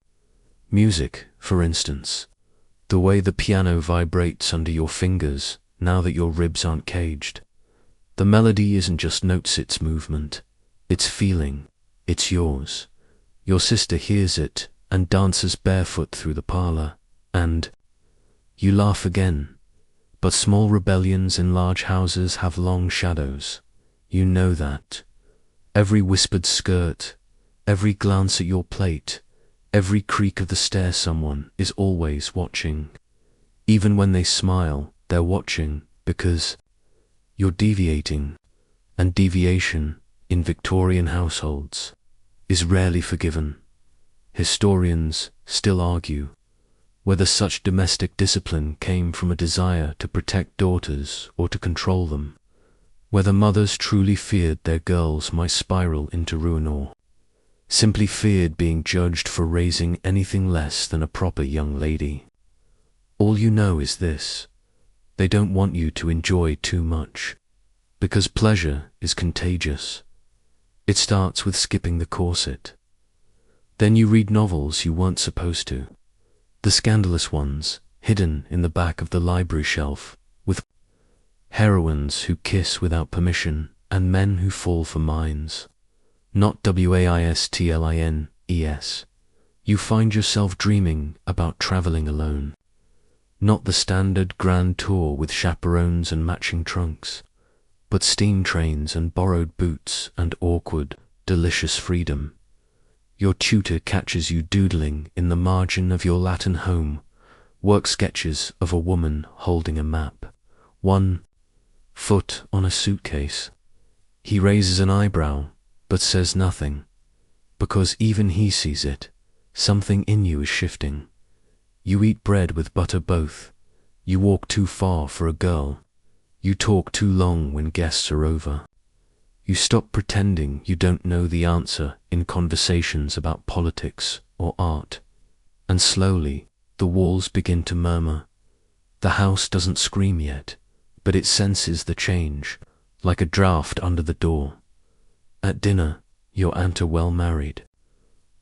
Music, for instance. The way the piano vibrates under your fingers now that your ribs aren't caged. The melody isn't just notes, it's movement. It's feeling. It's yours. Your sister hears it and dances barefoot through the parlor, and you laugh again. But small rebellions in large houses have long shadows. You know that. Every whispered skirt, every glance at your plate, every creak of the stair, someone is always watching. Even when they smile, they're watching because you're deviating, and deviation in Victorian households is rarely forgiven. Historians still argue whether such domestic discipline came from a desire to protect daughters or to control them, whether mothers truly feared their girls might spiral into ruin or simply feared being judged for raising anything less than a proper young lady. All you know is this: they don't want you to enjoy too much, because pleasure is contagious. It starts with skipping the corset. Then you read novels you weren't supposed to. The scandalous ones, hidden in the back of the library shelf, with heroines who kiss without permission and men who fall for mines. Not waistlines. You find yourself dreaming about traveling alone. Not the standard grand tour with chaperones and matching trunks, but steam trains and borrowed boots and awkward, delicious freedom. Your tutor catches you doodling in the margin of your Latin home, work sketches of a woman holding a map, one foot on a suitcase. He raises an eyebrow, but says nothing, because even he sees it. Something in you is shifting. You eat bread with butter both. You walk too far for a girl. You talk too long when guests are over. You stop pretending you don't know the answer in conversations about politics or art. And slowly, the walls begin to murmur. The house doesn't scream yet, but it senses the change, like a draft under the door. At dinner, your aunt, a well-married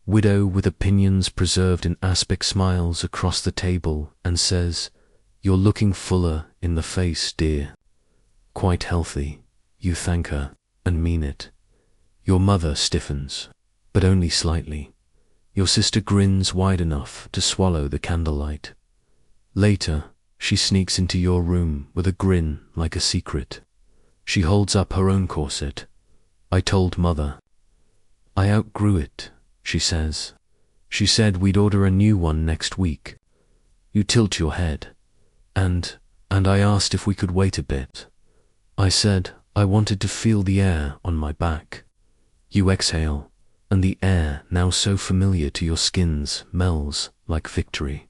widow with opinions preserved in aspic, smiles across the table and says, "You're looking fuller in the face, dear. Quite healthy." You thank her and mean it. Your mother stiffens, but only slightly. Your sister grins wide enough to swallow the candlelight. Later, she sneaks into your room with a grin like a secret. She holds up her own corset. "I told Mother. I outgrew it," she says. "She said we'd order a new one next week." You tilt your head. And I asked if we could wait a bit. I said I wanted to feel the air on my back. You exhale, and the air, now so familiar to your skins, melts like victory.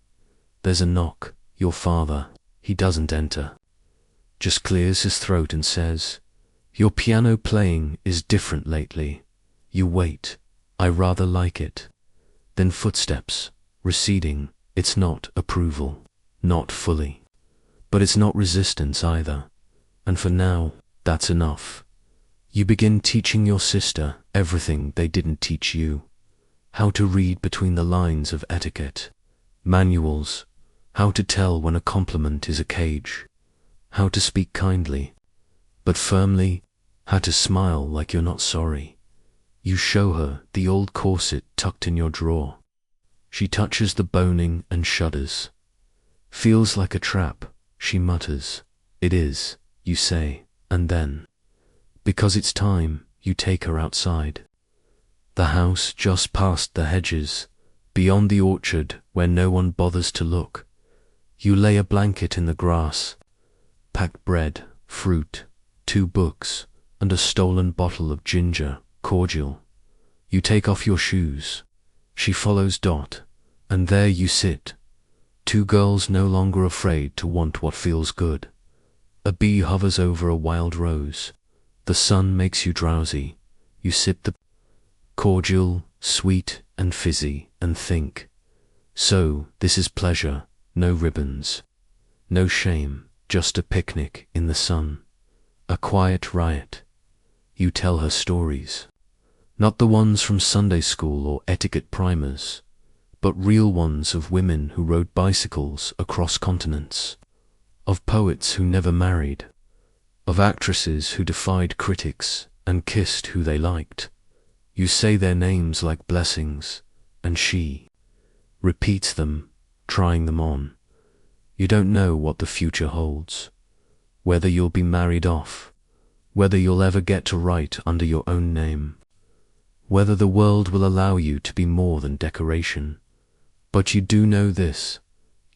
There's a knock. Your father, he doesn't enter, just clears his throat and says, "Your piano playing is different lately." You wait. "I rather like it." Then footsteps, receding. It's not approval, not fully. But it's not resistance either. And for now, that's enough. You begin teaching your sister everything they didn't teach you. How to read between the lines of etiquette, manuals, how to tell when a compliment is a cage, how to speak kindly, but firmly, how to smile like you're not sorry. You show her the old corset tucked in your drawer. She touches the boning and shudders. "Feels like a trap," she mutters. "It is," you say, and then, because it's time, you take her outside. The house just past the hedges, beyond the orchard where no one bothers to look. You lay a blanket in the grass, pack bread, fruit, 2 books, and a stolen bottle of ginger cordial. You take off your shoes. She follows Dot, and there you sit. 2 girls no longer afraid to want what feels good. A bee hovers over a wild rose. The sun makes you drowsy. You sip the cordial, sweet and fizzy, and think, so this is pleasure, no ribbons, no shame, just a picnic in the sun, a quiet riot. You tell her stories, not the ones from Sunday school or etiquette primers, but real ones of women who rode bicycles across continents, of poets who never married, of actresses who defied critics and kissed who they liked. You say their names like blessings, and she repeats them, trying them on. You don't know what the future holds, whether you'll be married off, whether you'll ever get to write under your own name, whether the world will allow you to be more than decoration. But you do know this: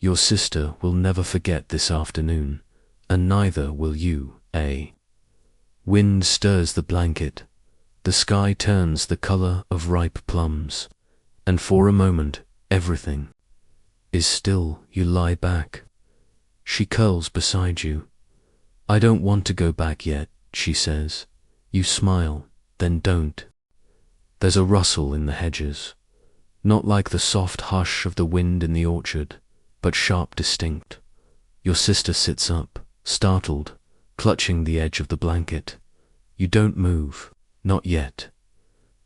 your sister will never forget this afternoon, and neither will you, Wind stirs the blanket. The sky turns the color of ripe plums, and for a moment everything is still. You lie back. She curls beside you. "I don't want to go back yet," she says. You smile, then don't. There's a rustle in the hedges, not like the soft hush of the wind in the orchard, but sharp, distinct. Your sister sits up, startled, clutching the edge of the blanket. You don't move, not yet.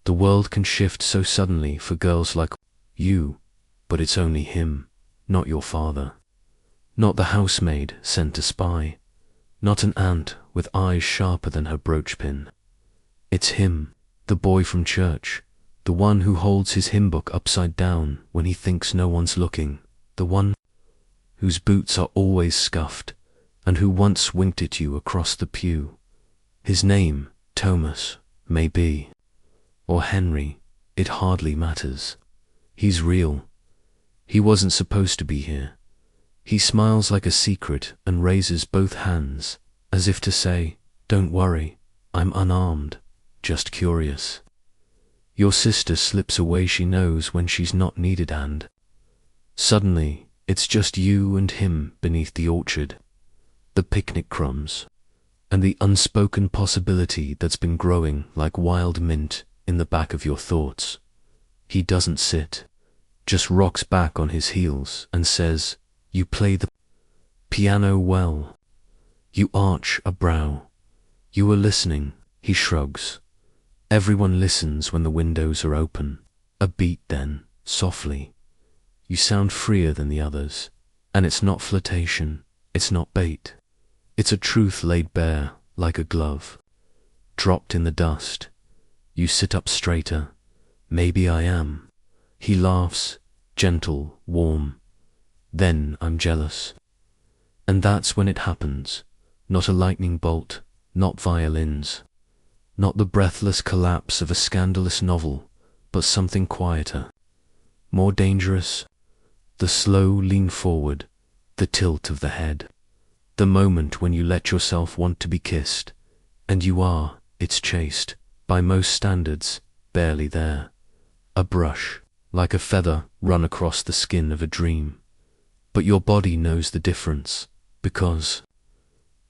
The world can shift so suddenly for girls like you, but it's only him. not your father, not the housemaid sent to spy, not an aunt with eyes sharper than her brooch pin. It's him, the boy from church, the one who holds his hymn book upside down when he thinks no one's looking, the one whose boots are always scuffed, and who once winked at you across the pew. His name, Thomas, may be, or Henry, it hardly matters. He's real. He wasn't supposed to be here. He smiles like a secret and raises both hands, as if to say, "Don't worry, I'm unarmed, just curious." Your sister slips away she knows when she's not needed, and suddenly it's just you and him beneath the orchard, the picnic crumbs, and the unspoken possibility that's been growing like wild mint in the back of your thoughts. He doesn't sit, just rocks back on his heels and says, "You play the piano well." You arch a brow. You are listening, he shrugs. Everyone listens when the windows are open. A beat then, softly. You sound freer than the others, and it's not flirtation, it's not bait. It's a truth laid bare, like a glove, dropped in the dust. You sit up straighter. "Maybe I am." He laughs, gentle, warm. "Then I'm jealous." And that's when it happens. Not a lightning bolt, not violins, not the breathless collapse of a scandalous novel, but something quieter, more dangerous. The slow lean forward, the tilt of the head, the moment when you let yourself want to be kissed, and you are, it's chaste, by most standards, barely there. A brush, like a feather run across the skin of a dream. But your body knows the difference, because,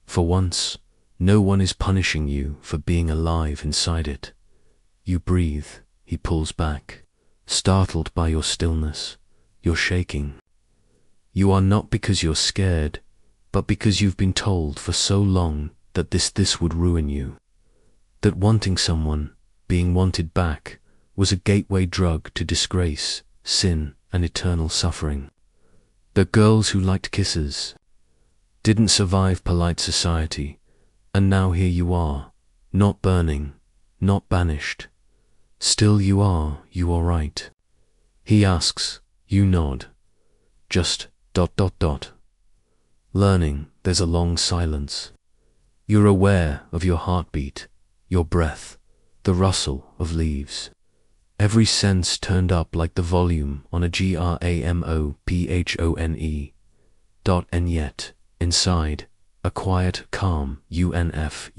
for once, no one is punishing you for being alive inside it. You breathe, he pulls back, startled by your stillness. You're shaking. You are not because you're scared, but because you've been told for so long that this would ruin you. That wanting someone, being wanted back, was a gateway drug to disgrace, sin, and eternal suffering. The girls who liked kisses didn't survive polite society, and now here you are, not burning, not banished. Still you are right. He asks, you nod. Just ... Learning, there's a long silence. You're aware of your heartbeat, your breath, the rustle of leaves. Every sense turned up like the volume on a gramophone. And yet, inside, a quiet, calm unfurls.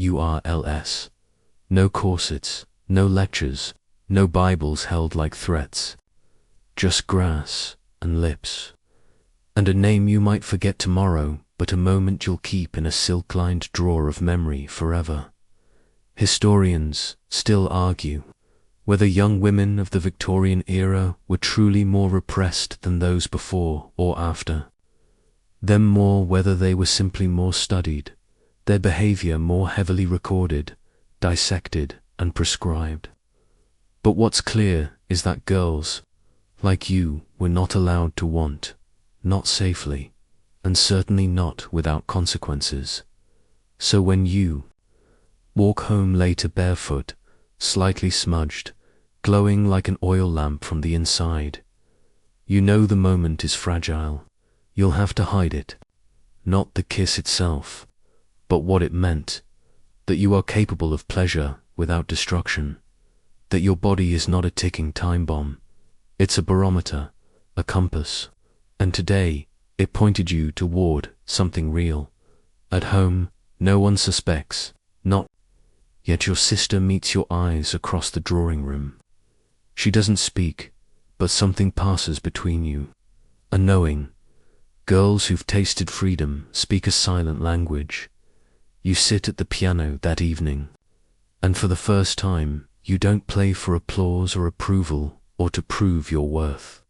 No corsets, no lectures, no Bibles held like threats. Just grass and lips. And a name you might forget tomorrow, but a moment you'll keep in a silk-lined drawer of memory forever. Historians still argue whether young women of the Victorian era were truly more repressed than those before or after. Them more whether they were simply more studied, their behavior more heavily recorded, dissected, and prescribed. But what's clear is that girls, like you, were not allowed to want, not safely, and certainly not without consequences. So when you walk home later barefoot, slightly smudged, glowing like an oil lamp from the inside, you know the moment is fragile. You'll have to hide it. Not the kiss itself, but what it meant, that you are capable of pleasure without destruction, that your body is not a ticking time bomb. It's a barometer, a compass, and today it pointed you toward something real. At home, no one suspects, not. Yet your sister meets your eyes across the drawing room. She doesn't speak, but something passes between you. A knowing. Girls who've tasted freedom speak a silent language. You sit at the piano that evening, and for the first time, you don't play for applause or approval or to prove your worth.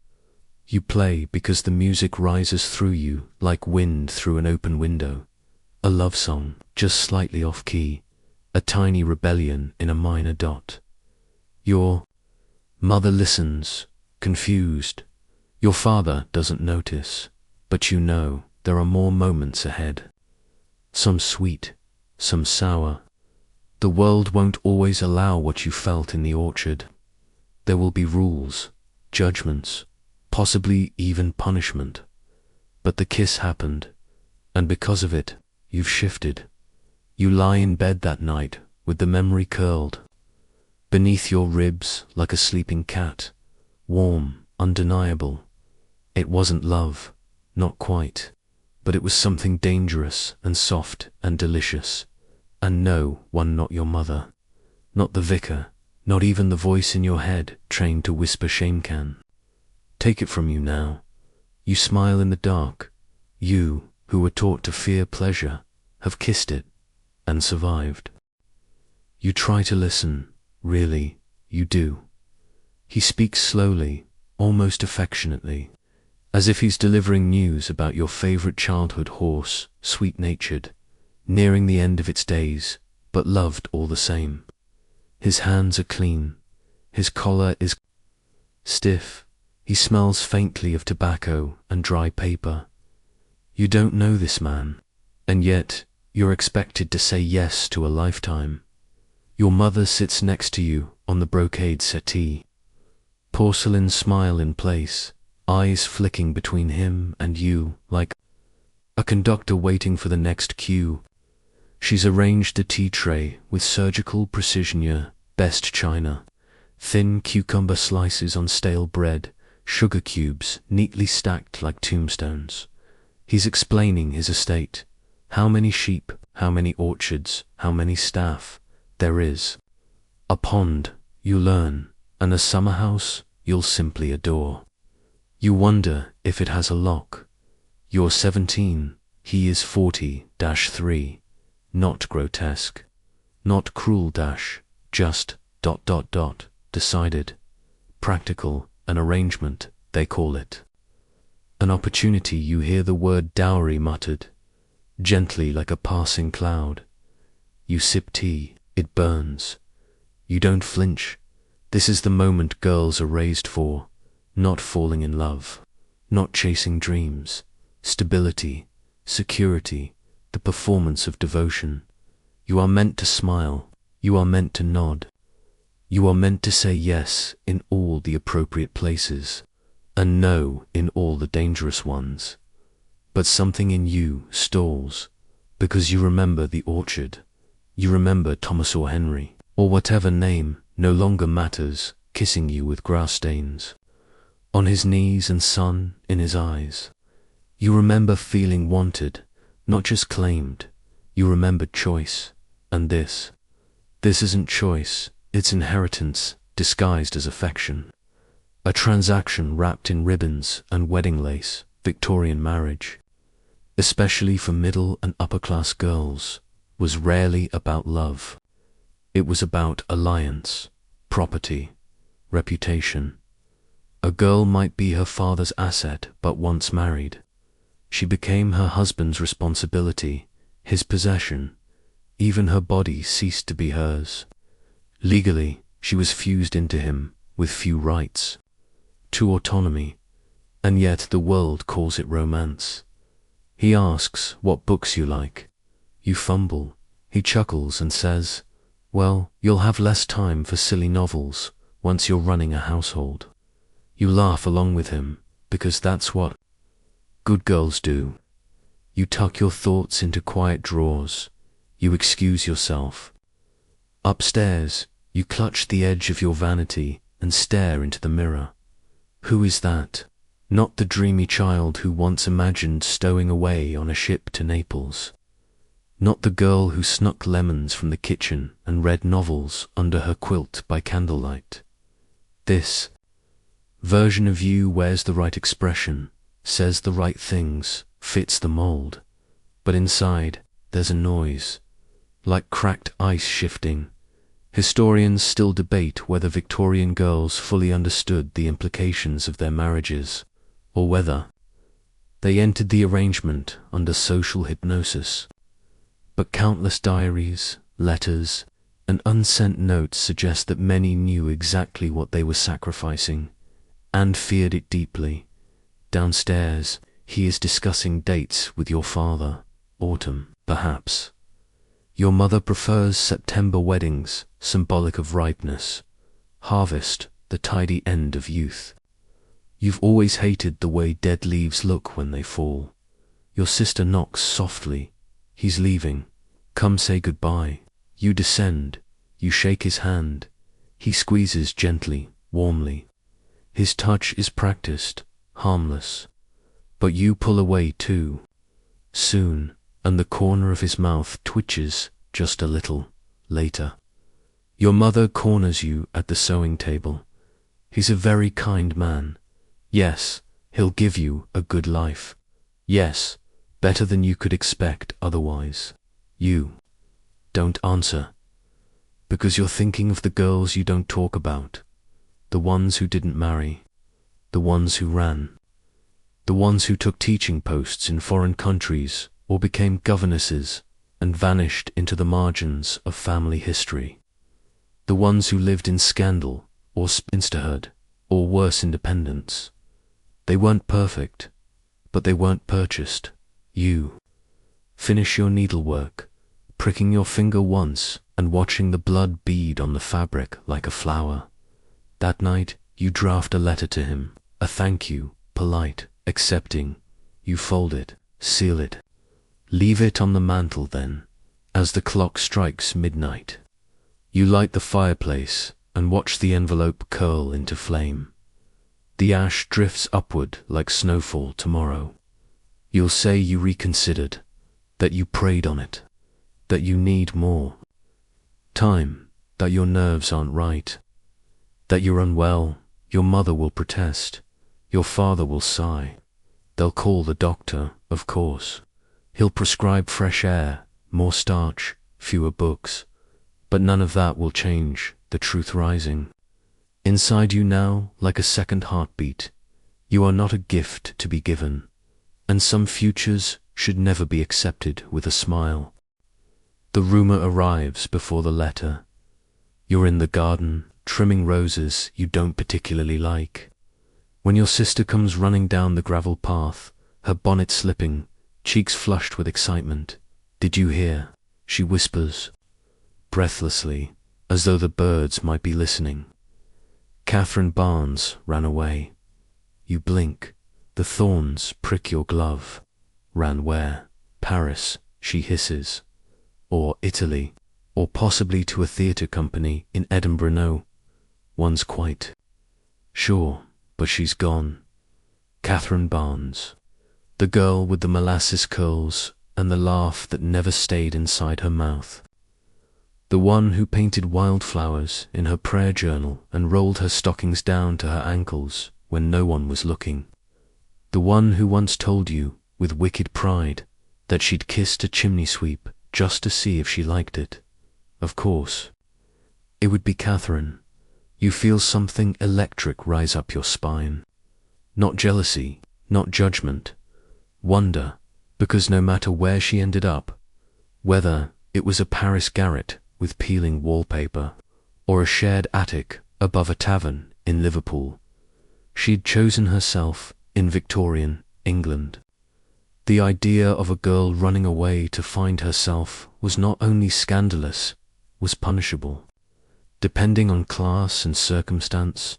You play because the music rises through you like wind through an open window. A love song, just slightly off-key, a tiny rebellion in a minor dot. Your mother listens, confused. Your father doesn't notice, But you know there are more moments ahead. Some sweet, some sour. The world won't always allow what you felt in the orchard. There will be rules, judgments, possibly even punishment. But the kiss happened, and because of it, you've shifted. You lie in bed that night with the memory curled beneath your ribs like a sleeping cat, warm, undeniable. It wasn't love, not quite, but it was something dangerous and soft and delicious. And no, one not your mother, not the vicar, not even the voice in your head trained to whisper shame can take it from you now. You smile in the dark. You, who were taught to fear pleasure, have kissed it and survived. You try to listen, really, you do. He speaks slowly, almost affectionately, as if he's delivering news about your favorite childhood horse, sweet-natured, nearing the end of its days, but loved all the same. His hands are clean, his collar is stiff, he smells faintly of tobacco and dry paper. You don't know this man, and yet you're expected to say yes to a lifetime. Your mother sits next to you on the brocade settee, porcelain smile in place, eyes flicking between him and you like a conductor waiting for the next cue. She's arranged the tea tray with surgical precision, your best china, thin cucumber slices on stale bread, sugar cubes neatly stacked like tombstones. He's explaining his estate, how many sheep, how many orchards, how many staff there is. A pond, you learn, and a summer house you'll simply adore. You wonder if it has a lock. You're 17, he is 40-3. Not grotesque, not cruel just ... decided, practical, an arrangement, they call it. An opportunity. You hear the word dowry muttered, gently like a passing cloud. You sip tea, it burns. You don't flinch. This is the moment girls are raised for, not falling in love, not chasing dreams, stability, security, the performance of devotion. You are meant to smile, you are meant to nod, you are meant to say yes in all the appropriate places, and no in all the dangerous ones. But something in you stalls, because you remember the orchard, you remember Thomas or Henry, or whatever name no longer matters, kissing you with grass stains on his knees and sun in his eyes. You remember feeling wanted, not just claimed. You remember choice, and this isn't choice, it's inheritance disguised as affection. A transaction wrapped in ribbons and wedding lace, Victorian marriage, especially for middle and upper class girls, was rarely about love. It was about alliance, property, reputation. A girl might be her father's asset, but once married, she became her husband's responsibility, his possession. Even her body ceased to be hers. Legally, she was fused into him, with few rights, to autonomy, and yet the world calls it romance. He asks what books you like. You fumble. He chuckles and says, well, you'll have less time for silly novels once you're running a household. You laugh along with him, because that's what good girls do. You tuck your thoughts into quiet drawers. You excuse yourself. Upstairs, you clutch the edge of your vanity and stare into the mirror. Who is that? Not the dreamy child who once imagined stowing away on a ship to Naples. Not the girl who snuck lemons from the kitchen and read novels under her quilt by candlelight. This version of you wears the right expression, says the right things, fits the mold. But inside, there's a noise, like cracked ice shifting. Historians still debate whether Victorian girls fully understood the implications of their marriages, or whether they entered the arrangement under social hypnosis. But countless diaries, letters, and unsent notes suggest that many knew exactly what they were sacrificing, and feared it deeply. Downstairs, He is discussing dates with your father. Autumn, perhaps. Your mother prefers September weddings, symbolic of ripeness. Harvest, the tidy end of youth. You've always hated the way dead leaves look when they fall. Your sister knocks softly. He's leaving. Come say goodbye. You descend. You shake his hand. He squeezes gently, warmly. His touch is practiced, harmless. But you pull away too. Soon, and the corner of his mouth twitches just a little. Later. Your mother corners you at the sewing table. He's a very kind man. Yes, he'll give you a good life. Yes, better than you could expect otherwise. You don't answer. Because you're thinking of the girls you don't talk about. The ones who didn't marry. The ones who ran. The ones who took teaching posts in foreign countries or became governesses and vanished into the margins of family history. The ones who lived in scandal or spinsterhood or worse independence. They weren't perfect, but they weren't purchased. You finish your needlework, pricking your finger once and watching the blood bead on the fabric like a flower. That night you draft a letter to him, a thank you, polite, accepting. You fold it, seal it. Leave it on the mantel then, as the clock strikes midnight. You light the fireplace and watch the envelope curl into flame. The ash drifts upward like snowfall tomorrow. You'll say you reconsidered, that you prayed on it, that you need more time, that your nerves aren't right, that you're unwell. Your mother will protest. Your father will sigh. They'll call the doctor, of course. He'll prescribe fresh air, more starch, fewer books. But none of that will change the truth rising. Inside you now, like a second heartbeat, you are not a gift to be given, and some futures should never be accepted with a smile. The rumor arrives before the letter. You're in the garden, trimming roses you don't particularly like. When your sister comes running down the gravel path, her bonnet slipping, cheeks flushed with excitement. Did you hear? She whispers, breathlessly, as though the birds might be listening. Catherine Barnes ran away. You blink. The thorns prick your glove. Ran where? Paris, she hisses. Or Italy, or possibly to a theatre company in Edinburgh. No, one's quite sure, but she's gone. Catherine Barnes, the girl with the molasses curls and the laugh that never stayed inside her mouth. The one who painted wildflowers in her prayer journal and rolled her stockings down to her ankles when no one was looking. The one who once told you, with wicked pride, that she'd kissed a chimney sweep just to see if she liked it. Of course, it would be Catherine. You feel something electric rise up your spine. Not jealousy, not judgment. Wonder, because no matter where she ended up, whether it was a Paris garret with peeling wallpaper, or a shared attic above a tavern in Liverpool, she'd chosen herself in Victorian England. The idea of a girl running away to find herself was not only scandalous, was punishable. Depending on class and circumstance,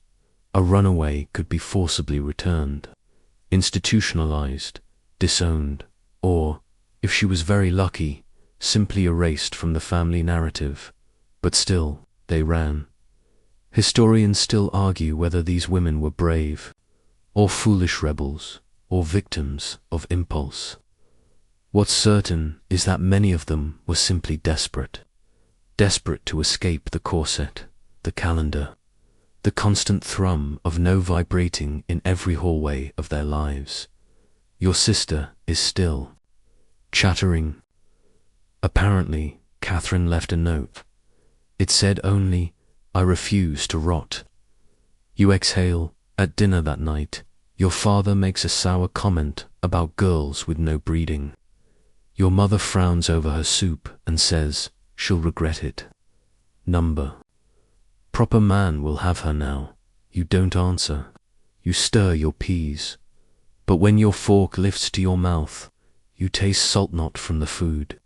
a runaway could be forcibly returned, institutionalized, disowned, or, if she was very lucky, simply erased from the family narrative. But still, they ran. Historians still argue whether these women were brave, or foolish rebels, or victims of impulse. What's certain is that many of them were simply desperate. Desperate to escape the corset, the calendar, the constant thrum of no vibrating in every hallway of their lives. Your sister is still chattering. Apparently, Catherine left a note. It said only, "I refuse to rot." You exhale. At dinner that night, your father makes a sour comment about girls with no breeding. Your mother frowns over her soup and says, she'll regret it. Number. Proper man will have her now. You don't answer. You stir your peas. But when your fork lifts to your mouth, you taste salt not from the food,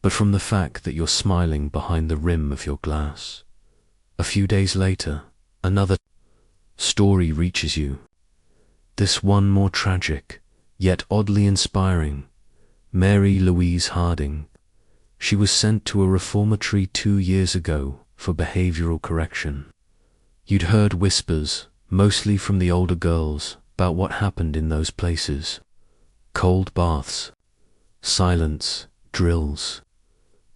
but from the fact that you're smiling behind the rim of your glass. A few days later, another story reaches you. This one more tragic, yet oddly inspiring. Mary Louise Harding. She was sent to a reformatory 2 years ago for behavioral correction. You'd heard whispers, mostly from the older girls, about what happened in those places. Cold baths, silence, drills,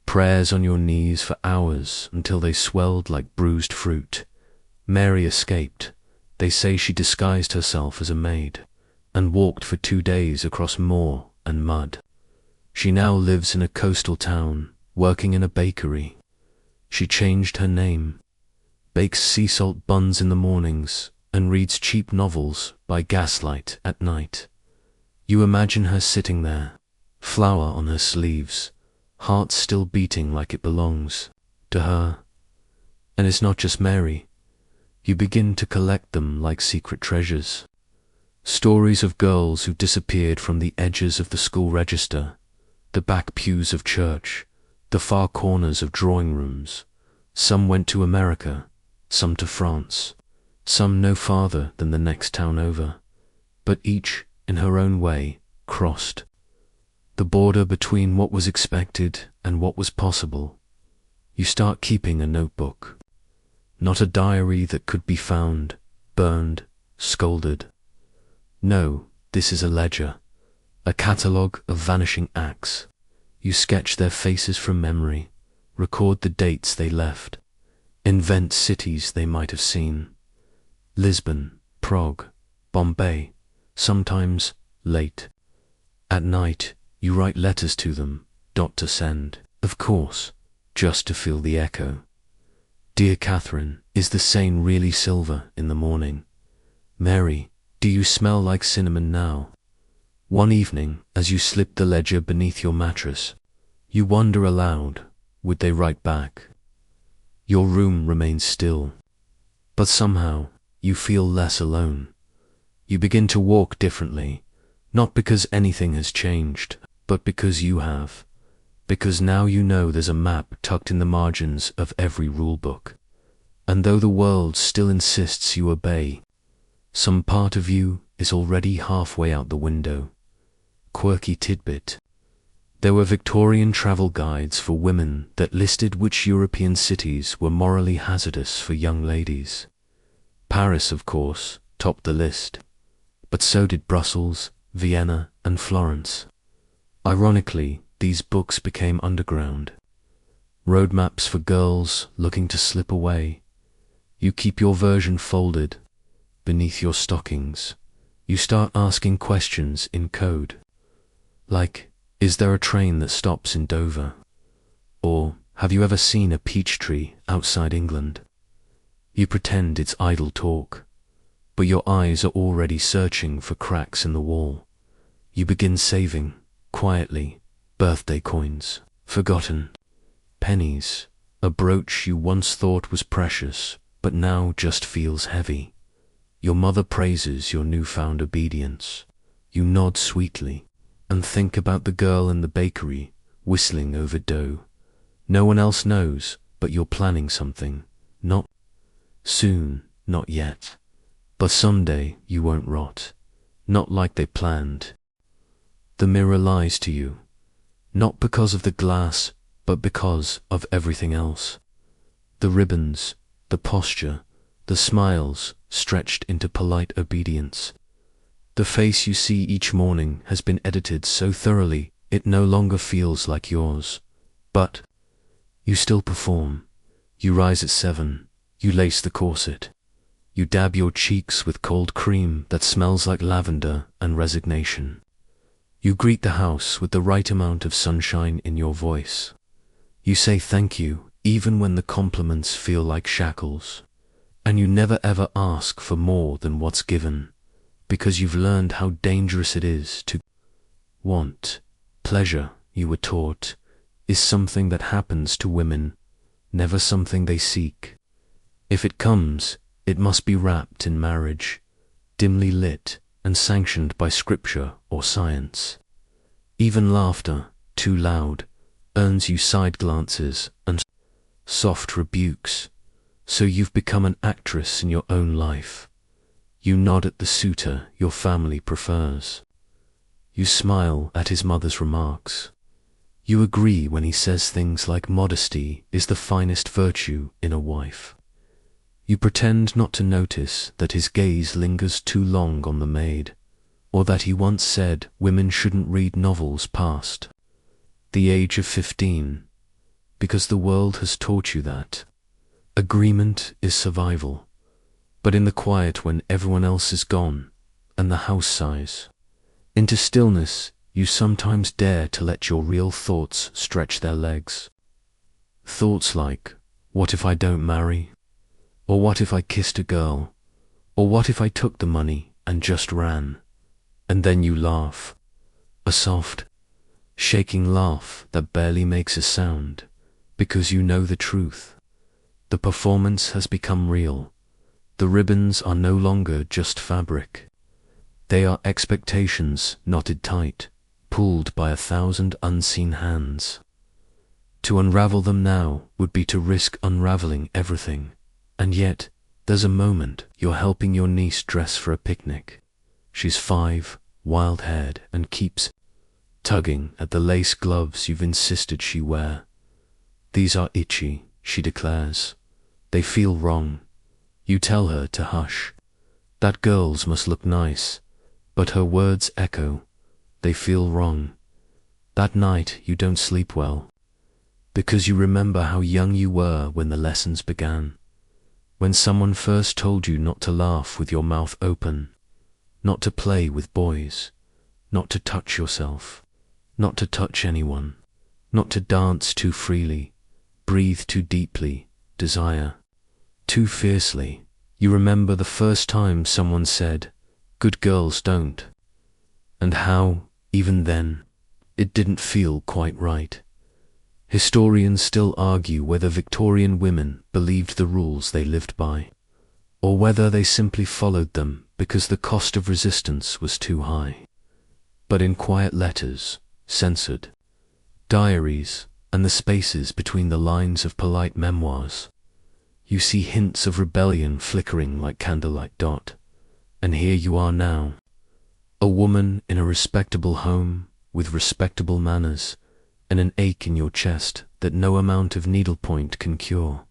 prayers on your knees for hours until they swelled like bruised fruit. Mary escaped. They say she disguised herself as a maid and walked for 2 days across moor and mud. She now lives in a coastal town, working in a bakery. She changed her name, bakes sea salt buns in the mornings, and reads cheap novels by gaslight at night. You imagine her sitting there, flower on her sleeves, heart still beating like it belongs to her. And it's not just Mary. You begin to collect them like secret treasures. Stories of girls who disappeared from the edges of the school register, the back pews of church, the far corners of drawing rooms. Some went to America, some to France, some no farther than the next town over, but each, in her own way, crossed the border between what was expected and what was possible. You start keeping a notebook, not a diary that could be found, burned, scolded. No, this is a ledger, a catalogue of vanishing acts. You sketch their faces from memory, record the dates they left, invent cities they might have seen. Lisbon, Prague, Bombay, sometimes late. At night, you write letters to them, not to send, of course, just to feel the echo. Dear Catherine, is the Seine really silver in the morning? Mary, do you smell like cinnamon now? One evening, as you slip the ledger beneath your mattress, you wonder aloud, would they write back? Your room remains still, but somehow you feel less alone. You begin to walk differently, not because anything has changed, but because you have. Because now you know there's a map tucked in the margins of every rule book. And though the world still insists you obey, some part of you is already halfway out the window. Quirky tidbit. There were Victorian travel guides for women that listed which European cities were morally hazardous for young ladies. Paris, of course, topped the list, but so did Brussels, Vienna, and Florence. Ironically, these books became underground. Roadmaps for girls looking to slip away. You keep your version folded beneath your stockings. You start asking questions in code, like, is there a train that stops in Dover? Or, have you ever seen a peach tree outside England? You pretend it's idle talk, but your eyes are already searching for cracks in the wall. You begin saving, quietly, birthday coins, forgotten, pennies, a brooch you once thought was precious, but now just feels heavy. Your mother praises your newfound obedience. You nod sweetly, and think about the girl in the bakery, whistling over dough. No one else knows, but you're planning something. Not soon, not yet. But someday you won't rot. Not like they planned. The mirror lies to you, not because of the glass, but because of everything else. The ribbons, the posture, the smiles stretched into polite obedience. The face you see each morning has been edited so thoroughly it no longer feels like yours. But you still perform. You rise at 7. You lace the corset. You dab your cheeks with cold cream that smells like lavender and resignation. You greet the house with the right amount of sunshine in your voice. You say thank you even when the compliments feel like shackles. And you never ever ask for more than what's given, because you've learned how dangerous it is to want. Pleasure, you were taught, is something that happens to women, never something they seek. If it comes, it must be wrapped in marriage, dimly lit and sanctioned by scripture or science. Even laughter, too loud, earns you side glances and soft rebukes, so you've become an actress in your own life. You nod at the suitor your family prefers. You smile at his mother's remarks. You agree when he says things like modesty is the finest virtue in a wife. You pretend not to notice that his gaze lingers too long on the maid, or that he once said women shouldn't read novels past the age of 15, because the world has taught you that agreement is survival. But in the quiet when everyone else is gone and the house sighs into stillness, you sometimes dare to let your real thoughts stretch their legs. Thoughts like, what if I don't marry? Or what if I kissed a girl? Or what if I took the money and just ran? And then you laugh, a soft, shaking laugh that barely makes a sound, because you know the truth. The performance has become real. The ribbons are no longer just fabric. They are expectations knotted tight, pulled by 1,000 unseen hands. To unravel them now would be to risk unraveling everything. And yet, there's a moment you're helping your niece dress for a picnic. She's 5, wild-haired, and keeps tugging at the lace gloves you've insisted she wear. These are itchy, she declares. They feel wrong. You tell her to hush. That girls must look nice, but her words echo. They feel wrong. That night you don't sleep well, because you remember how young you were when the lessons began. When someone first told you not to laugh with your mouth open, not to play with boys, not to touch yourself, not to touch anyone, not to dance too freely, breathe too deeply, desire too fiercely. You remember the first time someone said, "Good girls don't," and how, even then, it didn't feel quite right. Historians still argue whether Victorian women believed the rules they lived by, or whether they simply followed them because the cost of resistance was too high. But in quiet letters, censored, diaries, and the spaces between the lines of polite memoirs, you see hints of rebellion flickering like candlelight dot. And here you are now, a woman in a respectable home with respectable manners, and an ache in your chest that no amount of needlepoint can cure.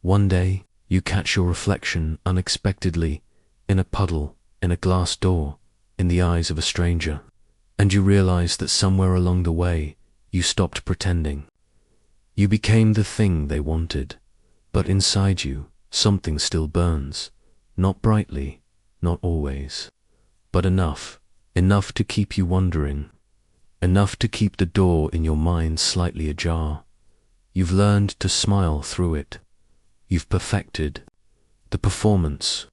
One day, you catch your reflection unexpectedly in a puddle, in a glass door, in the eyes of a stranger, and you realize that somewhere along the way, you stopped pretending. You became the thing they wanted, but inside you, something still burns, not brightly, not always, but enough to keep you wondering. Enough to keep the door in your mind slightly ajar. You've learned to smile through it. You've perfected the performance.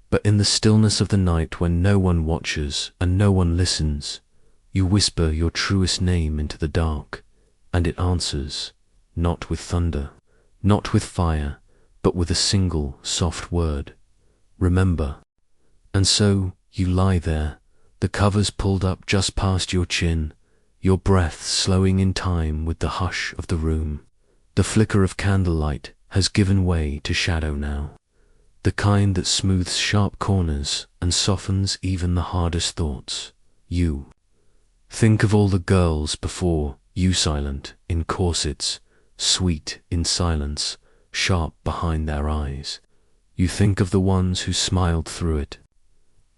But in the stillness of the night when no one watches and no one listens, you whisper your truest name into the dark, and it answers, not with thunder, not with fire, but with a single soft word. Remember. And so you lie there, the covers pulled up just past your chin, your breath slowing in time with the hush of the room. The flicker of candlelight has given way to shadow now, the kind that smooths sharp corners and softens even the hardest thoughts. You think of all the girls before you, silent in corsets, sweet in silence, sharp behind their eyes. You think of the ones who smiled through it,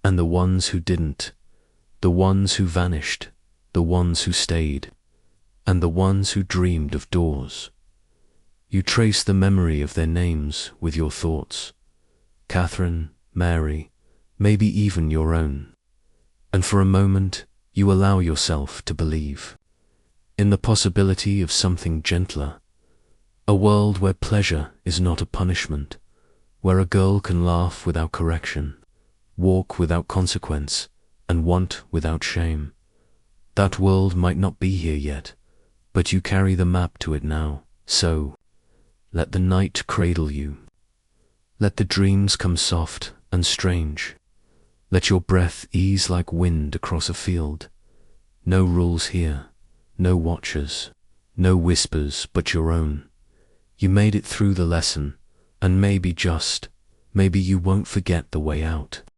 and the ones who didn't, the ones who vanished, the ones who stayed, and the ones who dreamed of doors. You trace the memory of their names with your thoughts, Catherine, Mary, maybe even your own, and for a moment you allow yourself to believe in the possibility of something gentler, a world where pleasure is not a punishment, where a girl can laugh without correction, walk without consequence, and want without shame. That world might not be here yet, but you carry the map to it now, so let the night cradle you. Let the dreams come soft and strange. Let your breath ease like wind across a field. No rules here, no watchers, no whispers but your own. You made it through the lesson, and maybe you won't forget the way out.